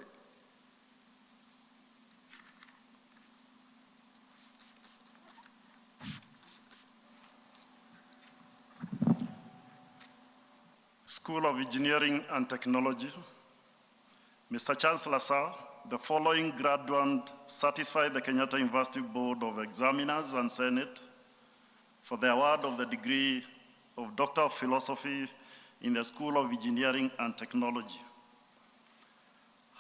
Speaker 17: School of Engineering and Technology. Mr. Chancellor, sir, the following graduates satisfy the Kenyatta University Board of Examiners and Senate for the award of the degree of Doctor of Philosophy in the School of Engineering and Technology.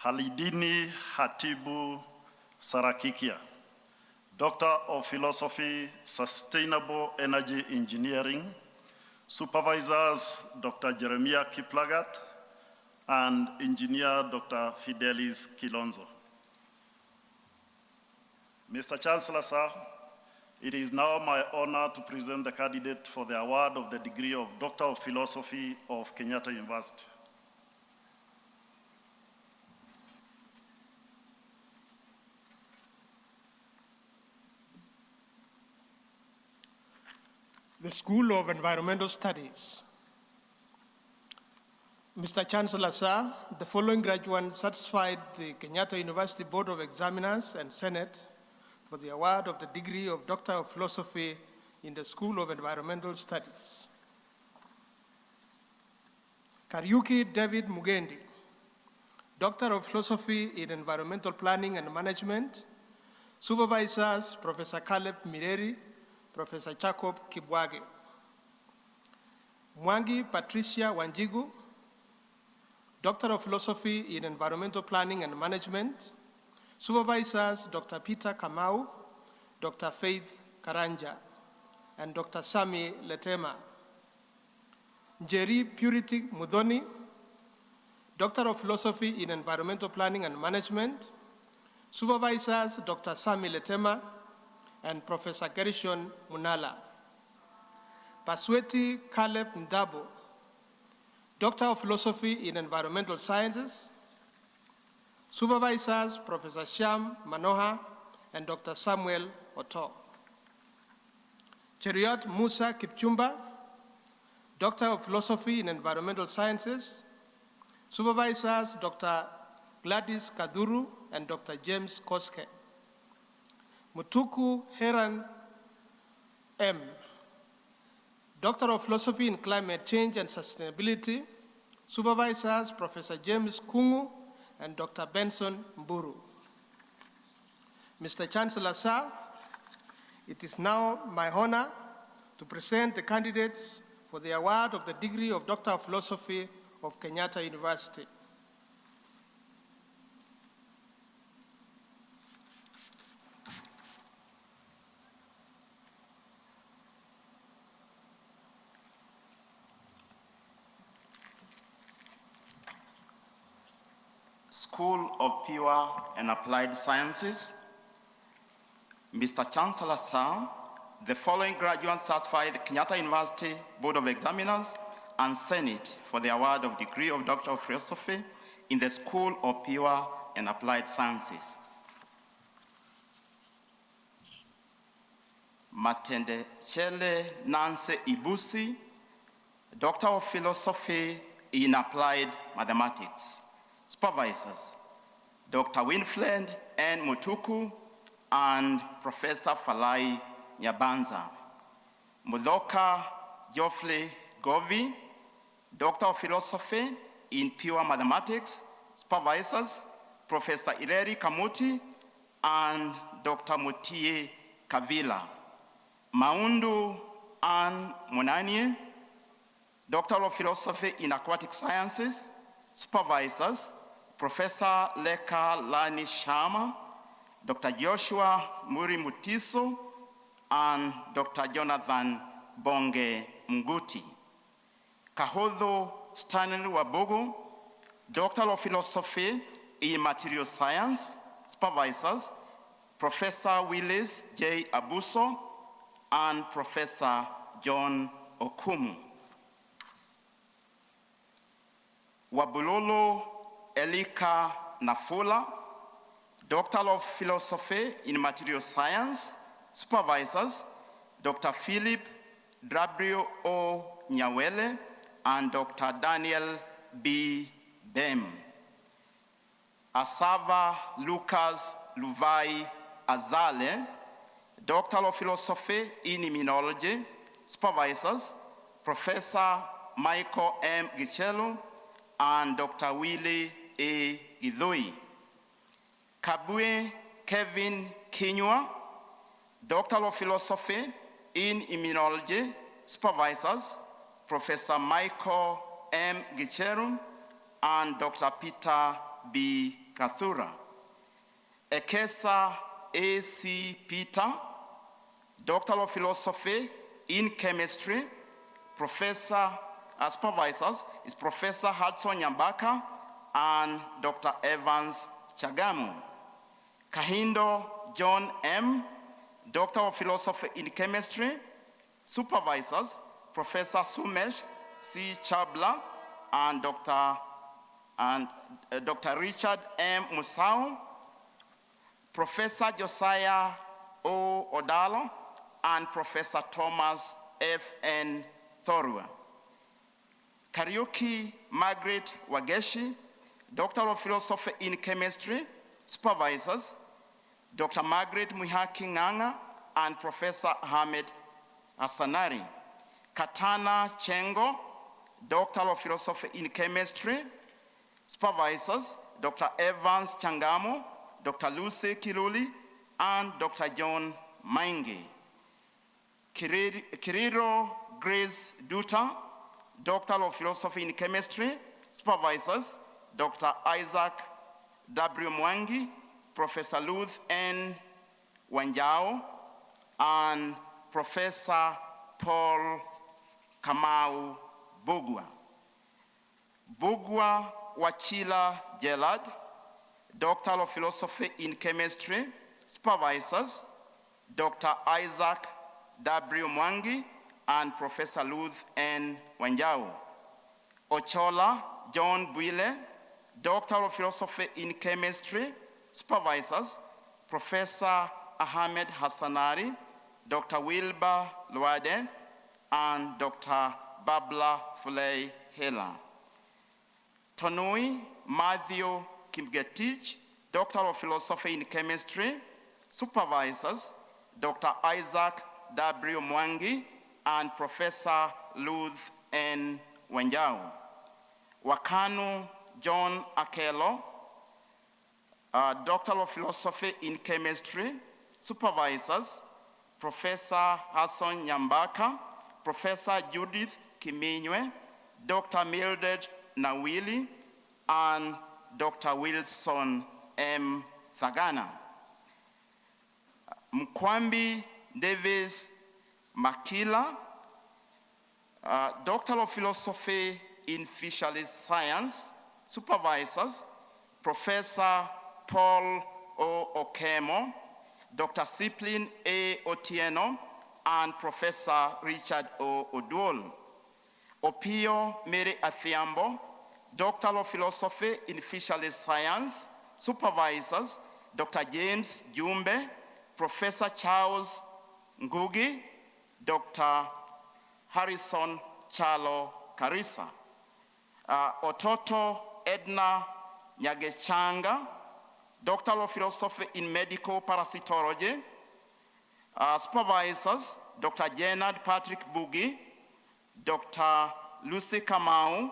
Speaker 17: Halidini Hatibu Sarakikia, Doctor of Philosophy, Sustainable Energy Engineering. Supervisors, Dr. Jeremiah Kiplagat and Engineer Dr. Fidelis Kilonzo. Mr. Chancellor, sir, it is now my honor to present the candidate for the award of the degree of Doctor of Philosophy of Kenyatta University.
Speaker 18: The School of Environmental Studies. Mr. Chancellor, sir, the following graduates satisfied the Kenyatta University Board of Examiners and Senate for the award of the degree of Doctor of Philosophy in the School of Environmental Studies. Kariuki David Mugendi, Doctor of Philosophy in Environmental Planning and Management. Supervisors, Professor Caleb Mireri, Professor Jacob Kibwage. Mwangi Patricia Wanjigu, Doctor of Philosophy in Environmental Planning and Management. Supervisors, Dr. Peter Kamau, Dr. Faith Karanja, and Dr. Sami Letema. Njeri Purity Mudhoni, Doctor of Philosophy in Environmental Planning and Management. Supervisors, Dr. Sami Letema and Professor Gershon Munala. Pasweti Caleb Ndabo, Doctor of Philosophy in Environmental Sciences. Supervisors, Professor Sham Manoha and Dr. Samuel Oto. Cheriot Musa Kipchumba, Doctor of Philosophy in Environmental Sciences. Supervisors, Dr. Gladys Kaduru and Dr. James Koske. Mutuku Heran M, Doctor of Philosophy in Climate Change and Sustainability. Supervisors, Professor James Kungu and Dr. Benson Mburu. Mr. Chancellor, sir, it is now my honor to present the candidates for the award of the degree of Doctor of Philosophy of Kenyatta University.
Speaker 19: School of Pure and Applied Sciences. Mr. Chancellor, sir, the following graduates certified the Kenyatta University Board of Examiners and Senate for the award of degree of Doctor of Philosophy in the School of Pure and Applied Sciences. Matende Chele Nancy Ibusi, Doctor of Philosophy in Applied Mathematics. Supervisors, Dr. Winfred N. Mutuku and Professor Falai Nyabanza. Mudoka Geoffrey Govi, Doctor of Philosophy in Pure Mathematics, supervisors, Professor Ireri Kamuti and Dr. Mutie Kavila. Maundu Ann Monanie, Doctor of Philosophy in Aquatic Sciences, supervisors, Professor Leka Lani Sharma, Dr. Joshua Muri Mutiso, and Dr. Jonathan Bonge Mguti. Kahodho Stanley Wabogo, Doctor of Philosophy in Material Science, supervisors, Professor Willis J. Abuso, and Professor John Okumu. Wabulolo Elika Nafula, Doctor of Philosophy in Material Science, supervisors, Dr. Philip W. O. Nyawele and Dr. Daniel B. Bem. Asava Lucas Luvai Azale, Doctor of Philosophy in Immunology, supervisors, Professor Michael M. Gichelo and Dr. Willie A. Idhui. Kabue Kevin Kinyua, Doctor of Philosophy in Immunology, supervisors, Professor Michael M. Gicheru and Dr. Peter B. Kathura. Ekesa A.C. Peter, Doctor of Philosophy in Chemistry, Professor, as supervisors is Professor Hudson Nyambaka and Dr. Evans Chagamu. Kahindo John M., Doctor of Philosophy in Chemistry, supervisors, Professor Sumesh C. Chabla and Dr. Richard M. Musau, Professor Josiah O. Odalo, and Professor Thomas F. N. Thorua. Kariuki Margaret Wageshi, Doctor of Philosophy in Chemistry, supervisors, Dr. Margaret Muhaki Nganga and Professor Ahmed Hassanari. Katana Chengo, Doctor of Philosophy in Chemistry, supervisors, Dr. Evans Changamo, Dr. Lucy Kiluli, and Dr. John Maingi. Kiriro Grace Duta, Doctor of Philosophy in Chemistry, supervisors, Dr. Isaac W. Mwangi, Professor Luth N. Wanjao, and Professor Paul Kamau Bugwa. Bugwa Wachila Gelad, Doctor of Philosophy in Chemistry, supervisors, Dr. Isaac W. Mwangi and Professor Luth N. Wanjao. Ochola John Bwile, Doctor of Philosophy in Chemistry, supervisors, Professor Ahmed Hassanari, Dr. Wilbur Luade, and Dr. Babla Fulei Hela. Tonui Matthew Kimgetich, Doctor of Philosophy in Chemistry, supervisors, Dr. Isaac W. Mwangi and Professor Luth N. Wanjao. Wakanu John Akelo, Doctor of Philosophy in Chemistry, supervisors, Professor Hassan Nyambaka, Professor Judith Kiminywe, Dr. Mildred Nawili, and Dr. Wilson M. Sagana. Mkwambi Davis Makila, Doctor of Philosophy in Fisheries Science, supervisors, Professor Paul O. Okemo, Dr. Siplin A. Otieno, and Professor Richard O. Oduol. Opio Mary Athiambo, Doctor of Philosophy in Fisheries Science, supervisors, Dr. James Jumbe, Professor Charles Ngugi, Dr. Harrison Chalo Karisa. Ototo Edna Nyagechanga, Doctor of Philosophy in Medical Parasitology, supervisors, Dr. Jenard Patrick Bugi, Dr. Lucy Kamau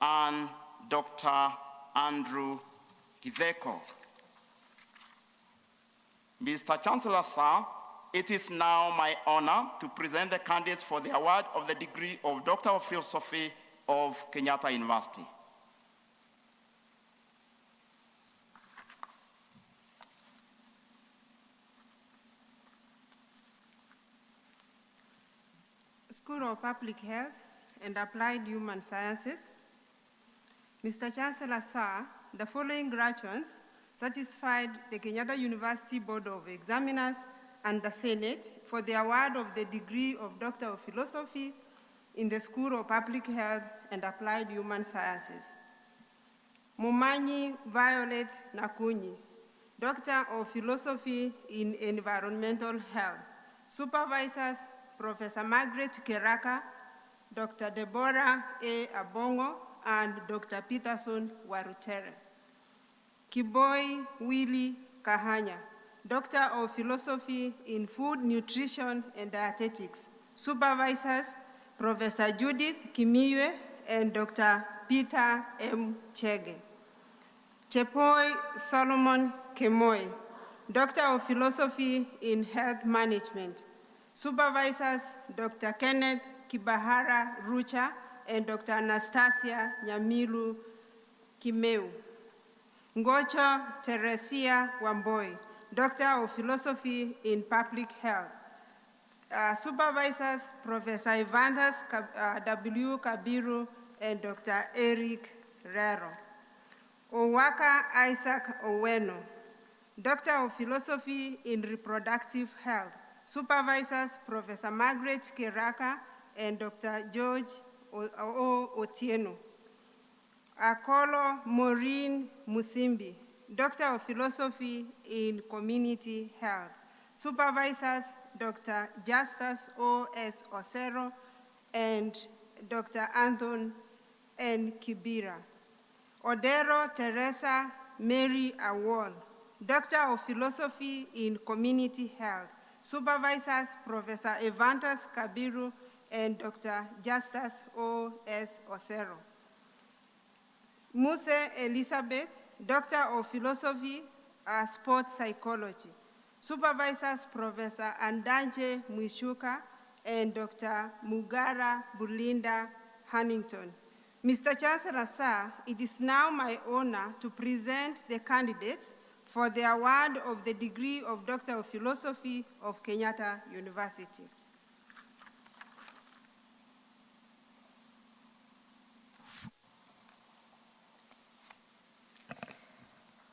Speaker 19: and Dr. Andrew Githeko. Mr. Chancellor, sir, it is now my honor to present the candidates for the award of the degree of Doctor of Philosophy of Kenyatta University.
Speaker 20: School of Public Health and Applied Human Sciences. Mr. Chancellor, sir, the following graduates satisfied the Kenyatta University Board of Examiners and the Senate for the award of the degree of Doctor of Philosophy in the School of Public Health and Applied Human Sciences. Mumanyi Violet Nakunyi, Doctor of Philosophy in Environmental Health. Supervisors, Professor Margaret Keraka, Dr. Deborah A. Abongo, and Dr. Peterson Warutere. Kiboi Willie Kahanya, Doctor of Philosophy in Food, Nutrition, and Dietetics. Supervisors, Professor Judith Kimiwe and Dr. Peter M. Chege. Chepoi Solomon Kemoi, Doctor of Philosophy in Health Management. Supervisors, Dr. Kenneth Kibahara Rucha and Dr. Anastasia Nyamilu Kimeu. Ngocho Teresia Wamboi, Doctor of Philosophy in Public Health. Supervisors, Professor Evanthus W. Kabiru and Dr. Eric Rero. Owaka Isaac Oweno, Doctor of Philosophy in Reproductive Health. Supervisors, Professor Margaret Keraka and Dr. George Otieno. Akolo Maureen Musimbi, Doctor of Philosophy in Community Health. Supervisors, Dr. Justus O.S. Osero and Dr. Anthony N. Kibira. Odero Teresa Mary Awol, Doctor of Philosophy in Community Health. Supervisors, Professor Evanthus Kabiru and Dr. Justus O.S. Osero. Muse Elizabeth, Doctor of Philosophy, Sports Psychology. Supervisors, Professor Andanje Mwishuka and Dr. Mugara Bulinda Huntington. Mr. Chancellor, sir, it is now my honor to present the candidates for the award of the degree of Doctor of Philosophy of Kenyatta University.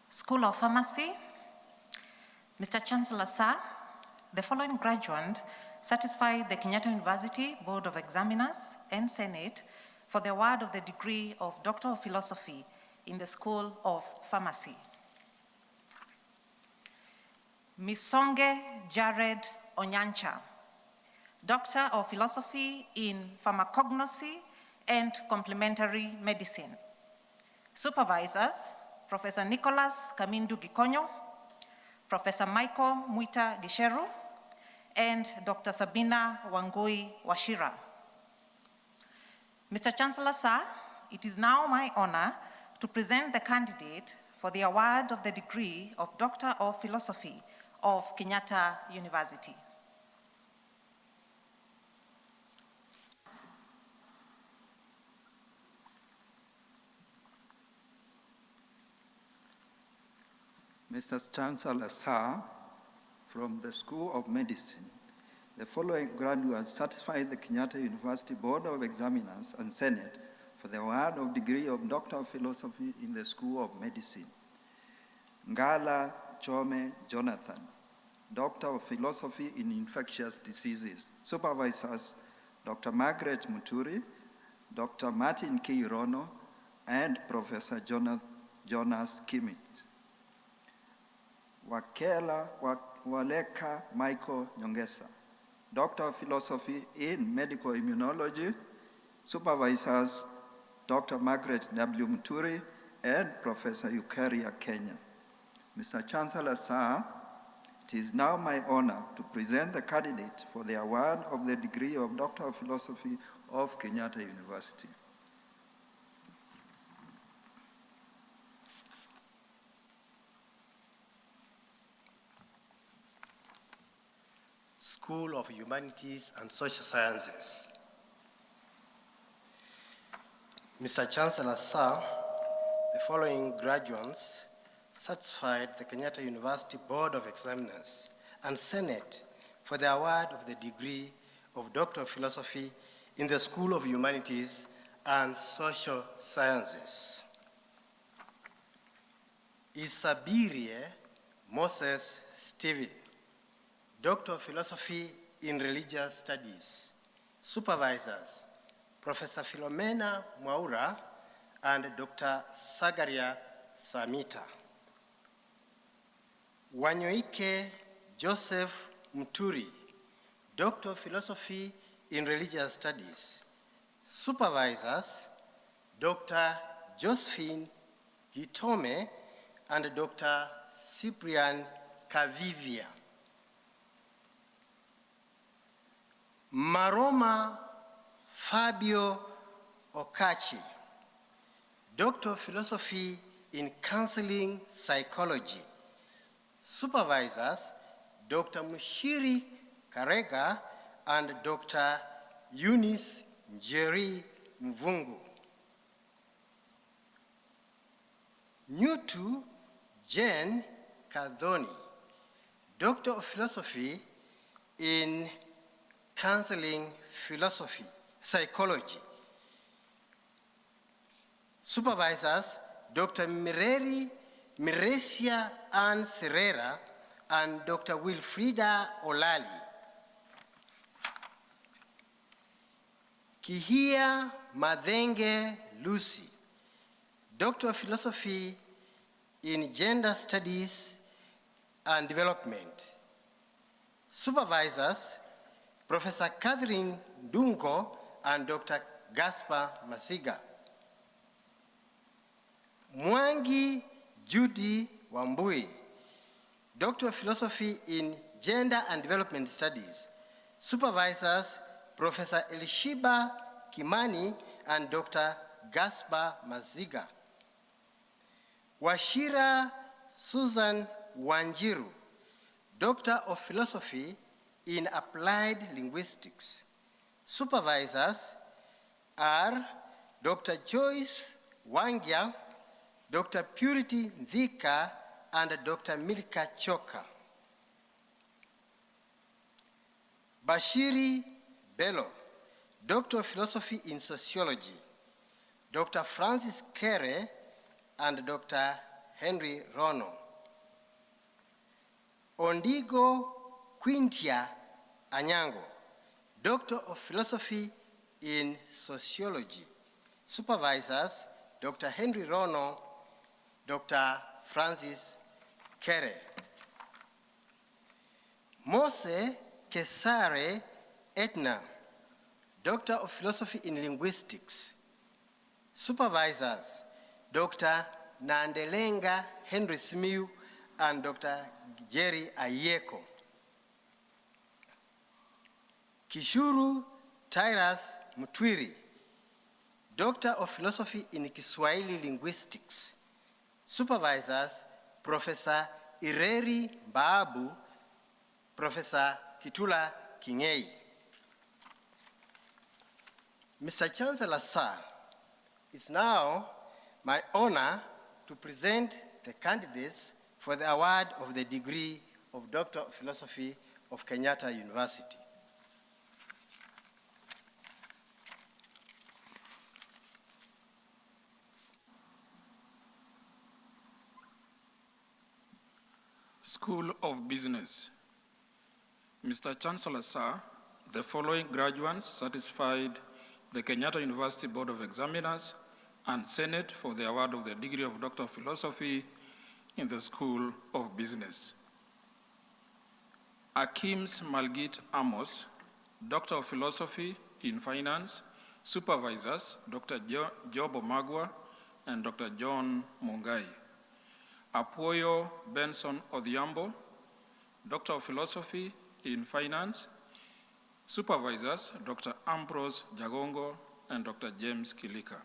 Speaker 21: School of Pharmacy. Mr. Chancellor, sir, the following graduate satisfied the Kenyatta University Board of Examiners and Senate for the award of the degree of Doctor of Philosophy in the School of Pharmacy. Misonge Jared Onyancha, Doctor of Philosophy in Pharmacognosy and Complementary Medicine. Supervisors, Professor Nicholas Kamindu Gikonyo, Professor Michael Muita Gisheru, and Dr. Sabina Wangui Washira. Mr. Chancellor, sir, it is now my honor to present the candidate for the award of the degree of Doctor of Philosophy of Kenyatta University.
Speaker 22: Mr. Chancellor, sir, from the School of Medicine, the following graduates satisfied the Kenyatta University Board of Examiners and Senate for the award of degree of Doctor of Philosophy in the School of Medicine. Ngala Chome Jonathan, Doctor of Philosophy in Infectious Diseases. Supervisors, Dr. Margaret Muturi, Dr. Martin K. Rono, and Professor Jonas Kimmich. Waleka Michael Nyongesa, Doctor of Philosophy in Medical Immunology. Supervisors, Dr. Margaret W. Muturi and Professor Eukaria Kenya. Mr. Chancellor, sir, it is now my honor to present the candidate for the award of the degree of Doctor of Philosophy of Kenyatta University.
Speaker 18: School of Humanities and Social Sciences. Mr. Chancellor, sir, the following graduates certified the Kenyatta University Board of Examiners and Senate for the award of the degree of Doctor of Philosophy in the School of Humanities and Social Sciences. Isabirie Moses Stevie, Doctor of Philosophy in Religious Studies. Supervisors, Professor Philomena Mwaura and Dr. Sagaria Samita. Wanyoike Joseph Muturi, Doctor of Philosophy in Religious Studies. Supervisors, Dr. Josephine Gitome and Dr. Cyprian Kavivia. Maroma Fabio Okachi, Doctor of Philosophy in Counseling Psychology. Supervisors, Dr. Mushiri Karega and Dr. Eunice Njeri Mvungu. Nyutu Jane Kadhoni, Doctor of Philosophy in Counseling Philosophy, Psychology. Supervisors, Dr. Miresia Ann Serrera and Dr. Wilfrida Olali. Kihia Madenge Lucy, Doctor of Philosophy in Gender Studies and Development. Supervisors, Professor Catherine Dungo and Dr. Gaspar Masiga. Mwangi Judy Wambui, Doctor of Philosophy in Gender and Development Studies. Supervisors, Professor Elishiba Kimani and Dr. Gaspar Maziga. Washira Susan Wanjiru, Doctor of Philosophy in Applied Linguistics. Supervisors are Dr. Joyce Wangia, Dr. Purity Ndhika, and Dr. Milka Choka. Bashiri Bello, Doctor of Philosophy in Sociology. Dr. Francis Kere and Dr. Henry Rono. Ondigo Quintia Anyango, Doctor of Philosophy in Sociology. Supervisors, Dr. Henry Rono, Dr. Francis Kere. Mose Kesare Etna, Doctor of Philosophy in Linguistics. Supervisors, Dr. Nandelenga Henry Simiu and Dr. Jerry Ayeko. Kishuru Tyrus Mutwiri, Doctor of Philosophy in Kiswahili Linguistics. Supervisors, Professor Ireri Baabu, Professor Kitula Kingei. Mr. Chancellor, sir, it's now my honor to present the candidates for the award of the degree of Doctor of Philosophy of Kenyatta University.
Speaker 1: School of Business. Mr. Chancellor, sir, the following graduates satisfied the Kenyatta University Board of Examiners and Senate for the award of the degree of Doctor of Philosophy in the School of Business. Akims Malgit Amos, Doctor of Philosophy in Finance. Supervisors, Dr. Job Omagwa and Dr. John Mungai. Apoyo Benson Odhiambo, Doctor of Philosophy in Finance. Supervisors, Dr. Ambrose Jagongo and Dr. James Kilika.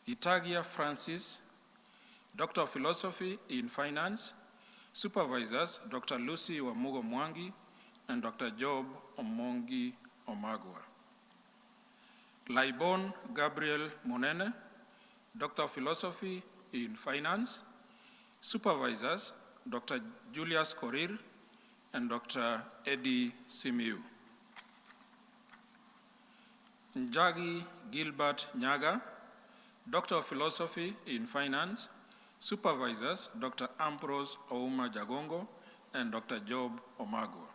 Speaker 1: Gitagia Francis, Doctor of Philosophy in Finance. Supervisors, Dr. Lucy Wamugo Mwangi and Dr. Job Omongi Omagwa. Laibon Gabriel Monene, Doctor of Philosophy in Finance. Supervisors, Dr. Julius Korir and Dr. Eddie Simiu. Njagi Gilbert Nyaga, Doctor of Philosophy in Finance. Supervisors, Dr. Ambrose Ouma Jagongo and Dr. Job Omagwa.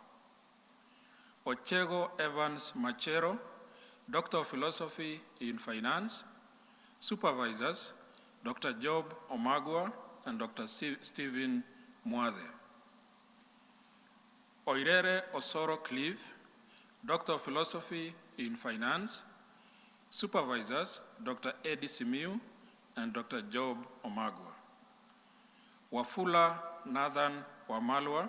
Speaker 1: Ochego Evans Machero, Doctor of Philosophy in Finance. Supervisors, Dr. Job Omagwa and Dr. Stephen Mwathe. Oirere Osoro Clive, Doctor of Philosophy in Finance. Supervisors, Dr. Eddie Simiu and Dr. Job Omagwa. Wafula Nathan Wamalwa,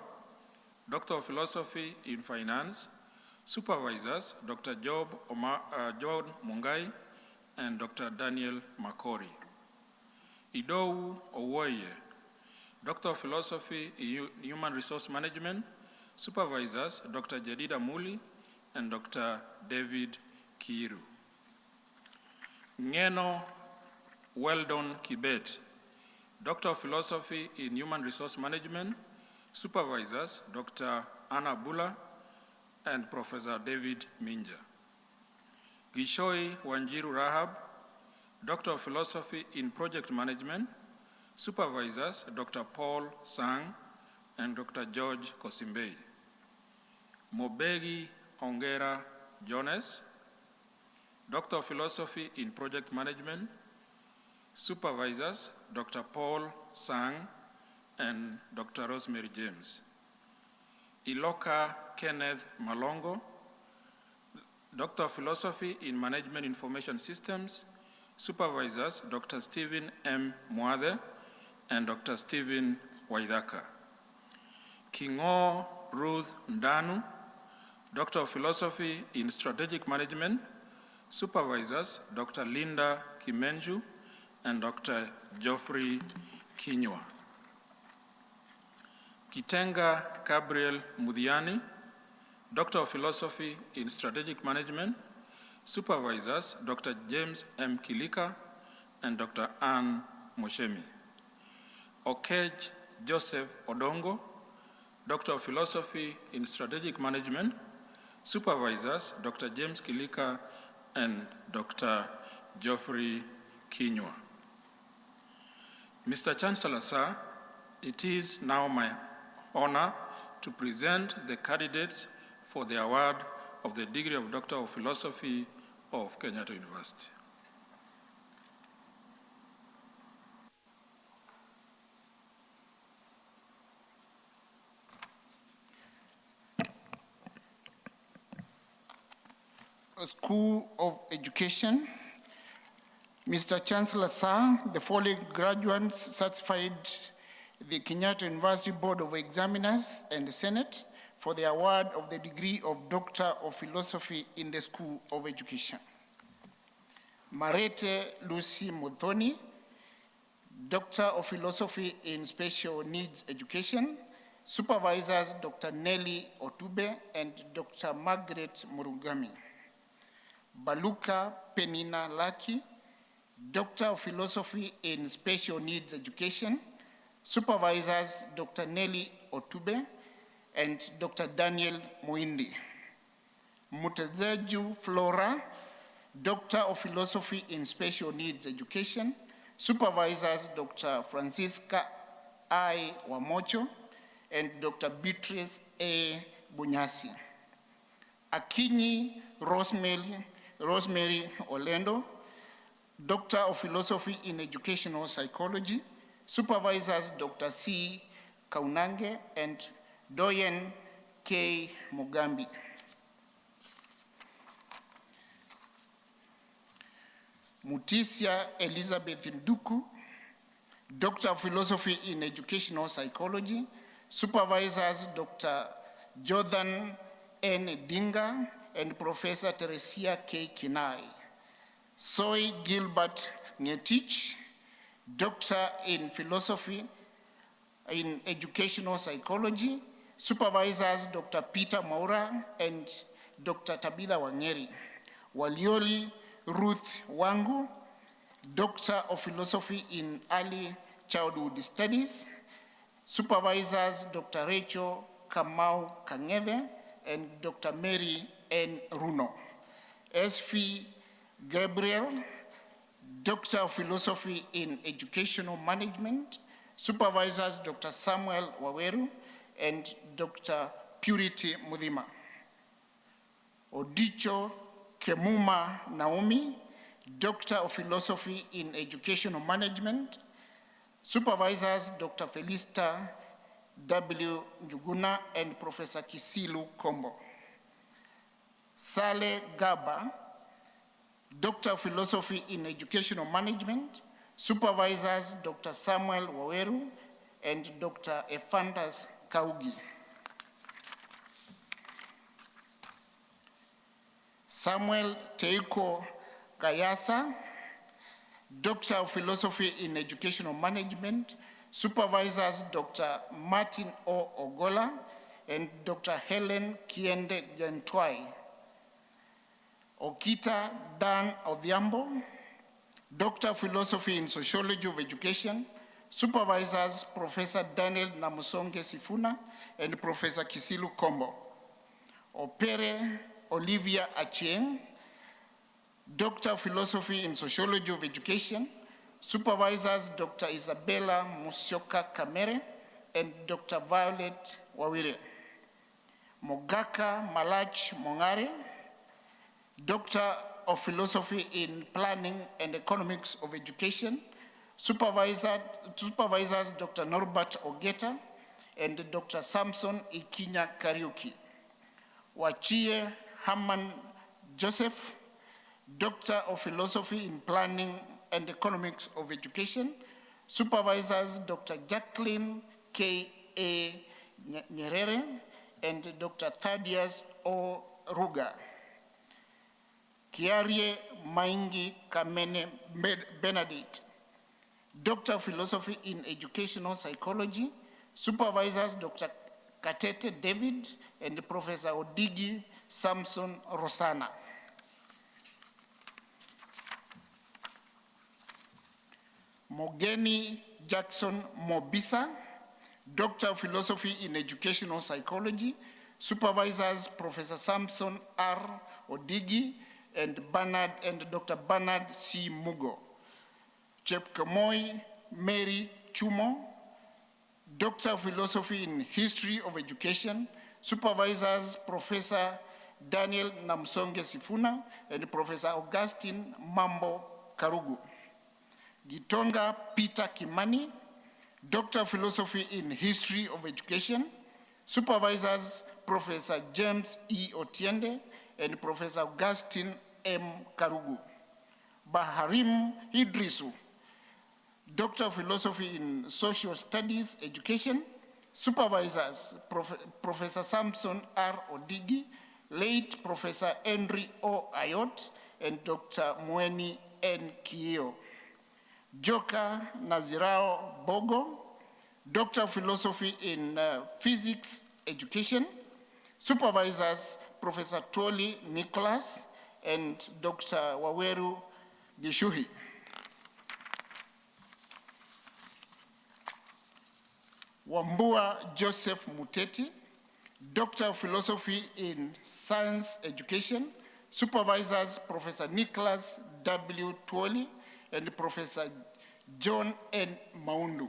Speaker 1: Doctor of Philosophy in Finance. Supervisors, Dr. John Mungai and Dr. Daniel Makori. Idou Owoye, Doctor of Philosophy in Human Resource Management. Supervisors, Dr. Jedida Muli and Dr. David Kiiru. Ngeno Weldon Kibet, Doctor of Philosophy in Human Resource Management. Supervisors, Dr. Anna Bula and Professor David Minja. Gishoi Wanjiru Rahab, Doctor of Philosophy in Project Management. Supervisors, Dr. Paul Sang and Dr. George Kosimbei. Mobegi Ongera Jones, Doctor of Philosophy in Project Management. Supervisors, Dr. Paul Sang and Dr. Rosemary James. Iloka Kenneth Malongo, Doctor of Philosophy in Management Information Systems. Supervisors, Dr. Stephen M. Mwathe and Dr. Stephen Waidaka. Kingo Ruth Ndanu, Doctor of Philosophy in Strategic Management. Supervisors, Dr. Linda Kimenju and Dr. Geoffrey Kinywa. Kitenga Gabriel Mudhiani, Doctor of Philosophy in Strategic Management. Supervisors, Dr. James M. Kilika and Dr. Ann Moshemi. Okej Joseph Odongo, Doctor of Philosophy in Strategic Management. Supervisors, Dr. James Kilika and Dr. Geoffrey Kinywa. Mr. Chancellor, sir, it is now my honor to present the candidates for the award of the degree of Doctor of Philosophy of Kenyatta University.
Speaker 3: School of Education. Mr. Chancellor, sir, the following graduates certified the Kenyatta University Board of Examiners and the Senate for the award of the degree of Doctor of Philosophy in the School of Education. Marete Lucy Muthoni, Doctor of Philosophy in Special Needs Education. Supervisors, Dr. Nelly Otube and Dr. Margaret Murugami. Baluka Penina Laki, Doctor of Philosophy in Special Needs Education. Supervisors, Dr. Nelly Otube and Dr. Daniel Muindi. Mutezeju Flora, Doctor of Philosophy in Special Needs Education. Supervisors, Dr. Francisca I. Wamocho and Dr. Beatrice A. Bunyasi. Akinyi Rosemary Orlando, Doctor of Philosophy in Educational Psychology. Supervisors, Dr. C. Kaunange and Doyen K. Mugambi. Mutisia Elizabeth Nduku, Doctor of Philosophy in Educational Psychology. Supervisors, Dr. Jordan N. Dinga, and Professor Teresia K. Kinai. Soy Gilbert Ngetich, Doctor in Philosophy in Educational Psychology. Supervisors Dr. Peter Maura and Dr. Tabitha Wangeri. Walioli Ruth Wangu, Doctor of Philosophy in Early Childhood Studies. Supervisors Dr. Rachel Kamau Kangeve and Dr. Mary N. Runo. SV Gabriel, Doctor of Philosophy in Educational Management. Supervisors Dr. Samuel Waweru and Dr. Purity Mudhima. Odicho Kemuma Naomi, Doctor of Philosophy in Educational Management. Supervisors Dr. Felista W. Njuguna and Professor Kisilu Kombo. Sale Gaba, Doctor of Philosophy in Educational Management. Supervisors Dr. Samuel Waweru and Dr. Ephantas Kaugi. Samuel Teiko Kayasa, Doctor of Philosophy in Educational Management. Supervisors Dr. Martin O. Ogola and Dr. Helen Kiende Gentwai. Okita Dan Odhiambo, Doctor of Philosophy in Sociology of Education. Supervisors Professor Daniel Namusonge Sifuna and Professor Kisilu Kombo. Opere Olivia Achieng, Doctor of Philosophy in Sociology of Education. Supervisors Dr. Isabella Musyoka Kamere and Dr. Violet Wawire. Mogaka Malach Mongare, Doctor of Philosophy in Planning and Economics of Education. Supervisors Dr. Norbert Ogeta and Dr. Samson Ikinya Kariuki. Wachie Haman Joseph, Doctor of Philosophy in Planning and Economics of Education. Supervisors Dr. Jacqueline K. A. Nyerere and Dr. Thaddeus O. Ruga. Kiarie Maingi Kamene Benedict, Doctor of Philosophy in Educational Psychology. Supervisors Dr. Katete David and Professor Odigi Samson Rosana. Mogeni Jackson Mobisa, Doctor of Philosophy in Educational Psychology. Supervisors Professor Samson R. Odigi and Dr. Bernard C. Mugo. Chepkemoi Mary Chumo, Doctor of Philosophy in History of Education. Supervisors Professor Daniel Namsonge Sifuna and Professor Augustine Mambo Karugu. Gitonga Peter Kimani, Doctor of Philosophy in History of Education. Supervisors Professor James E. Otiende and Professor Augustine M. Karugu. Baharim Idrisu, Doctor of Philosophy in Social Studies Education. Supervisors Professor Samson R. Odigi, late Professor Henry O. Ayot and Dr. Mweni N. Kiyo. Joka Nazirao Bogo, Doctor of Philosophy in Physics Education. Supervisors Professor Toli Nicholas and Dr. Waweru Gishuhi. Wambua Joseph Muteti, Doctor of Philosophy in Science Education. Supervisors Professor Nicholas W. Twoli and Professor John N. Maundu.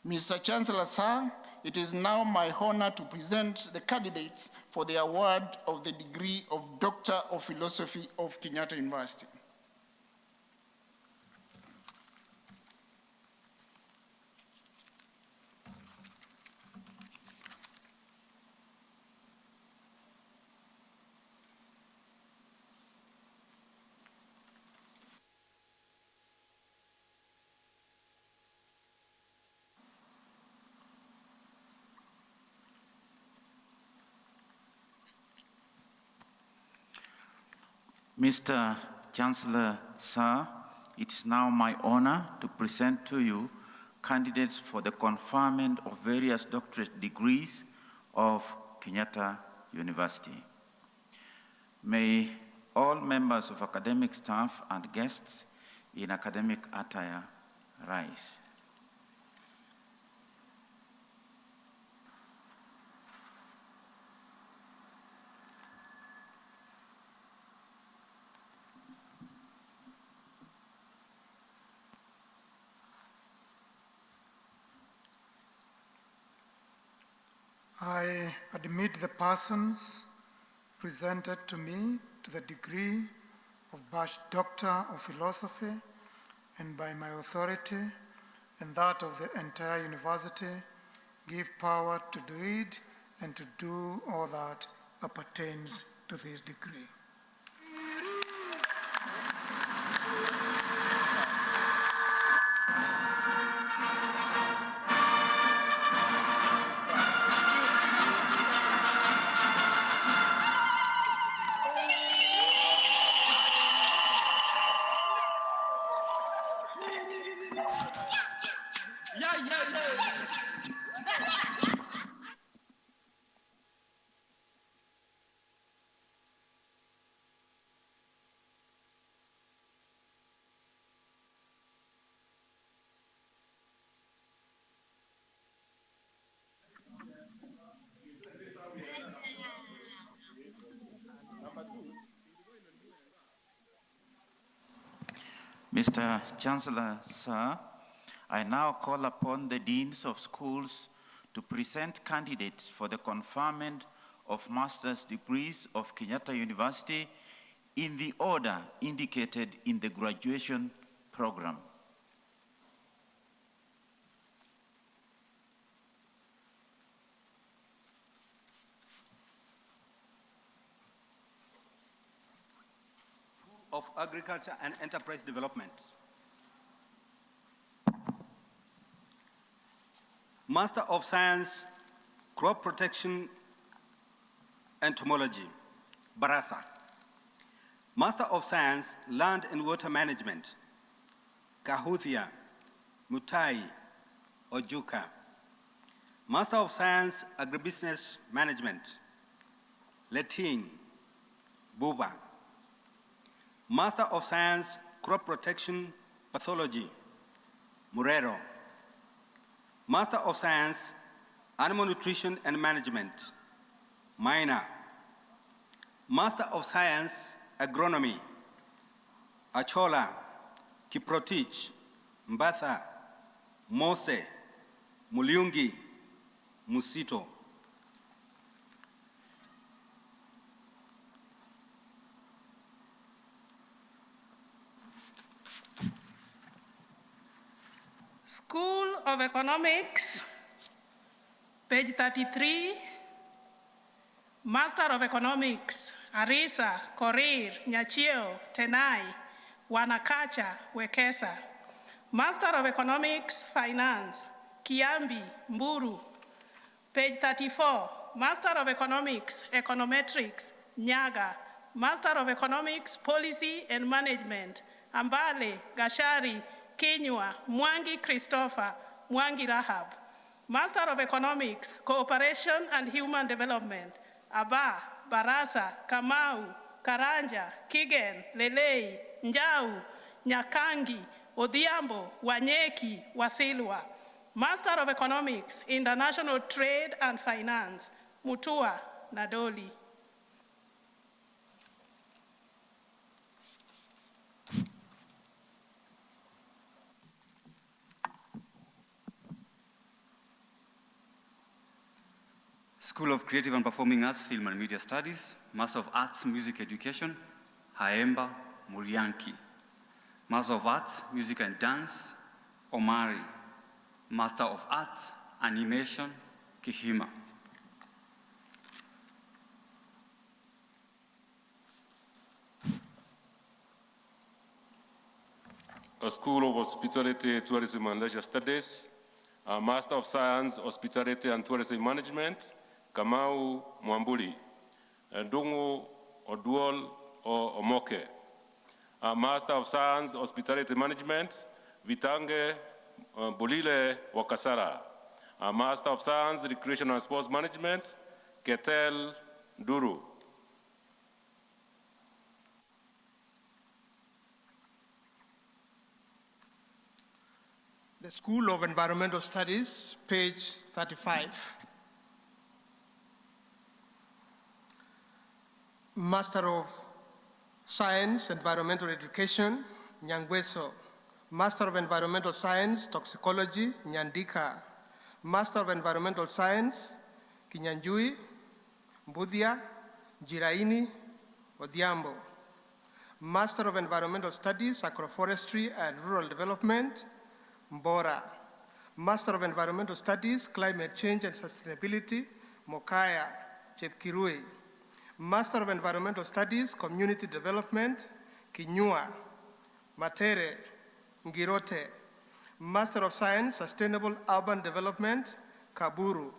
Speaker 3: Mr. Chancellor, sir, it is now my honor to present the candidates for the award of the degree of Doctor of Philosophy of Kenyatta University.
Speaker 7: Mr. Chancellor, sir, it is now my honor to present to you candidates for the conferment of various doctorate degrees of Kenyatta University. May all members of academic staff and guests in academic attire rise.
Speaker 12: I admit the persons presented to me to the degree of Doctor of Philosophy, and by my authority and that of the entire university, give power to read and to do all that appertains to this degree.
Speaker 7: Mr. Chancellor, sir, I now call upon the deans of schools to present candidates for the conferment of master's degrees of Kenyatta University in the order indicated in the graduation program.
Speaker 14: Of Agriculture and Enterprise Development. Master of Science, Crop Protection Entomology, Barasa. Master of Science, Land and Water Management, Kahuthia, Mutai, Ojuka. Master of Science, Agribusiness Management, Leting, Buba. Master of Science, Crop Protection Pathology, Murero. Master of Science, Animal Nutrition and Management, Maina. Master of Science, Agronomy, Achola, Kiprotich, Mbatha, Mose, Muliungi, Musito.
Speaker 15: School of Economics, page 33. Master of Economics, Arisa, Korir, Nyachio, Tenai, Wanakacha, Wekesa. Master of Economics, Finance, Kiambi, Mburu. Page 34. Master of Economics, Econometrics, Nyaga. Master of Economics, Policy and Management, Ambale, Gashari, Kenywa, Mwangi Christopher, Mwangi Rahab. Master of Economics, Cooperation and Human Development, Aba, Barasa, Kamau, Karanja, Kigen, Lelei, Njau, Nyakangi, Odhiambo, Wanyeki, Wasilwa. Master of Economics, International Trade and Finance, Mutua, Nadoli.
Speaker 4: School of Creative and Performing Arts, Film and Media Studies, Master of Arts, Music Education, Haemba Murianki. Master of Arts, Music and Dance, Omari. Master of Arts, Animation, Kihima.
Speaker 16: A School of Hospitality, Tourism and Leisure Studies, a Master of Science, Hospitality and Tourism Management, Kamau Mwambuli, Dungu Oduol Omoke. Master of Science, Hospitality Management, Vitange Bulile Wakasara. Master of Science, Recreation and Sports Management, Ketel Duru.
Speaker 18: The School of Environmental Studies, page 35. Master of Science, Environmental Education, Nyangweso. Master of Environmental Science, Toxicology, Nyandika. Master of Environmental Science, Kinyanjui, Mbudia, Jiraini, Odhiambo. Master of Environmental Studies, Agroforestry and Rural Development, Mbora. Master of Environmental Studies, Climate Change and Sustainability, Mokaya, Chepkirui. Master of Environmental Studies, Community Development, Kinyua, Matere, Ngirote. Master of Science, Sustainable Urban Development, Kaburu.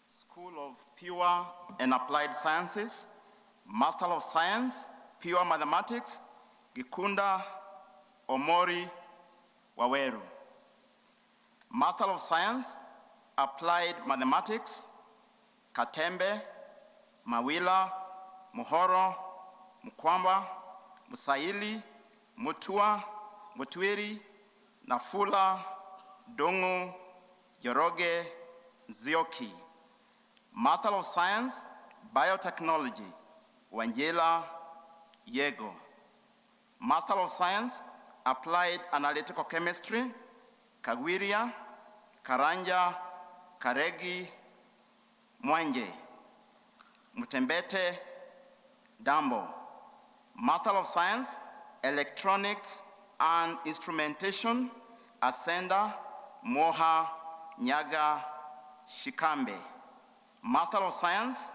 Speaker 19: School of Pure and Applied Sciences, Master of Science, Pure Mathematics, Gikunda Omori Waweru. Master of Science, Applied Mathematics, Katembe, Mawila, Muhoro, Mukwamba, Musaili, Mutua, Mutwiri, Nafula, Dongu, Yoroge, Zioki. Master of Science, Biotechnology, Wanjela Yego. Master of Science, Applied Analytical Chemistry, Kagwiria, Karanja, Karegi, Mwanje. Mutembete Dambo. Master of Science, Electronics and Instrumentation, Asenda, Moha, Nyaga, Shikambe. Master of Science,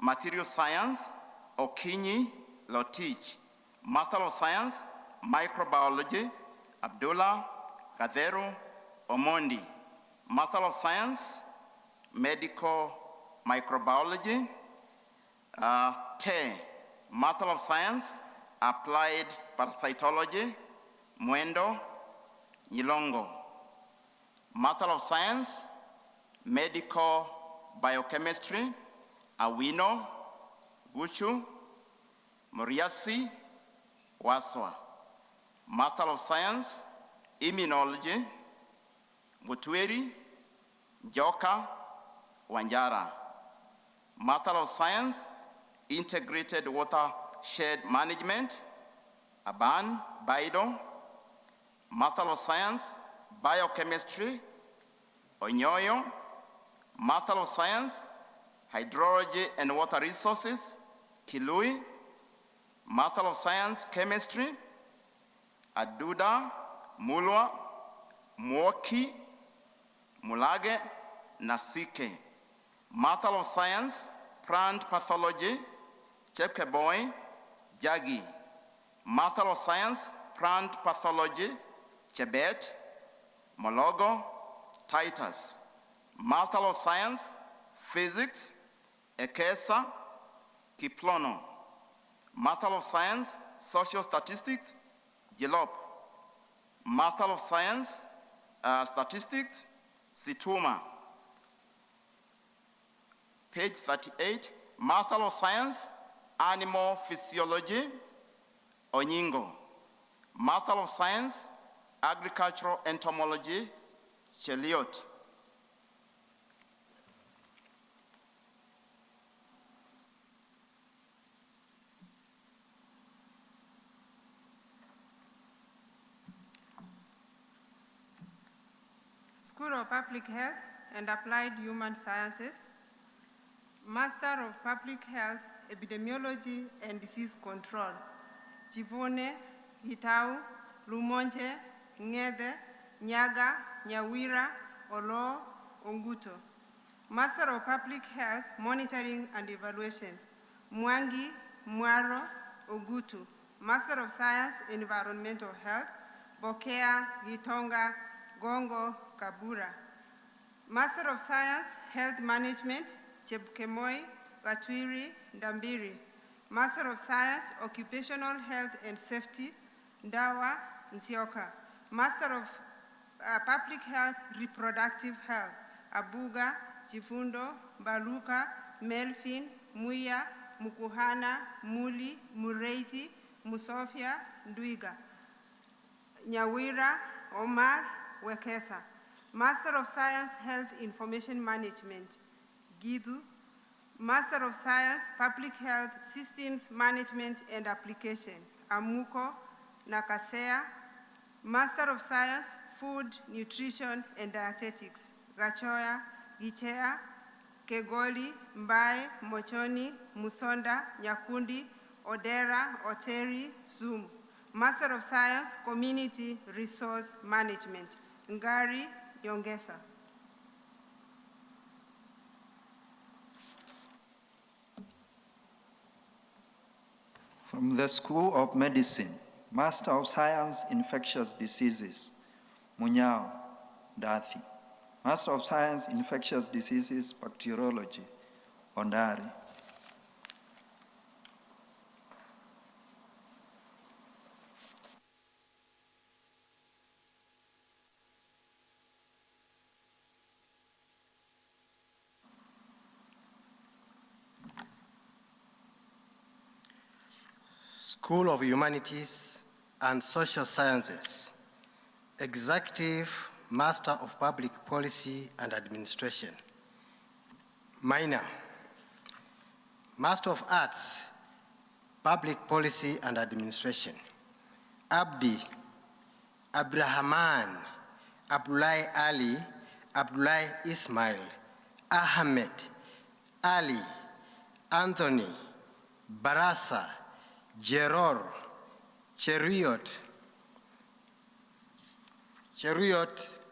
Speaker 19: Material Science, Okinyi, Lotich. Master of Science, Microbiology, Abdullah, Gatheru, Omondi. Master of Science, Medical Microbiology, Te. Master of Science, Applied Parasitology, Mwendo, Nyilongo. Master of Science, Medical Biochemistry, Awino, Guchu, Moriasi, Waswa. Master of Science, Immunology, Mutweri, Joka, Wanjara. Master of Science, Integrated Watershed Management, Aban, Baido. Master of Science, Biochemistry, Onyoyo. Master of Science, Hydrology and Water Resources, Kilui. Master of Science, Chemistry, Aduda, Mulwa, Mwoki, Mulage, Nasike. Master of Science, Plant Pathology, Chepkeboy, Jagi. Master of Science, Plant Pathology, Chebet, Mologo, Titus. Master of Science, Physics, Ekesa, Kiplono. Master of Science, Social Statistics, Jilop. Master of Science, Statistics, Situma. Page 38, Master of Science, Animal Physiology, Onyingo. Master of Science, Agricultural Entomology, Cheliot.
Speaker 20: School of Public Health and Applied Human Sciences, Master of Public Health, Epidemiology and Disease Control, Chivone, Hitau, Lumonje, Ngede, Nyaga, Nyawira, Olo, Onguto. Master of Public Health, Monitoring and Evaluation, Mwangi, Mwaro, Ogutu. Master of Science, Environmental Health, Bokea, Gitonga, Gongo, Kabura. Master of Science, Health Management, Chepkemoi, Gatwiri, Ndambiri. Master of Science, Occupational Health and Safety, Ndawa, Nsioka. Master of Public Health, Reproductive Health, Abuga, Chifundo, Baluka, Melfin, Muya, Mukuhana, Muli, Mureithi, Musofia, Ndwiga. Nyawira, Omar, Wekesa. Master of Science, Health Information Management, Gidu. Master of Science, Public Health Systems Management and Application, Amuko, Nakasea. Master of Science, Food, Nutrition and Dietetics, Gachoya, Gichea, Kegoli, Mbae, Mochoni, Musonda, Nyakundi, Odera, Oteri, Zoom. Master of Science, Community Resource Management, Ngari, Yongesa.
Speaker 22: From the School of Medicine, Master of Science, Infectious Diseases, Munyao, Dathi. Master of Science, Infectious Diseases, Bacteriology, Ondari.
Speaker 18: School of Humanities and Social Sciences, Executive Master of Public Policy and Administration. Minor, Master of Arts, Public Policy and Administration. Abdi, Abrahaman, Abdullahi Ali, Abdullahi Ismail, Ahmed, Ali, Anthony, Barasa, Geror, Cheriot,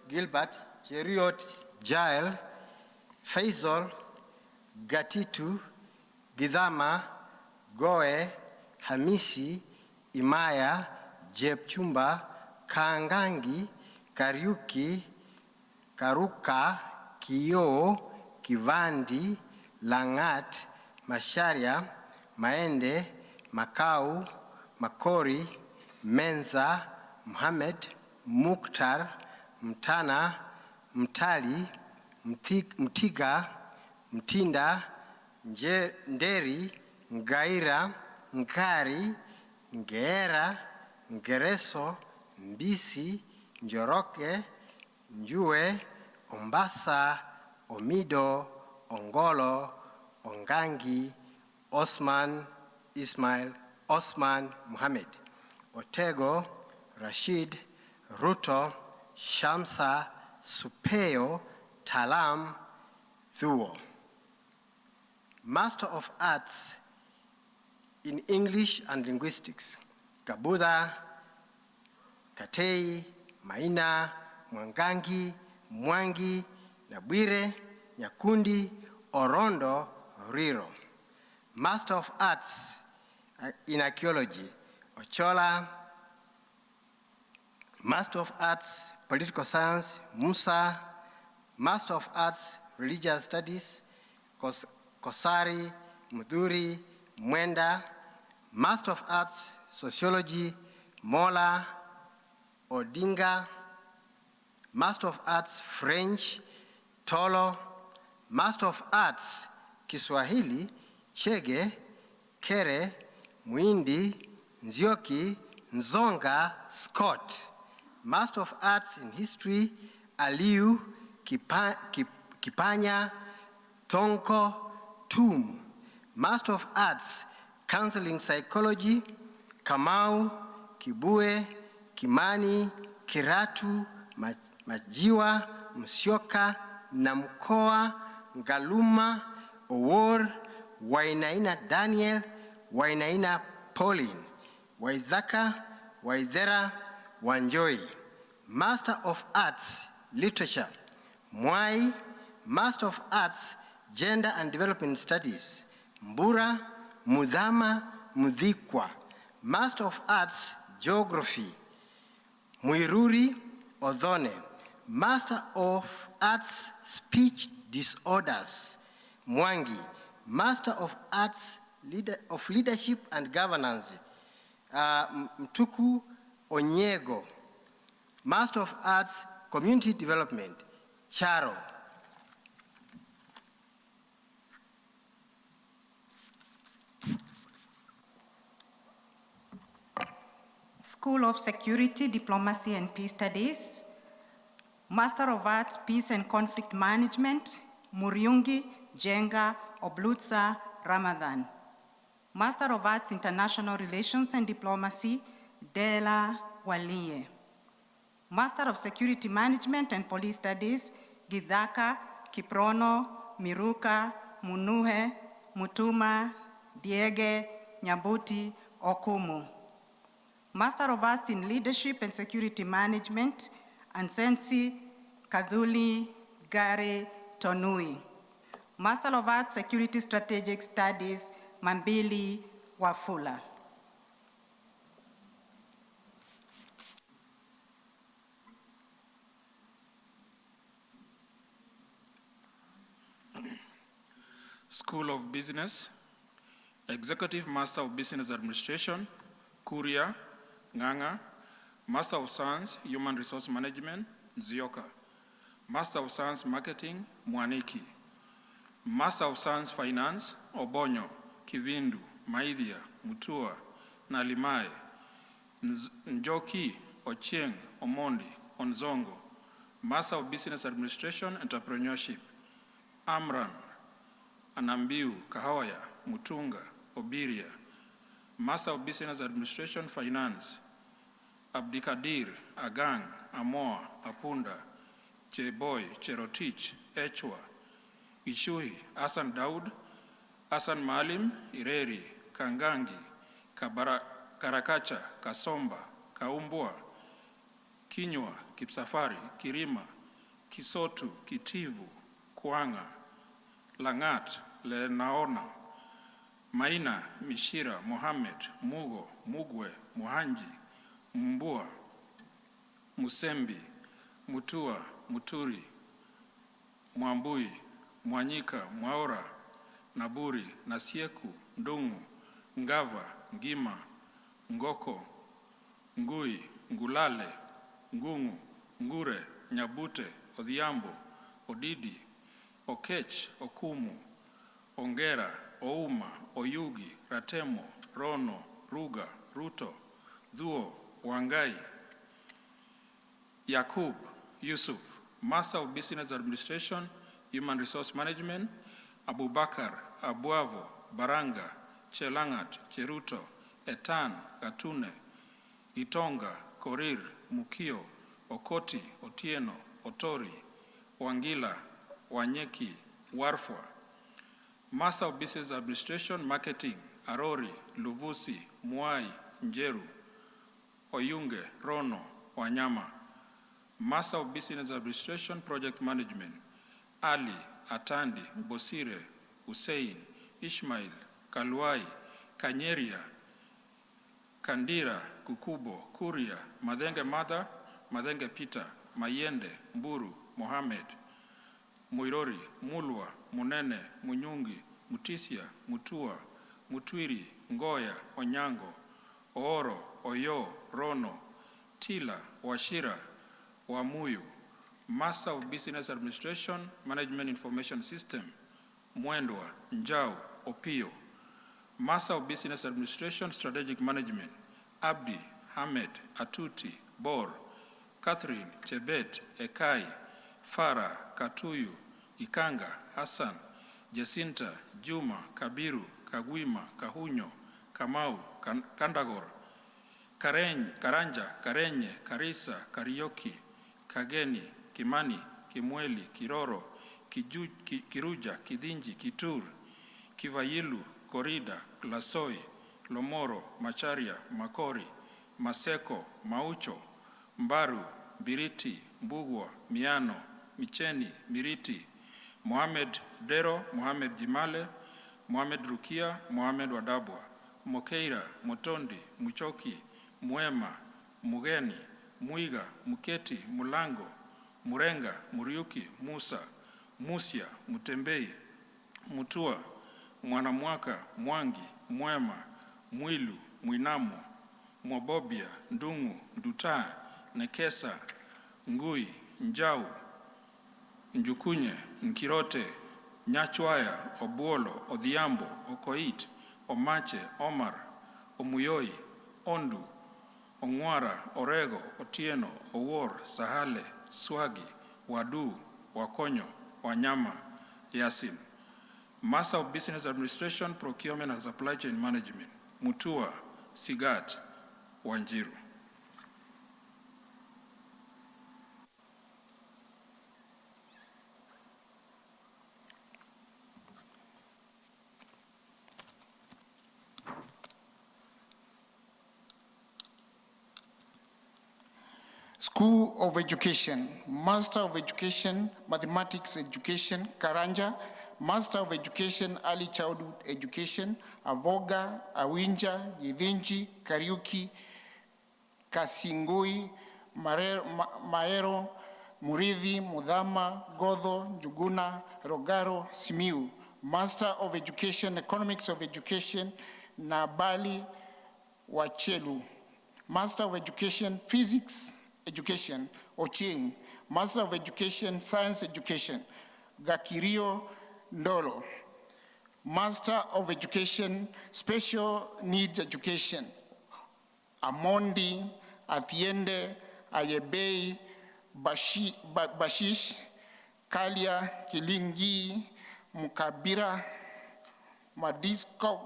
Speaker 18: Gilbert, Cheriot, Jael, Faisal, Gatitu, Gidhama, Goe, Hamisi, Imaya, Jepchumba, Kangangi, Kariuki, Karuka, Kio, Kivandi, Langat, Masharia, Maende, Makau, Makori, Menza, Muhammad, Mukhtar, Mtana, Mtali, Mtiga, Mtinda, Nderi, Ngaira, Nkari, Ngera, Ngereso, Mbisi, Njoroke, Njue, Ombasa, Omido, Ongolo, Ongangi, Osman, Ismail, Osman, Muhammad, Otego, Rashid, Ruto, Shamsa, Supeo, Talam, Thuo. Master of Arts in English and Linguistics, Kabuda, Katei, Maina, Mwangangi, Mwangi, Nabwire, Nyakundi, Orondo, Riro. Master of Arts in Archaeology, Ochola. Master of Arts, Political Science, Musa. Master of Arts, Religious Studies, Kosari, Muduri, Mwenda. Master of Arts, Sociology, Mola, Odinga. Master of Arts, French, Tolo. Master of Arts, Kiswahili, Chege, Kere, Mwindi, Nzioki, Nzonga, Scott. Master of Arts in History, Aliu, Kipanya, Tonko, Tum. Master of Arts, Counseling Psychology, Kamau, Kibue, Kimani, Kiratu, Majiwa, Msyoka, Namkoa, Ngaluma, Owor, Wainaina Daniel, Wainaina Pauline, Waithaka, Waithera, Wanjoi. Master of Arts, Literature, Mwai. Master of Arts, Gender and Development Studies, Mbura, Mudhama, Mudhikwa.
Speaker 8: Master of Arts, Geography, Muiruri Odhone. Master of Arts, Speech Disorders, Mwangi. Master of Arts, Leadership and Governance, Mtuku Onyego. Master of Arts, Community Development, Charo.
Speaker 9: School of Security, Diplomacy and Peace Studies, Master of Arts, Peace and Conflict Management, Muriungi Jenga Oblutsa Ramadan. Master of Arts, International Relations and Diplomacy, Dela Walie. Master of Security Management and Police Studies, Gidhaka Kiprono Miruka Munuhe Mutuma Diege Nyabuti Okumu. Master of Arts in Leadership and Security Management, Ansensi Kadhuli Gare Tonui. Master of Arts Security Strategic Studies, Mambili Wafula.
Speaker 1: School of Business, Executive Master of Business Administration, Kuria, Nganga. Master of Science, Human Resource Management, Nzioka. Master of Science, Marketing, Mwaniki. Master of Science, Finance, Obonyo, Kivindu, Maidhia, Mutua, Nalimae. Njoki, Ochieng, Omondi, Onzongo. Master of Business Administration, Entrepreneurship, Amran, Anambiu, Kahoya, Mutunga, Obiria. Master of Business Administration, Finance, Abdikadir, Agang, Amoa, Apunda, Cheboy, Cherotich, Echwa, Ishui, Hassan Daud, Hassan Malim, Ireri, Kangangi, Karakacha, Kasomba, Kaumbua, Kinywa, Kipsafari, Kirima, Kisotu, Kitivu, Kuanga, Langat, Lenaona, Maina, Mishira, Mohammed, Mugo, Mugwe, Muhanji, Mbua, Musembi, Mutua, Muturi, Mwambui, Mwanyika, Mwaora, Naburi, Nasieku, Ndungu, Ngava, Ngima, Ngoko, Ngui, Ngulale, Ngungu, Ngure, Nyabute, Odhiambo, Odidi, Okech, Okumu, Ongera, Ouma, Oyugi, Ratemo, Rono, Ruga, Ruto, Dhuo, Wangai, Yakub, Yusuf. Master of Business Administration, Human Resource Management, Abubakar, Abuavo, Baranga, Chelangat, Cheruto, Etan, Gatune, Itonga, Korir, Mukio, Okoti, Otieno, Otori, Wangila, Wanyeki, Warfwa. Master of Business Administration, Marketing, Arori, Luvusi, Muai, Njeru, Oyunge, Rono, Wanyama. Master of Business Administration, Project Management, Ali, Atandi, Bosire, Hussein, Ishmael, Kalwai, Kanyeria, Kandira, Kukubo, Kuria, Madenge Mother, Madenge Peter, Mayende, Mburu, Mohamed, Muirori, Mulwa, Munene, Munyungi, Mutisia, Mutua, Mutwiri, Ngoya, Onyango, Ooro, Oyo, Rono, Tila, Washira, Wamuyu. Master of Business Administration, Management Information System, Mwendwa, Njau, Opio. Master of Business Administration, Strategic Management, Abdi, Hamed, Atuti, Bor, Catherine, Chebet, Ekai, Farah, Katuyu, Ikanga, Hassan, Jacinta, Juma, Kabiru, Kagwima, Kahunyo, Kamau, Kandagor, Karanja, Karenye, Karisa, Karioki, Kageni, Kimani, Kimweli, Kiroro, Kiruja, Kidhinji, Kitur, Kivayilu, Korida, Lasoi, Lomoro, Macharia, Makori, Maseko, Maucho, Mbaru, Biriti, Mbugwa, Miano, Micheni, Miriti, Mohamed Dero, Mohamed Jimale, Mohamed Rukia, Mohamed Wadabwa. Mokeira, Motondi, Muchoki, Mwema, Mugeni, Muiga, Muketi, Mulango, Murenga, Muriuki, Musa, Musia, Mutembei, Mutua, Mwanamwaka, Mwangi, Mwema, Mwilu, Mwinamo, Mwabobia, Ndungu, Nduta, Nekesa, Ngui, Njau, Njukunye, Nkirote, Nyachwaya, Obuolo, Odhiambo, Okoit, Omache, Omar, Omuyoi, Ondu, Ongwara, Orego, Otieno, Owor, Sahale, Swagi, Wadu, Wakonyo, Wanyama, Yasin. Master of Business Administration, Procurement and Supply Chain Management, Mutua, Sigat, Wanjiru.
Speaker 3: School of Education, Master of Education, Mathematics Education, Karanja, Master of Education, Early Childhood Education, Avoga, Awinja, Yidhinji, Kariuki, Kasingui, Maero, Muridhi, Mudhama, Godho, Njuguna, Rogaro, Simiu, Master of Education, Economics of Education, Nabali, Wachelu, Master of Education, Physics Education, Ochieng, Master of Education, Science Education, Gakirio Ndolo, Master of Education, Special Needs Education, Amondi, Atiende, Ayebei, Bashish, Kalia, Kilingi, Mukabira, Madisko,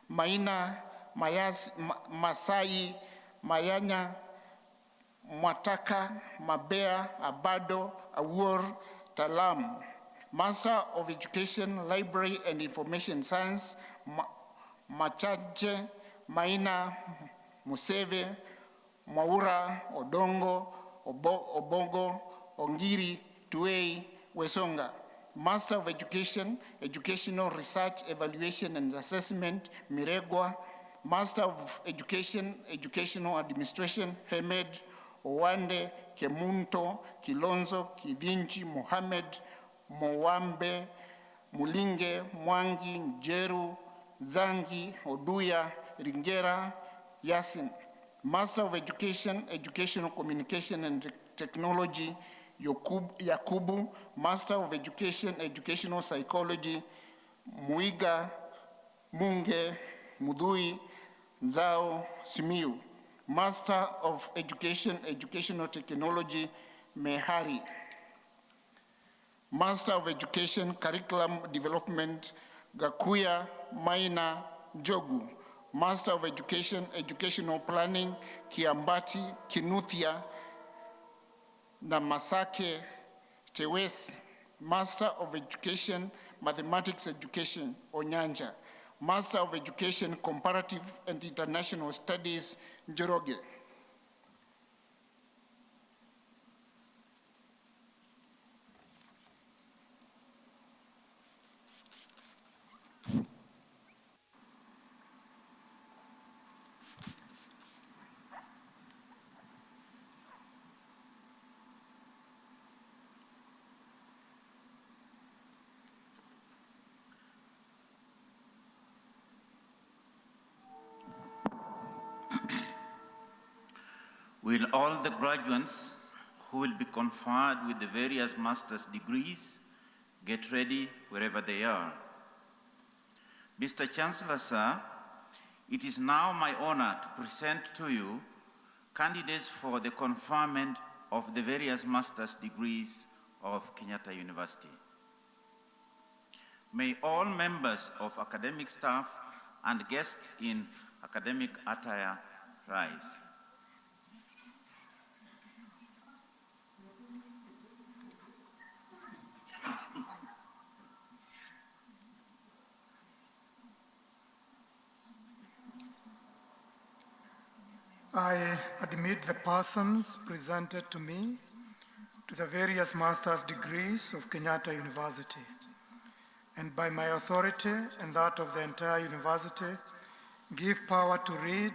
Speaker 3: Maina, Masai, Mayanya, Mwataka, Mabea, Abado, Awur, Talam. Master of Education, Library and Information Science, Machache, Maina, Museve, Mwaura, Odongo, Obongo, Ongiri, Tuei, Wesonga. Master of Education, Educational Research, Evaluation and Assessment, Miregwa. Master of Education, Educational Administration, Hemed, Owande, Kemunto, Kilonzo, Kidinchi, Mohammed, Mwambe, Mulinge, Mwangi, Njeru, Zangi, Oduya, Ringera, Yasin. Master of Education, Educational Communication and Technology, Yakubu. Master of Education, Educational Psychology, Muiga, Munge, Mudui, Nzao, Simiu. Master of Education, Educational Technology, Mehari. Master of Education, Curriculum Development, Gakuya, Maina, Jogu. Master of Education, Educational Planning, Kiambati, Kinuthia, Namasake, Tewes. Master of Education, Mathematics Education, Onyanja. Master of Education, Comparative and International Studies, Njoroge.
Speaker 7: Will all the graduates who will be conferred with the various master's degrees get ready wherever they are? Mr. Chancellor, sir, it is now my honor to present to you candidates for the conferment of the various master's degrees of Kenyatta University. May all members of academic staff and guests in academic attire rise.
Speaker 12: I admit the persons presented to me to the various master's degrees of Kenyatta University, and by my authority and that of the entire university, give power to read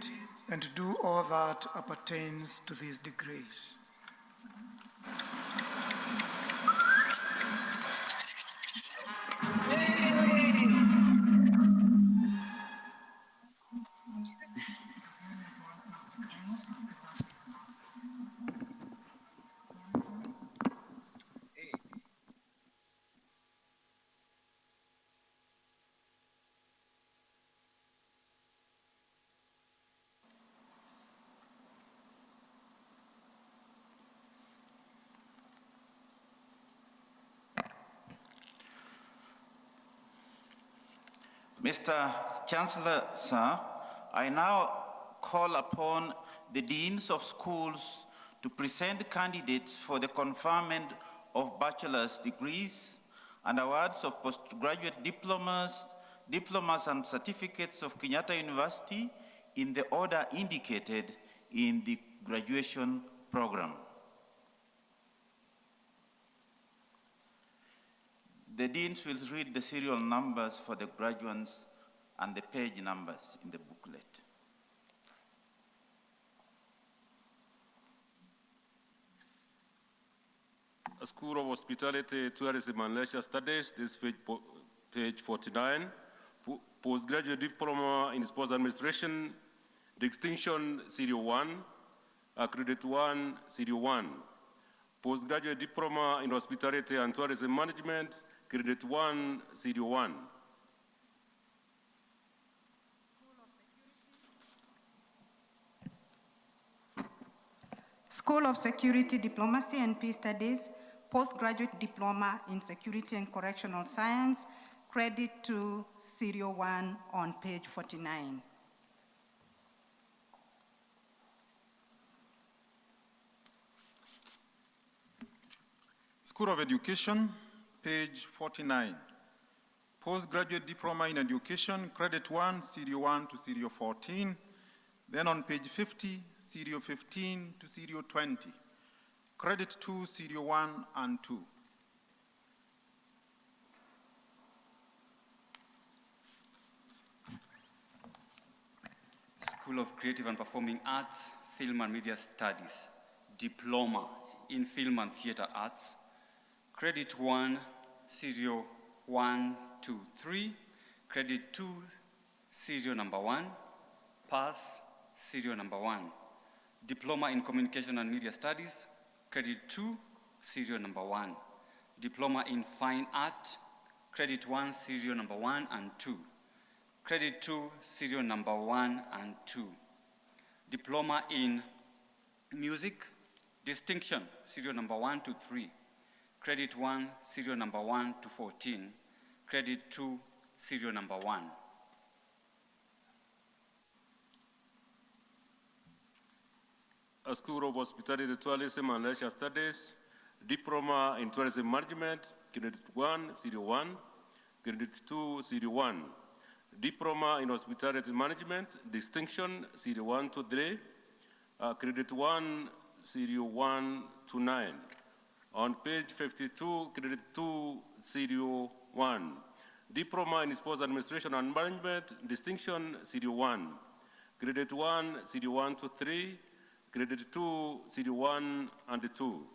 Speaker 12: and to do all that appertains to these degrees.
Speaker 7: Mr. Chancellor, sir, I now call upon the deans of schools to present candidates for the conferment of bachelor's degrees and awards of postgraduate diplomas and certificates of Kenyatta University in the order indicated in the graduation program. The deans will read the serial numbers for the graduates and the page numbers in the booklet.
Speaker 16: A School of Hospitality, Tourism and Leisure Studies, this page 49. Postgraduate Diploma in Sports Administration, Distinction Serial 1, Accredit 1, Serial 1. Postgraduate Diploma in Hospitality and Tourism Management, Credit 1, Serial 1.
Speaker 9: School of Security, Diplomacy and Peace Studies, Postgraduate Diploma in Security and Correctional Science, Credit 2, Serial 1 on page 49.
Speaker 5: School of Education, page 49. Postgraduate Diploma in Education, Credit 1, Serial 1 to Serial 14. Then on page 50, Serial 15 to Serial 20. Credit 2, Serial 1 and 2.
Speaker 4: School of Creative and Performing Arts, Film and Media Studies, Diploma in Film and Theatre Arts, Credit 1, Serial 1, 2, 3, Credit 2, Serial number 1, Pass, Serial number 1, Diploma in Communication and Media Studies, Credit 2, Serial number 1, Diploma in Fine Art, Credit 1, Serial number 1 and 2, Credit 2, Serial number 1 and 2, Diploma in Music, Distinction, Serial number 1 to 3, Credit 1, Serial number 1 to 14, Credit 2, Serial number 1.
Speaker 16: A School of Hospitality, Tourism and Leisure Studies, Diploma in Tourism Management, Credit 1, Serial 1, Credit 2, Serial 1. Diploma in Hospitality Management, Distinction, Serial 1 to 3, Credit 1, Serial 1 to 9. On page 52, Credit 2, Serial 1. Diploma in Sports Administration and Management, Distinction, Serial 1. Credit 1, Serial 1 to 3, Credit 2, Serial 1 and 2.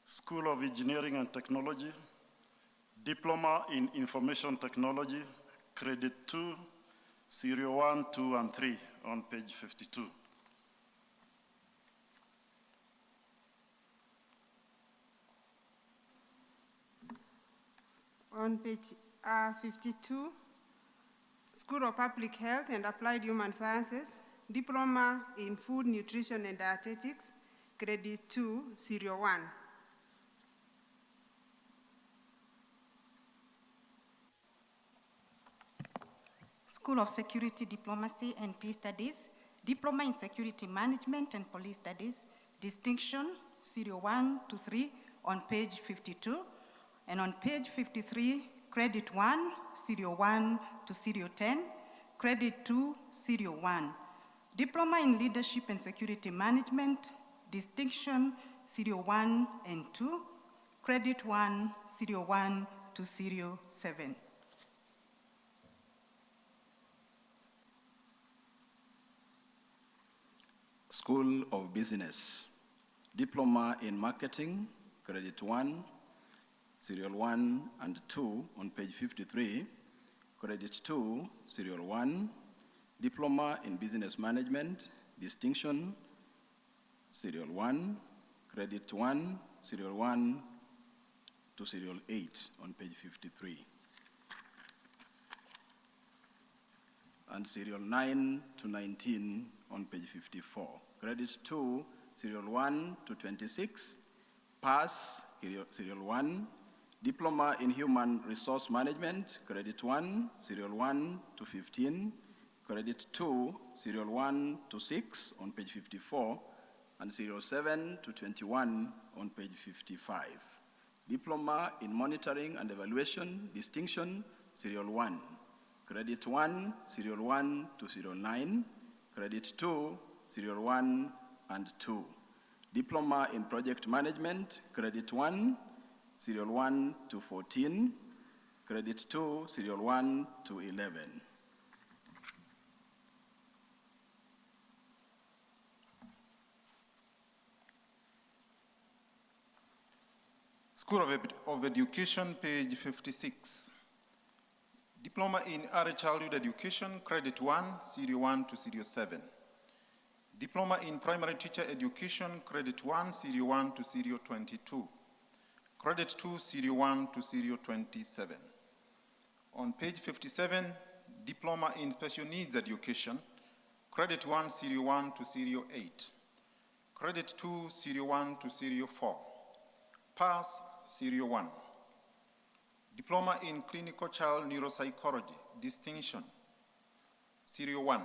Speaker 17: School of Engineering and Technology, Diploma in Information Technology, Credit 2, Serial 1, 2, and 3 on page 52.
Speaker 20: On page 52, School of Public Health and Applied Human Sciences, Diploma in Food, Nutrition and Dietetics, Credit 2, Serial 1.
Speaker 9: School of Security, Diplomacy and Peace Studies, Diploma in Security Management and Police Studies, Distinction, Serial 1 to 3 on page 52. And on page 53, Credit 1, Serial 1 to Serial 10, Credit 2, Serial 1. Diploma in Leadership and Security Management, Distinction, Serial 1 and 2, Credit 1, Serial 1 to Serial 7.
Speaker 6: School of Business, Diploma in Marketing, Credit 1, Serial 1 and 2 on page 53, Credit 2, Serial 1, Diploma in Business Management, Distinction, Serial 1, Credit 1, Serial 1 to Serial 8 on page 53. And Serial 9 to 19 on page 54. Credit 2, Serial 1 to 26, Pass, Serial 1, Diploma in Human Resource Management, Credit 1, Serial 1 to 15, Credit 2, Serial 1 to 6 on page 54, and Serial 7 to 21 on page 55. Diploma in Monitoring and Evaluation, Distinction, Serial 1, Credit 1, Serial 1 to Serial 9, Credit 2, Serial 1 and 2. Diploma in Project Management, Credit 1, Serial 1 to 14, Credit 2, Serial 1 to 11.
Speaker 5: School of Education, page 56. Diploma in Early Childhood Education, Credit 1, Serial 1 to Serial 7. Diploma in Primary Teacher Education, Credit 1, Serial 1 to Serial 22. Credit 2, Serial 1 to Serial 27. On page 57, Diploma in Special Needs Education, Credit 1, Serial 1 to Serial 8. Credit 2, Serial 1 to Serial 4. Pass, Serial 1. Diploma in Clinical Child Neuropsychology, Distinction, Serial 1.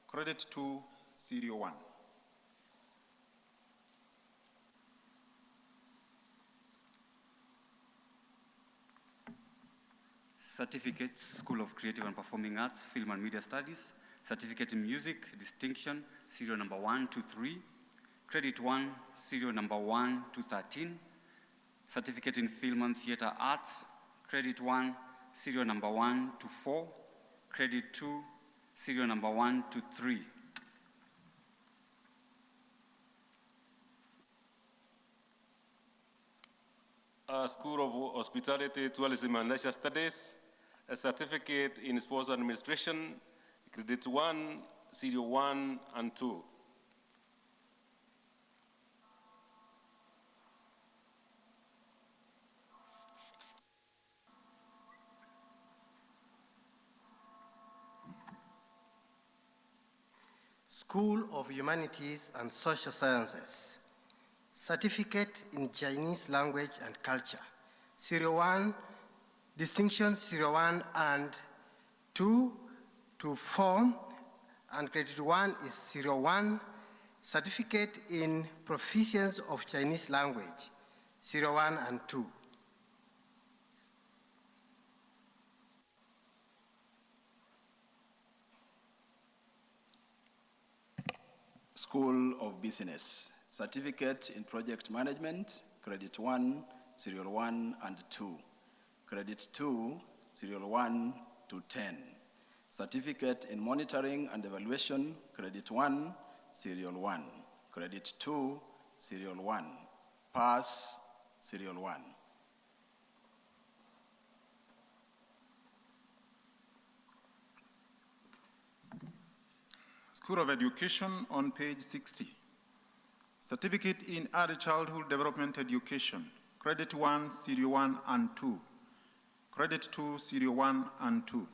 Speaker 5: Credit 2, Serial 1.
Speaker 4: Certificates, School of Creative and Performing Arts, Film and Media Studies, Certificate in Music, Distinction, Serial number 1 to 3, Credit 1, Serial number 1 to 13, Certificate in Film and Theatre Arts, Credit 1, Serial number 1 to 4, Credit 2, Serial number 1 to 3.
Speaker 16: School of Hospitality, Tourism and Leisure Studies, a certificate in Sports Administration, Credit 1, Serial 1 and 2.
Speaker 8: School of Humanities and Social Sciences, Certificate in Chinese Language and Culture, Serial 1, Distinction Serial 1 and 2 to 4, and Credit 1 is Serial 1, Certificate in Proficiency of Chinese Language, Serial 1 and 2.
Speaker 6: School of Business, Certificate in Project Management, Credit 1, Serial 1 and 2. Credit 2, Serial 1 to 10. Certificate in Monitoring and Evaluation, Credit 1, Serial 1. Credit 2, Serial 1. Pass, Serial 1.
Speaker 5: School of Education on page 60. Certificate in Early Childhood Development Education, Credit 1, Serial 1 and 2. Credit 2, Serial 1 and 2.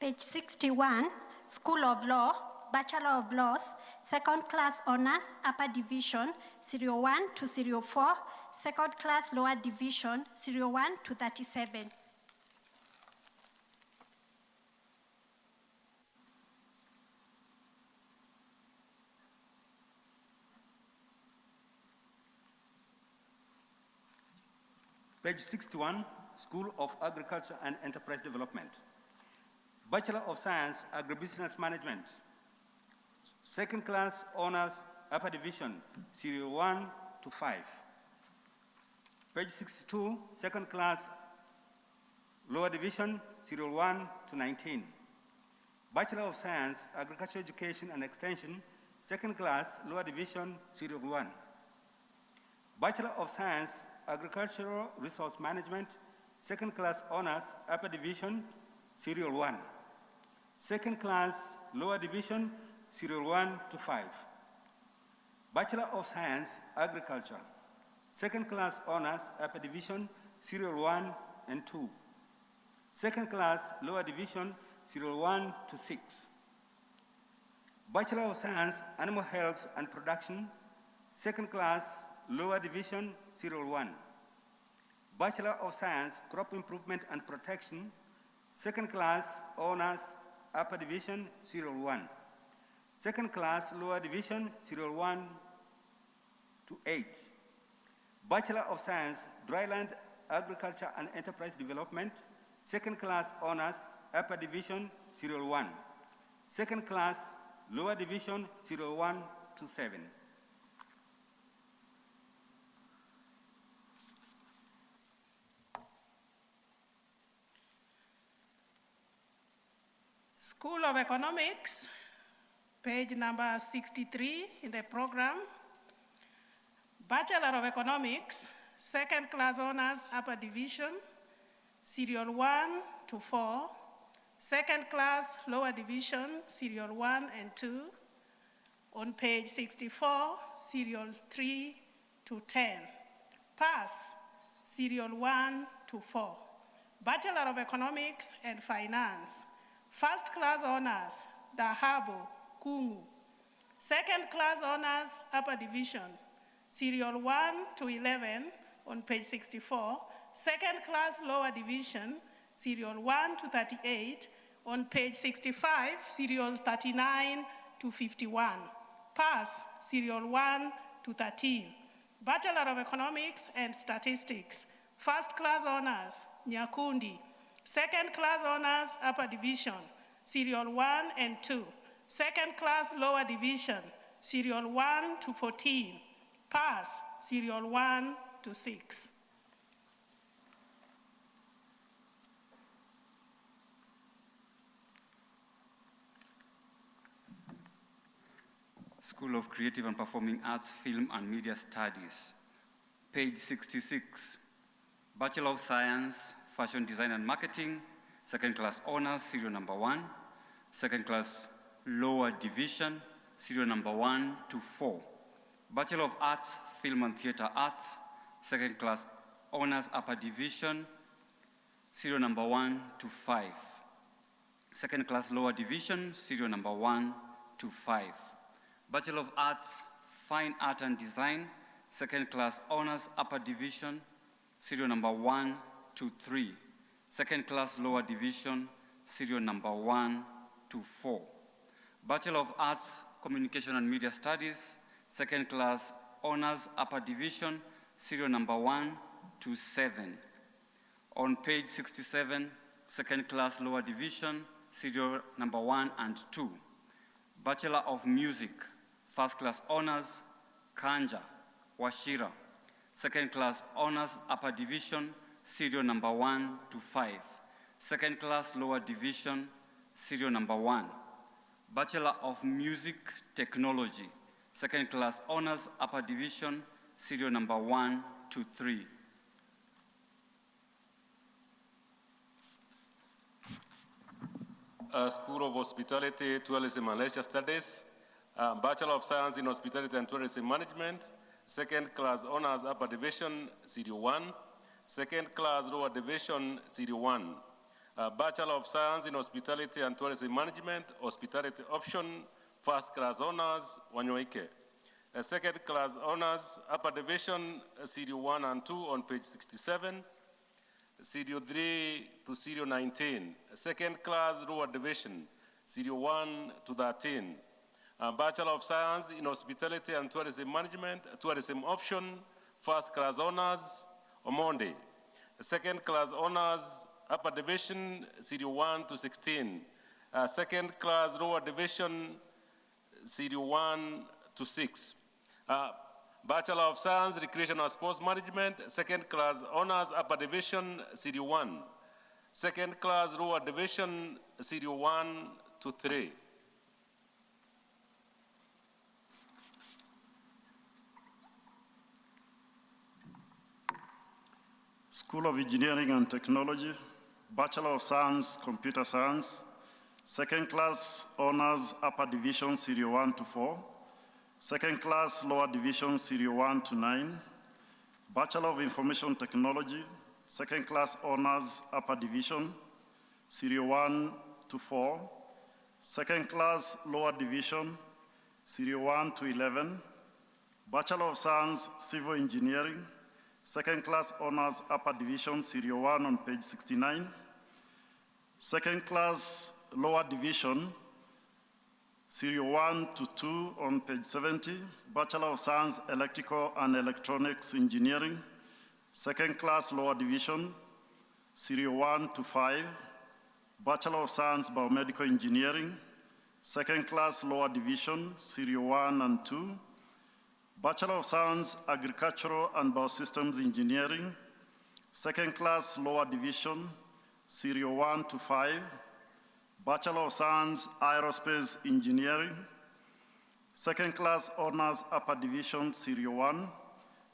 Speaker 10: Page 61, School of Law, Bachelor of Laws, Second Class Honors, Upper Division, Serial 1 to Serial 4, Second Class Lower Division, Serial 1 to 37.
Speaker 14: Page 61, School of Agriculture and Enterprise Development. Bachelor of Science, Agribusiness Management. Second class honors, upper division, serial 1 to 5. Page 62, second class lower division, serial 1 to 19. Bachelor of Science, Agricultural Education and Extension, second class lower division, serial 1. Bachelor of Science, Agricultural Resource Management, second class honors, upper division, serial 1. Second class lower division, serial 1 to 5. Bachelor of Science, Agriculture, second class honors, upper division, serial 1 and 2. Second class lower division, serial 1 to 6. Bachelor of Science, Animal Health and Production, second class lower division, serial 1. Bachelor of Science, Crop Improvement and Protection, second class honors, upper division, serial 1. Second class lower division, serial 1 to 8. Bachelor of Science, Dryland Agriculture and Enterprise Development, second class honors, upper division, serial 1. Second class lower division, serial 1 to 7.
Speaker 15: School of Economics, page number 63 in the program. Bachelor of Economics, second class honors, upper division, serial 1 to 4. Second class lower division, serial 1 and 2. On page 64, serial 3 to 10. Pass, serial 1 to 4. Bachelor of Economics and Finance, first class honors, Dahabo, Kungu. Second class honors, upper division, serial 1 to 11 on page 64. Second class lower division, serial 1 to 38 on page 65, serial 39 to 51. Pass, serial 1 to 13. Bachelor of Economics and Statistics, first class honors, Nyakundi. Second class honors, upper division, serial 1 and 2. Second class lower division, serial 1 to 14. Pass, serial 1 to 6.
Speaker 4: School of Creative and Performing Arts, Film and Media Studies. Page 66. Bachelor of Science, Fashion Design and Marketing, second class honors, serial number 1. Second class lower division, serial number 1 to 4. Bachelor of Arts, Film and Theatre Arts, second class honors, upper division, serial number 1 to 5. Second class lower division, serial number 1 to 5. Bachelor of Arts, Fine Art and Design, second class honors, upper division, serial number 1 to 3. Second class lower division, serial number 1 to 4. Bachelor of Arts, Communication and Media Studies, second class honors, upper division, serial number 1 to 7. On page 67, second class lower division, serial number 1 and 2. Bachelor of Music, first class honors, Kanja, Washira. Second class honors, upper division, serial number 1 to 5. Second class lower division, serial number 1. Bachelor of Music Technology, second class honors, upper division, serial number 1 to 3.
Speaker 16: School of Hospitality, Tourism and Leisure Studies, Bachelor of Science in Hospitality and Tourism Management, second class honors, upper division, serial 1. Second class lower division, serial 1. Bachelor of Science in Hospitality and Tourism Management, hospitality option, first class honors, Wanyoike. Second class honors, upper division, serial 1 and 2 on page 67. Serial 3 to serial 19. Second class lower division, serial 1 to 13. Bachelor of Science in Hospitality and Tourism Management, tourism option, first class honors, Omonde. Second class honors, upper division, serial 1 to 16. second class lower division, Serial 1 to 6. Bachelor of Science, Recreational Sports Management, second class honors upper division, Serial 1. Second class lower division, Serial 1 to 3.
Speaker 17: School of Engineering and Technology, Bachelor of Science, Computer Science, second class honors upper division, Serial 1 to 4. Second class lower division, Serial 1 to 9. Bachelor of Information Technology, second class honors upper division, Serial 1 to 4. Second class lower division, Serial 1 to 11. Bachelor of Science, Civil Engineering, second class honors upper division, Serial 1 on page 69. Second class lower division, Serial 1 to 2 on page 70. Bachelor of Science, Electrical and Electronics Engineering, second class lower division, Serial 1 to 5. Bachelor of Science, Biomedical Engineering, second class lower division, Serial 1 and 2. Bachelor of Science, Agricultural and Biosystems Engineering, second class lower division, Serial 1 to 5. Bachelor of Science, Aerospace Engineering, second class honors upper division, Serial 1.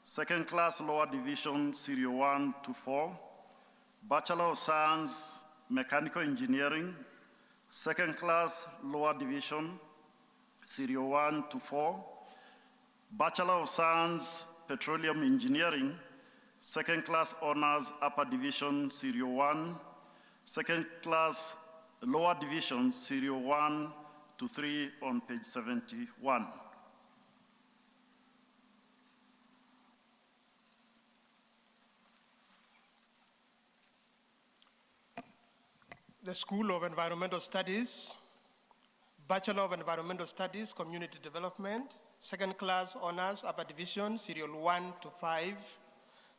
Speaker 17: Second class lower division, Serial 1 to 4. Bachelor of Science, Mechanical Engineering, second class lower division, Serial 1 to 4. Bachelor of Science, Petroleum Engineering, second class honors upper division, Serial 1. Second class lower division, Serial 1 to 3 on page 71.
Speaker 18: The School of Environmental Studies, Bachelor of Environmental Studies, Community Development, second class honors upper division, Serial 1 to 5.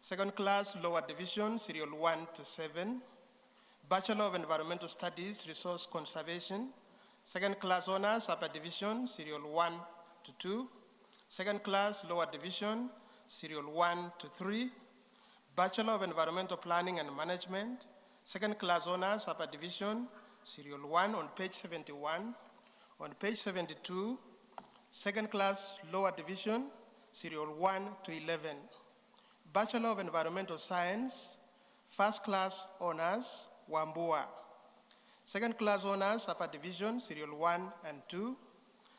Speaker 18: Second class lower division, Serial 1 to 7. Bachelor of Environmental Studies, Resource Conservation, second class honors upper division, Serial 1 to 2. Second class lower division, Serial 1 to 3. Bachelor of Environmental Planning and Management, second class honors upper division, Serial 1 on page 71. On page 72, second class lower division, Serial 1 to 11. Bachelor of Environmental Science, first class honors, Wambua. Second class honors upper division, Serial 1 and 2.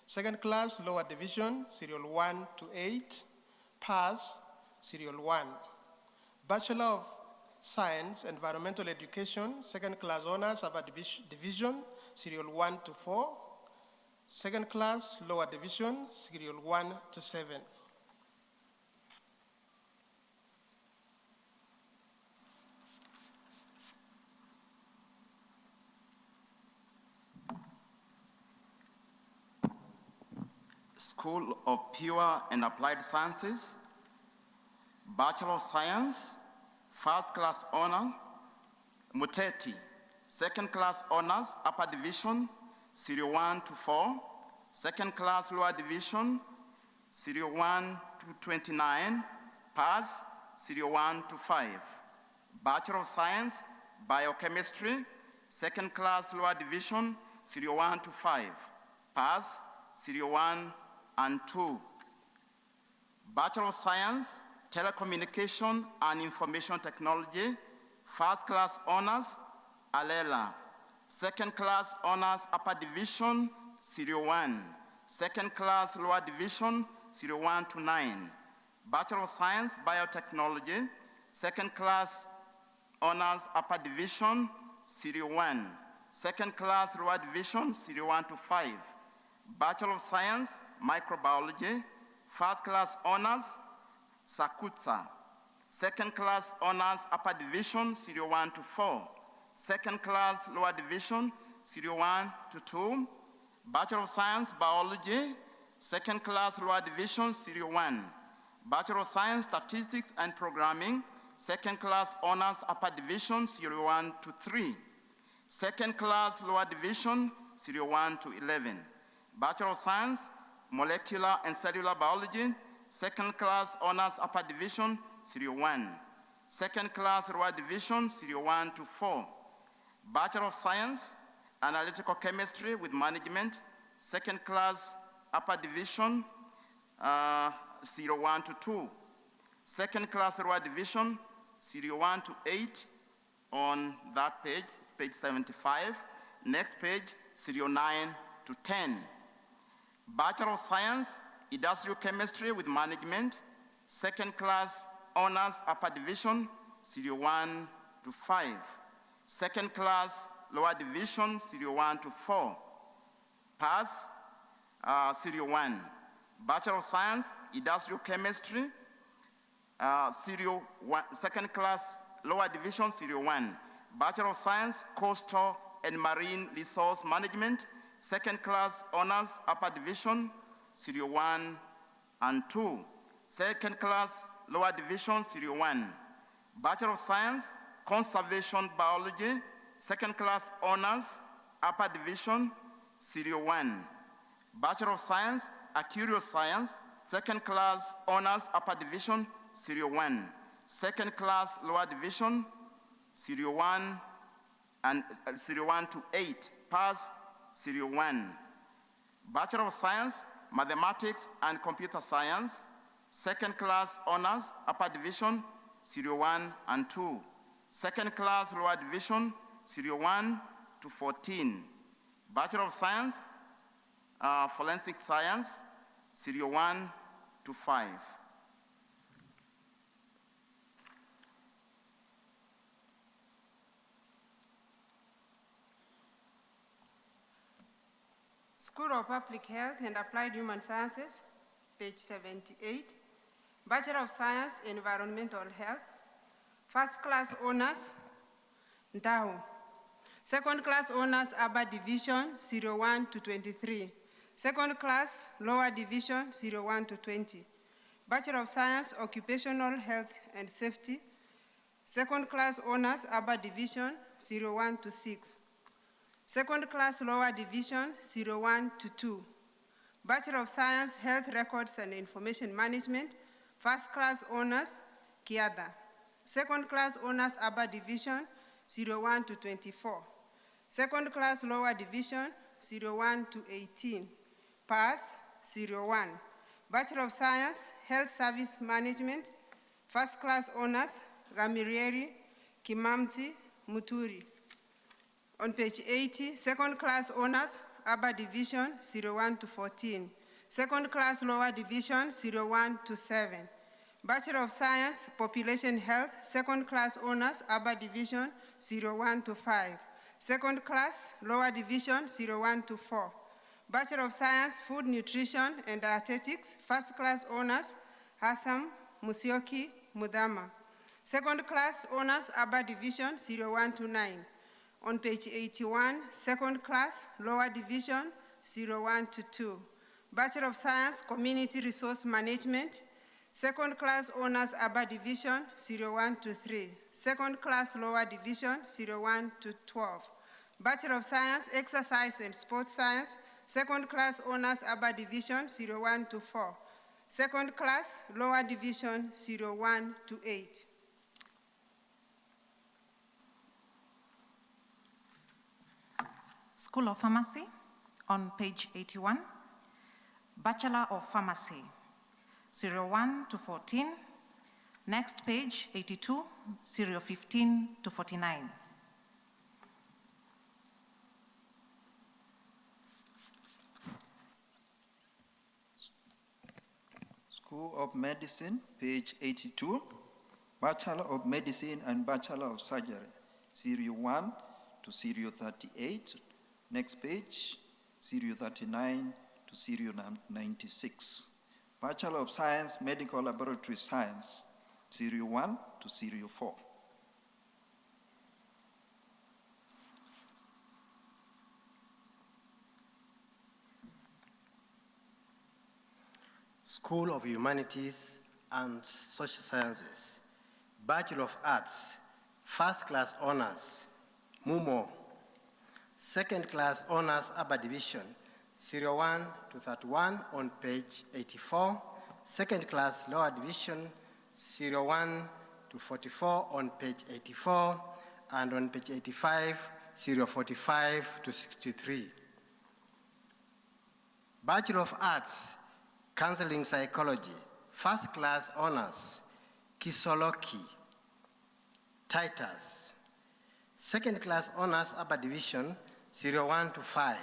Speaker 18: Second class lower division, Serial 1 to 8. Pass, Serial 1. Bachelor of Science, Environmental Education, second class honors upper division, Serial 1 to 4. Second class lower division, Serial 1 to 7.
Speaker 19: School of Pure and Applied Sciences, Bachelor of Science, first class honor, Muteti, second class honors, upper division, Serial 1 to 4, second class lower division, Serial 1 to 29, pass, Serial 1 to 5. Bachelor of Science, Biochemistry, second class lower division, Serial 1 to 5, pass, Serial 1 and 2. Bachelor of Science, Telecommunication and Information Technology, first class honors, Alela. Second class honors, upper division, Serial 1. Second class lower division, Serial 1 to 9. Bachelor of Science, Biotechnology, second class honors, upper division, Serial 1. Second class lower division, Serial 1 to 5. Bachelor of Science, Microbiology, first class honors, Sakutsa. Second class honors, upper division, Serial 1 to 4. Second class lower division, Serial 1 to 2. Bachelor of Science, Biology, second class lower division, Serial 1. Bachelor of Science, Statistics and Programming, second class honors, upper division, Serial 1 to 3. Second class lower division, Serial 1 to 11. Bachelor of Science, Molecular and Cellular Biology, second class honors upper division, Serial 1. Second class lower division, Serial 1 to 4. Bachelor of Science, Analytical Chemistry with Management, second class upper division, Serial 1 to 2. Second class lower division, Serial 1 to 8 on that page, page 75. Next page, Serial 9 to 10. Bachelor of Science, Industrial Chemistry with Management, second class honors upper division, Serial 1 to 5. Second class lower division, Serial 1 to 4. Pass, Serial 1. Bachelor of Science, Industrial Chemistry, Serial 1, second class lower division, Serial 1. Bachelor of Science, Coastal and Marine Resource Management, second class honors upper division, Serial 1 and 2. Second class lower division, Serial 1. Bachelor of Science, Conservation Biology, second class honors upper division, Serial 1. Bachelor of Science, Aquarius Science, second class honors upper division, Serial 1. Second class lower division, Serial 1 and Serial 1 to 8. Pass, Serial 1. Bachelor of Science, Mathematics and Computer Science, second class honors upper division, Serial 1 and 2. Second class lower division, Serial 1 to 14. Bachelor of Science, Forensic Science, Serial 1 to 5.
Speaker 20: School of Public Health and Applied Human Sciences, page 78. Bachelor of Science, Environmental Health. First class honors, Ndau. Second class honors, Upper Division, Serial 1 to 23. Second class, Lower Division, Serial 1 to 20. Bachelor of Science, Occupational Health and Safety. Second class honors, Upper Division, Serial 1 to 6. Second class lower division, 01 to 2. Bachelor of Science, Health Records and Information Management, first class honors, Kenyatta. Second class honors, upper division, 01 to 24. Second class lower division, 01 to 18. Pass, 01. Bachelor of Science, Health Service Management, first class honors, Gamirieri, Kimamzi, Muturi. On page 80, second class honors, upper division, 01 to 14. Second class lower division, 01 to 7. Bachelor of Science, Population Health, second class honors, upper division, 01 to 5. Second class lower division, 01 to 4. Bachelor of Science, Food Nutrition and Dietetics, first class honors, Hassan Musioki Mudama. Second class honors, upper division, 01 to 9. On page 81, second class, lower division, 01 to 2. Bachelor of Science, Community Resource Management, second class honors, upper division, 01 to 3. Second class, lower division, 01 to 12. Bachelor of Science, Exercise and Sports Science, second class honors, upper division, 01 to 4. Second class, lower division, 01 to 8.
Speaker 21: School of Pharmacy, on page 81. Bachelor of Pharmacy, 01 to 14. Next page, 82, 015 to 49.
Speaker 22: School of Medicine, page 82. Bachelor of Medicine and Bachelor of Surgery, 01 to 038. Next page, 039 to 096. Bachelor of Science, Medical Laboratory Science, 01 to 04.
Speaker 8: School of Humanities and Social Sciences, Bachelor of Arts, First Class Honors, MUMO. Second class honors upper division, serial 1 to 31 on page 84. Second class lower division, serial 1 to 44 on page 84. And on page 85, serial 45 to 63. Bachelor of Arts, Counseling Psychology, first class honors, Kisoloki, Titus. Second class honors upper division, serial 1 to 5.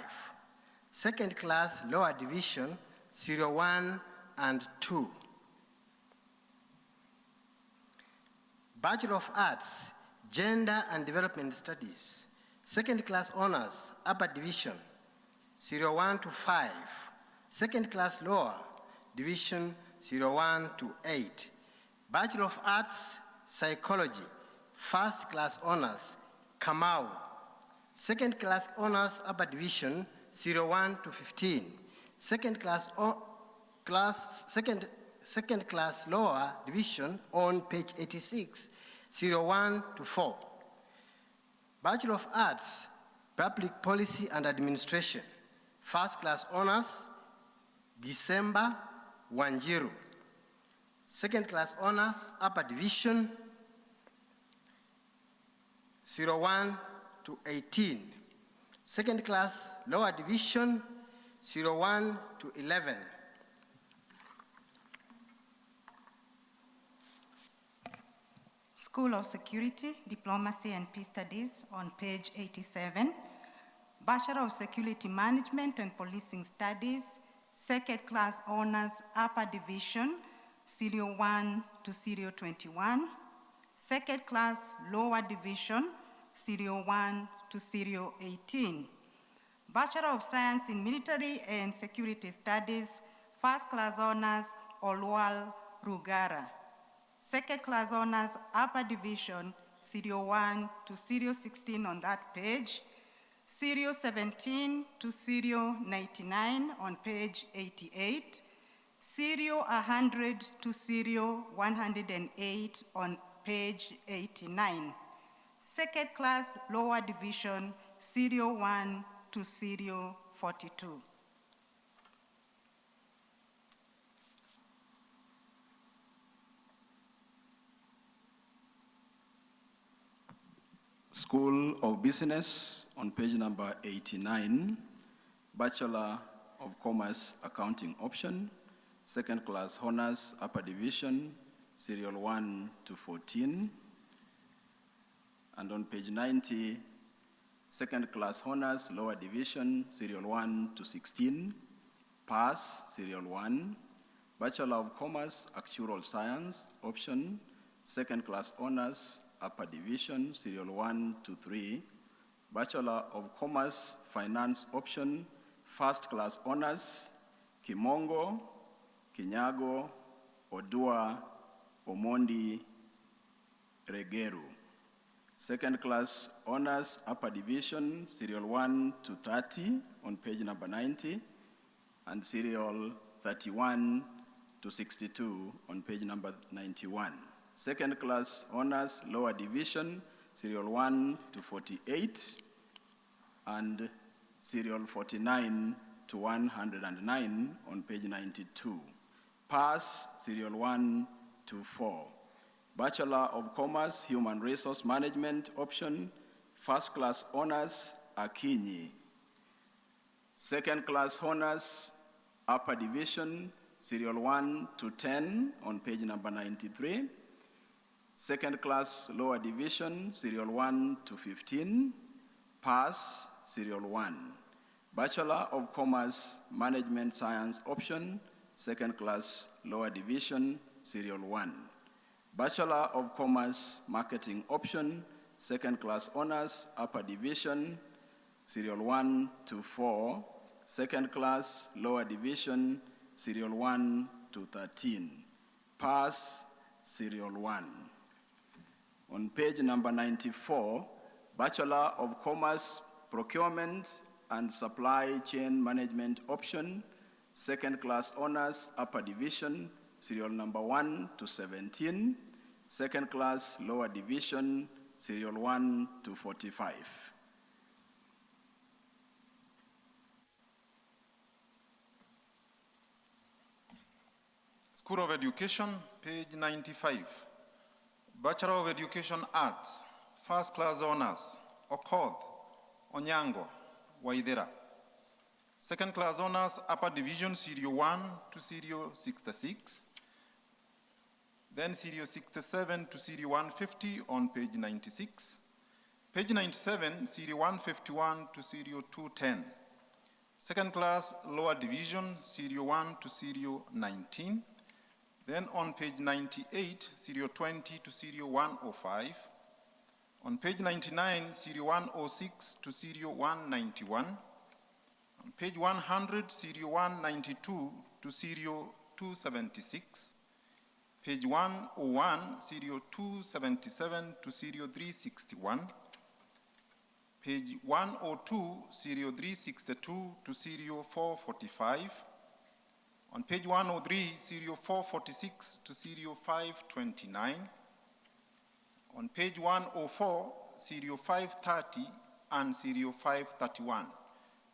Speaker 8: Second class lower division, serial 1 and 2. Bachelor of Arts, Gender and Development Studies, second class honors, upper division, serial 1 to 5. Second class lower division, serial 1 to 8. Bachelor of Arts, Psychology, first class honors, Kamau. Second class honors, upper division, serial 1 to 15. Second class lower division on page 86, serial 1 to 4. Bachelor of Arts, Public Policy and Administration, first class honors, December Wanjiru. Second class honors, upper division, 01 to 18. Second class lower division, 01 to 11.
Speaker 9: School of Security, Diplomacy and Peace Studies on page 87. Bachelor of Security Management and Policing Studies, second class honors, upper division, serial 1 to serial 21. Second class lower division, serial 1 to serial 18. Bachelor of Science in Military and Security Studies, first class honors, Olwal Rugara. Second class honors, upper division, serial 1 to serial 16 on that page. Serial 17 to serial 99 on page 88. Serial 100 to serial 108 on page 89. Second class lower division, serial 1 to serial 42.
Speaker 6: School of Business on page number 89, Bachelor of Commerce Accounting option, second class honors upper division, serial 1 to 14. And on page 90, second class honors lower division, serial 1 to 16, pass, serial 1. Bachelor of Commerce Actuarial Science option, second class honors upper division, serial 1 to 3. Bachelor of Commerce Finance option, first class honors, Kimongo, Kinyago, Odua, Omondi, Regeru. Second class honors upper division, serial 1 to 30 on page number 90, and serial 31 to 62 on page number 91. Second class honors lower division, serial 1 to 48, and serial 49 to 109 on page 92. Pass, serial 1 to 4. Bachelor of Commerce Human Resource Management option, first class honors, Akinyi. Second class honors, upper division, serial 1 to 10 on page number 93. Second class lower division, serial 1 to 15, pass, serial 1. Bachelor of Commerce Management Science option, second class lower division, serial 1. Bachelor of Commerce Marketing option, second class honors, upper division, serial 1 to 4, second class lower division, serial 1 to 13, pass, serial 1. On page number 94, Bachelor of Commerce Procurement and Supply Chain Management option, second class honors, upper division, serial number 1 to 17, second class lower division, serial 1 to 45.
Speaker 5: School of Education, page 95. Bachelor of Education Arts, First Class Honors, Okoth, Onyango, Waidera. Second Class Honors, Upper Division, Serial 1 to Serial 66. Then Serial 67 to Serial 150 on page 96. Page 97, Serial 151 to Serial 210. Second Class Lower Division, Serial 1 to Serial 19. Then on page 98, Serial 20 to Serial 105. On page 99, Serial 106 to Serial 191. On page 100, Serial 192 to Serial 276. Page 101, Serial 277 to Serial 361. Page 102, Serial 362 to Serial 445. On page 103, Serial 446 to Serial 529. On page 104, Serial 530 and Serial 531.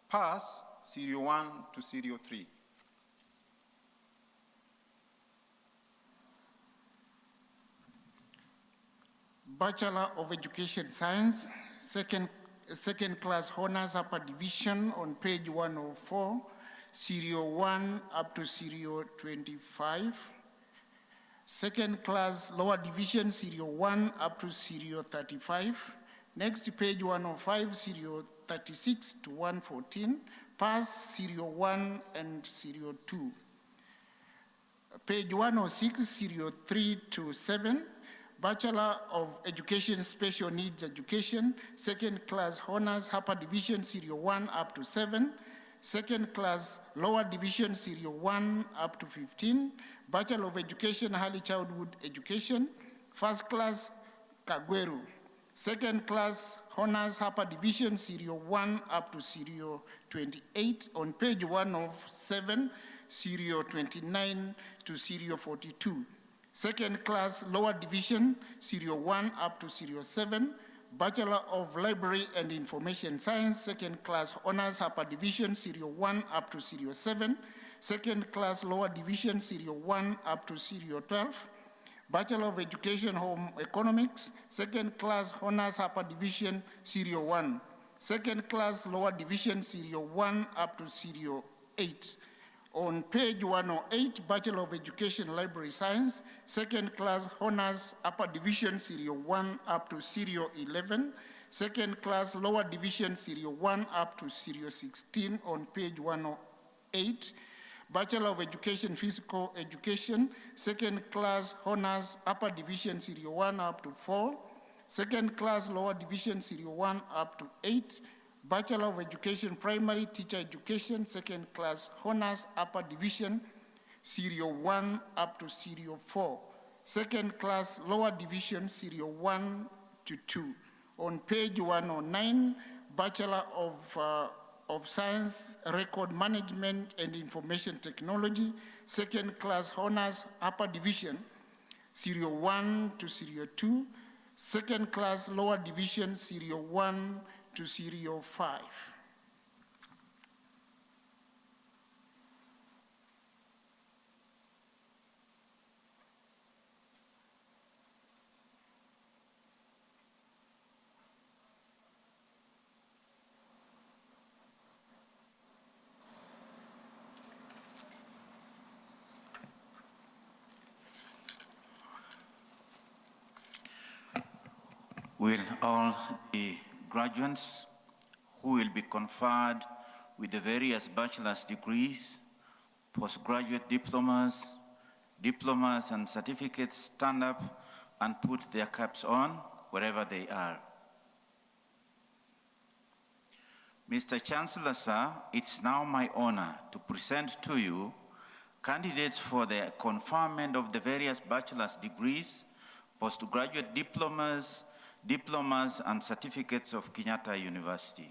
Speaker 5: Pass Serial 1 to Serial 3.
Speaker 3: Bachelor of Education Science, second class honors upper division on page 104, serial 1 up to serial 25. Second class lower division, serial 1 up to serial 35. Next, page 105, serial 36 to 114. Pass serial 1 and serial 2. Page 106, serial 3 to 7. Bachelor of Education, Special Needs Education, second class honors, upper division, serial 1 up to 7. Second class lower division, serial 1 up to 15. Bachelor of Education, Early Childhood Education, first class Kagweru. Second class honors, upper division, serial 1 up to serial 28. On page 107, serial 29 to serial 42. Second class lower division, serial 1 up to serial 7. Bachelor of Library and Information Science, second class honors, upper division, serial 1 up to serial 7. Second class lower division, serial 1 up to serial 12. Bachelor of Education, Home Economics, second class honors, upper division, serial 1. Second class lower division, serial 1 up to serial 8. On page 108, Bachelor of Education, Library Science, second class honors, upper division, serial 1 up to serial 11. Second class lower division, serial 1 up to serial 16 on page 108. Bachelor of Education, Physical Education, second class honors, upper division, serial 1 up to 4. Second class lower division, serial 1 up to 8. Bachelor of Education, Primary Teacher Education, second class honors, upper division, serial 1 up to serial 4. Second class lower division, serial 1 to 2. On page 109, Bachelor of Science, Record Management and Information Technology, second class honors, upper division, serial 1 to serial 2. Second class lower division, serial 1 to serial 5.
Speaker 7: Will all the graduates who will be conferred with the various bachelor's degrees, postgraduate diplomas, and certificates stand up and put their caps on wherever they are. Mr. Chancellor, sir, it's now my honor to present to you candidates for the conferment of the various bachelor's degrees, postgraduate diplomas, and certificates of Kenyatta University.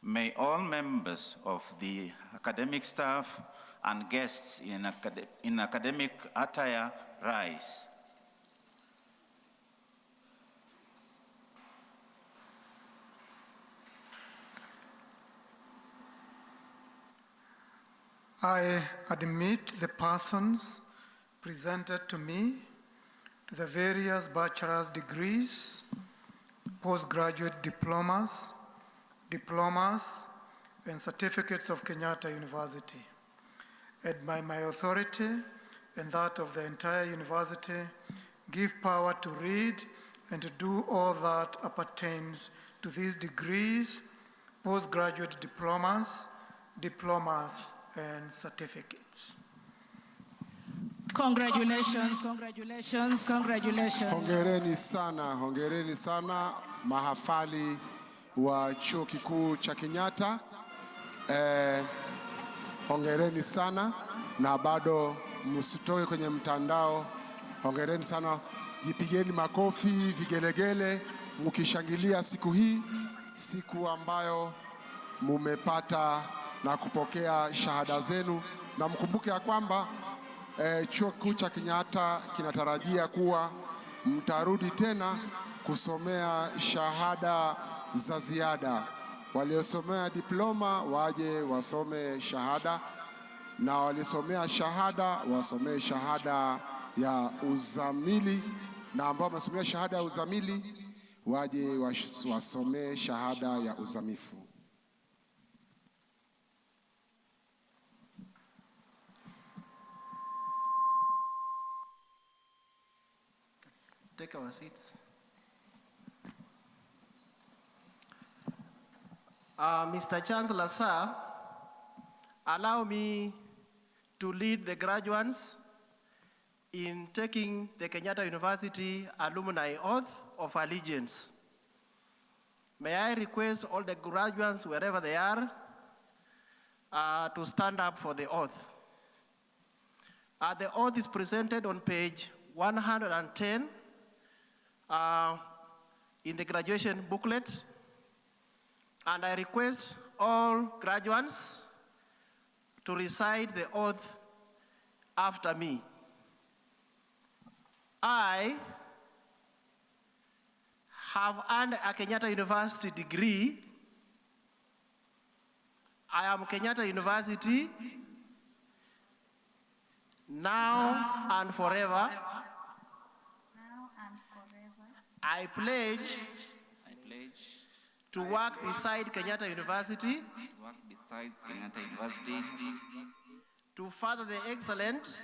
Speaker 7: May all members of the academic staff and guests in academic attire rise.
Speaker 12: I admit the persons presented to me to the various bachelor's degrees, postgraduate diplomas, and certificates of Kenyatta University. And by my authority and that of the entire university, give power to read and to do all that appertains to these degrees, postgraduate diplomas, and certificates.
Speaker 2: Congratulations, congratulations, congratulations.
Speaker 11: Hongereni sana mahafali wa Chuo Kikuu cha Kenyatta. Hongereni sana na bado msitoke kwenye mtandao. Hongereni sana, jipigeni makofi, vigelegele, mkishangilia siku hii, siku ambayo mumepata na kupokea shahada zenu, na mkumbuke ya kwamba Chuo Kikuu cha Kenyatta kinatarajia kuwa mtarudi tena kusomea shahada za ziada. Waliosomea diploma waje wasome shahada, na walisomea shahada wasomee shahada ya uzamili, na ambao wamesomea shahada ya uzamili waje wasomee shahada ya uzamifu.
Speaker 18: Take our seats. Mr. Chancellor, sir, allow me to lead the graduates in taking the Kenyatta University Alumni Oath of Allegiance. May I request all the graduates, wherever they are, to stand up for the oath. The oath is presented on page 110 in the graduation booklet, and I request all graduates to recite the oath after me. I have earned a Kenyatta University degree. I am Kenyatta University now and forever. I pledge to work beside Kenyatta University to further the excellent,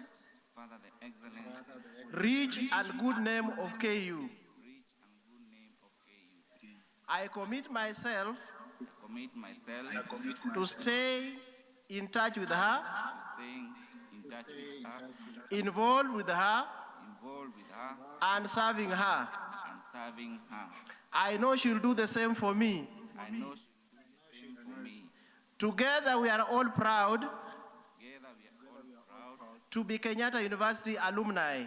Speaker 18: rich and good name of KU. I commit myself to stay in touch with her, involved with her, and serving her. I know she'll do the same for me. Together we are all proud to be Kenyatta University alumni.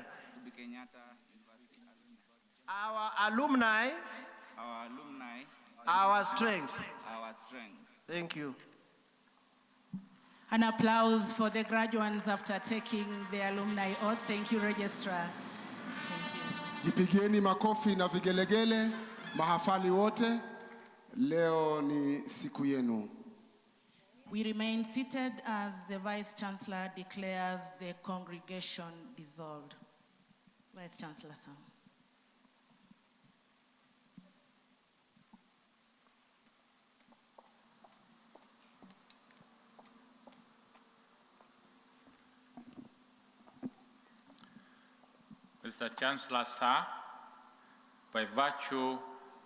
Speaker 18: Our alumni, our strength. Thank you.
Speaker 2: An applause for the graduates after taking the alumni oath. Thank you, Registrar.
Speaker 11: Jipigieni makofi na vigelegele, mahafali wote. Leo ni siku yenu.
Speaker 2: We remain seated as the Vice Chancellor declares the congregation dissolved. Vice Chancellor, sir.
Speaker 23: Mr. Chancellor, sir, by virtue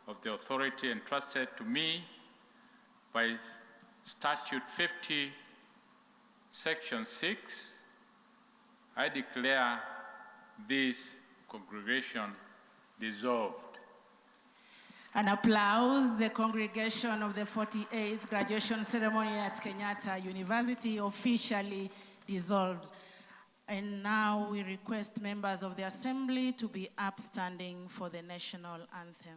Speaker 23: of the authority entrusted to me by Statute 50, Section 6, I declare this congregation dissolved.
Speaker 2: An applause. The congregation of the 48th graduation ceremony at Kenyatta University officially dissolved. And now we request members of the Assembly to be upstanding for the national anthem.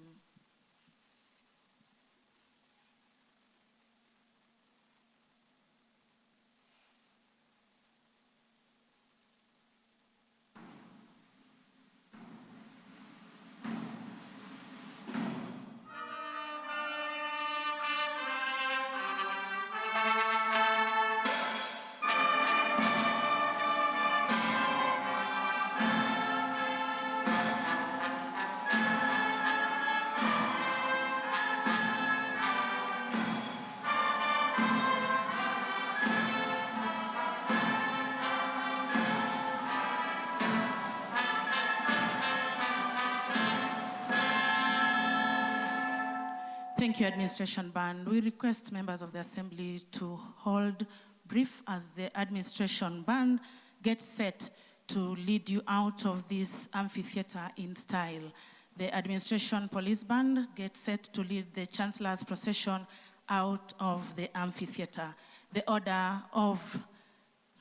Speaker 2: Thank you, Administration Band. We request members of the Assembly to hold brief as the Administration Band gets set to lead you out of this amphitheater in style. The Administration Police Band gets set to lead the Chancellor's procession out of the amphitheater. The order of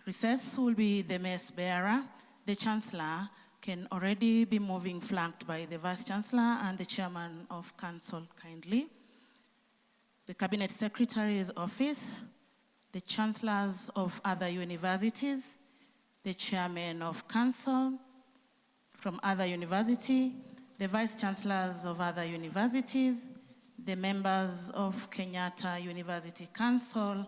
Speaker 2: recess will be the mess bearer. The Chancellor can already be moving flanked by the Vice Chancellor and the Chairman of Council kindly. The Cabinet Secretary's office, the Chancellors of other universities, the Chairman of Council from other university, the Vice Chancellors of other universities, the members of Kenyatta University Council,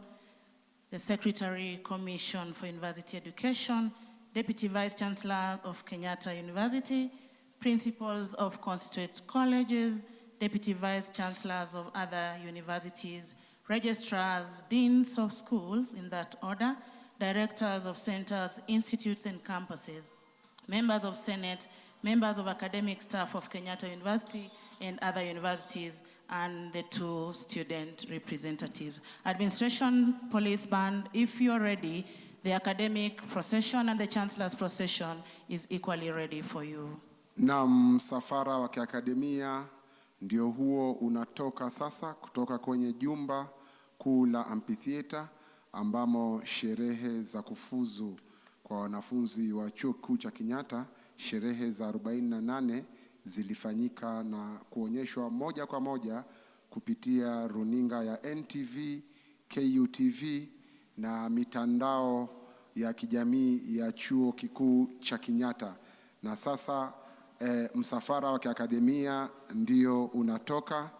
Speaker 2: the Secretary Commission for University Education, Deputy Vice Chancellor of Kenyatta University, principals of constituent colleges, Deputy Vice Chancellors of other universities, registrars, deans of schools in that order, directors of centers, institutes, and campuses, members of Senate, members of academic staff of Kenyatta University and other universities, and the 2 student representatives. Administration Police Band, if you're ready, the academic procession and the Chancellor's procession is equally ready for you.
Speaker 11: Na msafara wa kiakademia ndio huo unatoka sasa kutoka kwenye jumba kuu la amphitheater ambamo sherehe za kufuzu kwa wanafunzi wa chuo kikuu cha Kenyatta, sherehe za 48 zilifanyika na kuonyeshwa moja kwa moja kupitia runinga ya NTV, KUTV na mitandao ya kijamii ya chuo kikuu cha Kenyatta. Na sasa msafara wa kiakademia ndio unatoka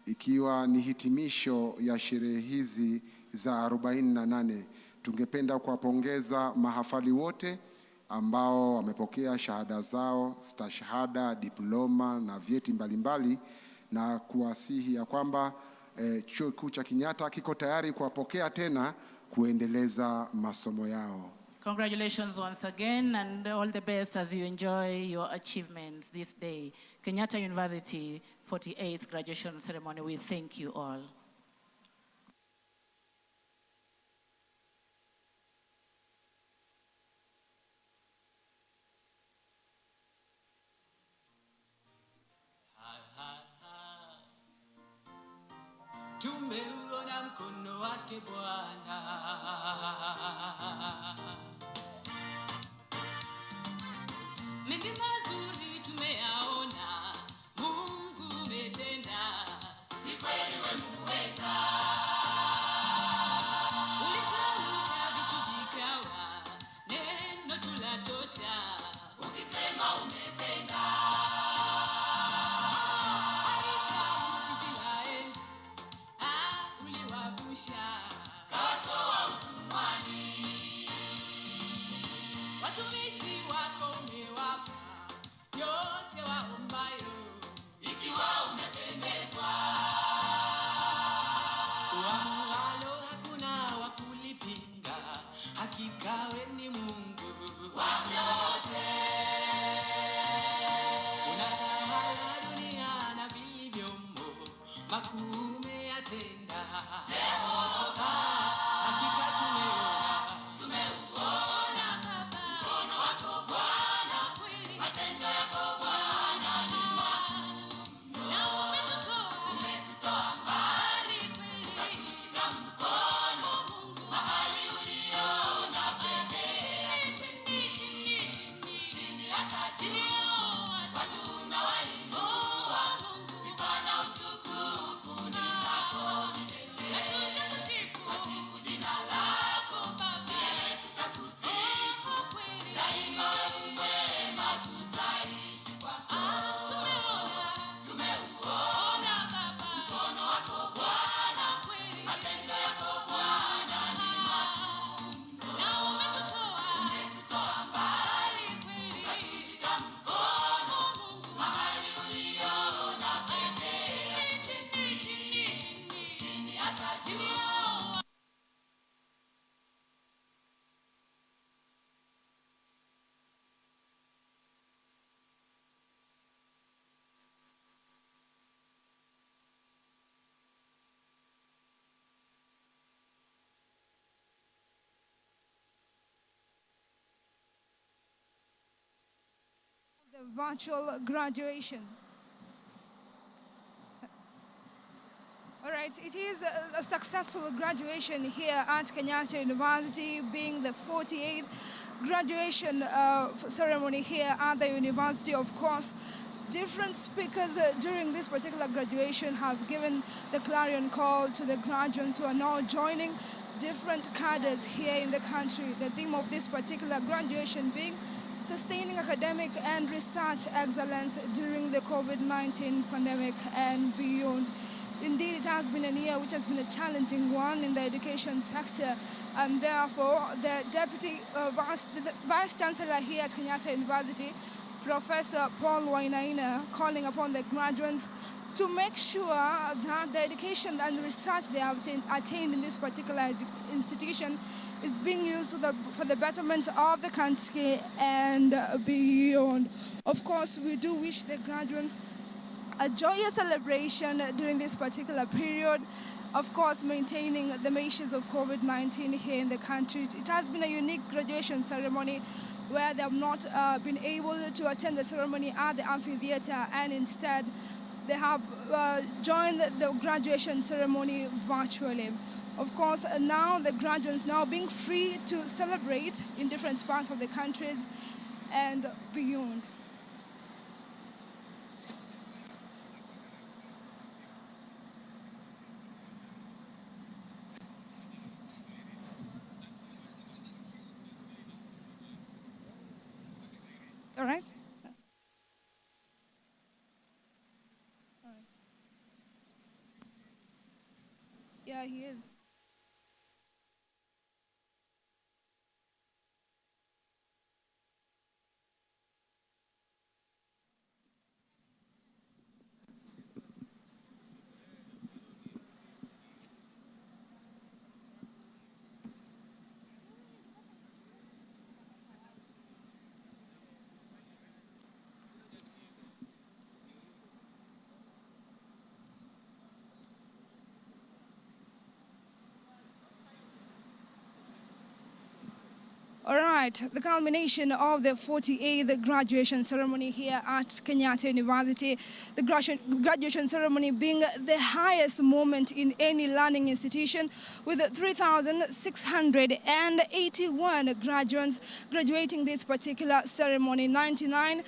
Speaker 11: ikiwa ni hitimisho ya sherehe hizi za 48. Tungependa kuwapongeza mahafali wote ambao wamepokea shahada zao, stashahada, diploma na vyeti mbalimbali, na kuwasihi ya kwamba chuo kikuu cha Kenyatta kiko tayari kuwapokea tena kuendeleza masomo yao.
Speaker 2: Congratulations once again and all the best as you enjoy your achievements this day. Kenyatta University 48th graduation ceremony, we thank you all.
Speaker 1: Tumeuona mkono wake Bwana, mengi mazuri tumeyaona, Mungu umetenda, ni kweli wewe muweza. Ulitamka vitu vikawa, neno tulatosha, ukisema umetenda. Watumishi wako umewapa
Speaker 10: virtual graduation. All right, it is a successful graduation here at Kenyatta University, being the 48th graduation ceremony here at the university. Of course, different speakers during this particular graduation have given the clarion call to the graduates who are now joining different cadres here in the country. The theme of this particular graduation being sustaining academic and research excellence during the COVID-19 pandemic and beyond. Indeed, it has been a year which has been a challenging one in the education sector, and therefore the Deputy Vice Chancellor here at Kenyatta University, Professor Paul Wainaina, calling upon the graduates to make sure that the education and research they have attained in this particular institution is being used for the betterment of the country and beyond. Of course, we do wish the graduates a joyous celebration during this particular period, of course maintaining the measures of COVID-19 here in the country. It has been a unique graduation ceremony where they have not been able to attend the ceremony at the amphitheater, and instead they have joined the graduation ceremony virtually. Of course, now the graduates now being free to celebrate in different parts of the countries and beyond. All right. Yeah, he is. All right, the culmination of the 48th graduation ceremony here at Kenyatta University. The graduation ceremony being the highest moment in any learning institution, with 3,681 graduates graduating this particular ceremony. 99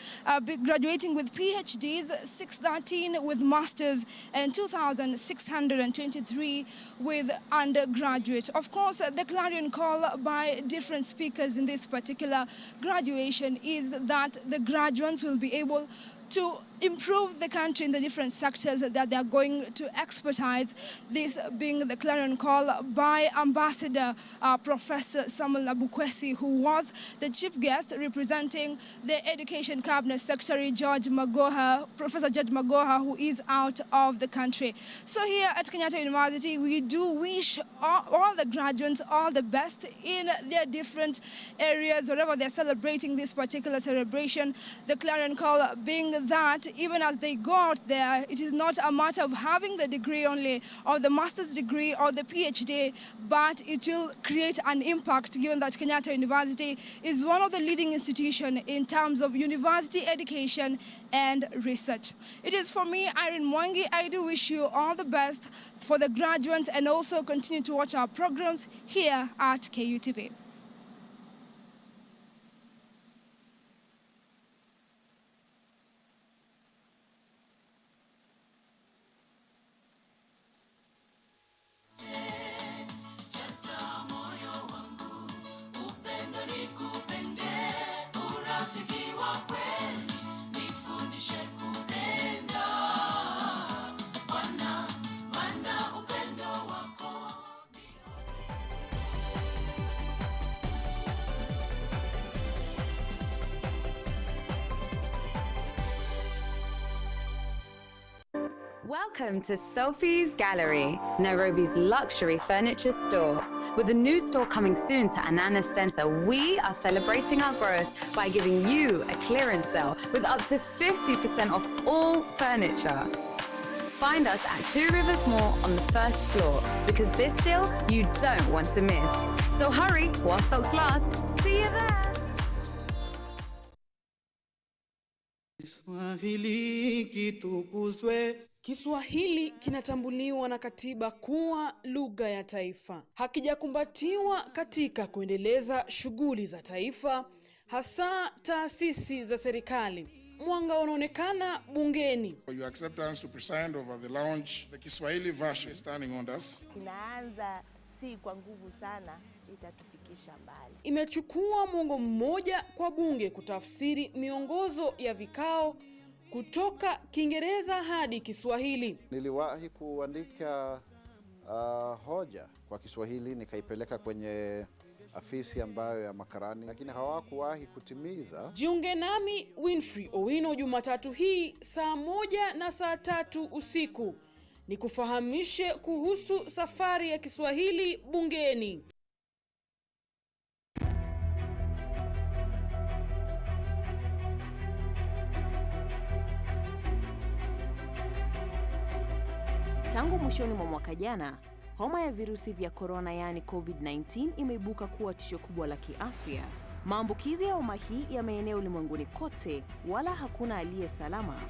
Speaker 10: graduating with PhDs, 613 with masters, and 2,623 with undergraduate. Of course, the clarion call by different speakers in this particular graduation is that the graduates will be able to improve the country in the different sectors that they are going to expertise, this being the clarion call by Ambassador Professor Samuel Abukwesi, who was the chief guest representing the Education Cabinet Secretary Professor George Magoha, who is out of the country. So here at Kenyatta University, we do wish all the graduates all the best in their different areas, wherever they're celebrating this particular celebration. The clarion call being that even as they go out there, it is not a matter of having the degree only, or the master's degree, or the PhD, but it will create an impact, given that Kenyatta University is one of the leading institutions in terms of university education and research. It is for me, Irene Mwangi. I do wish you all the best for the graduates, and also continue to watch our programs here at KUTV.
Speaker 13: Welcome to Sophie's Gallery, Nairobi's luxury furniture store. With a new store coming soon to Anana Center, we are celebrating our growth by giving you a clearance sale with up to 50% off all furniture. Find us at 2 Rivers Mall on the first floor, because this deal you don't want to miss. So hurry while stocks last. See you there!
Speaker 4: Kiswahili kitukuzwe.
Speaker 14: Kiswahili kinatambuliwa na katiba kuwa lugha ya taifa. Hakijakumbatiwa katika kuendeleza shughuli za taifa, hasa taasisi za serikali. Mwanga unaonekana bungeni.
Speaker 15: For your acceptance to preside over the launch, the Kiswahili version is standing on us.
Speaker 24: Inaanza si kwa nguvu sana, itatufikisha mbali.
Speaker 14: Imechukua mwongo mmoja kwa bunge kutafsiri miongozo ya vikao kutoka Kiingereza hadi Kiswahili.
Speaker 25: Niliwahi kuandika hoja kwa Kiswahili nikaipeleka kwenye afisi ambayo ya makarani, lakini hawakuwahi kutimiza.
Speaker 14: Jiunge nami Winfrey Owino Jumatatu hii saa 1 na saa 3 usiku. Nikufahamishe kuhusu safari ya Kiswahili bungeni.
Speaker 26: Tangu mwishoni mwa mwaka jana, homa ya virusi vya corona yaani COVID-19 imeibuka kuwa tisho kubwa la kiafya. Maambukizi ya homa hii yameenea ulimwenguni kote, wala hakuna aliye salama.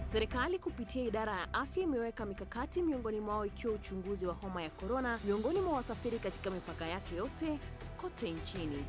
Speaker 26: Serikali kupitia idara ya afya imeweka mikakati, miongoni mwao ikiwa uchunguzi wa homa ya corona miongoni mwa wasafiri katika mipaka yake yote kote nchini.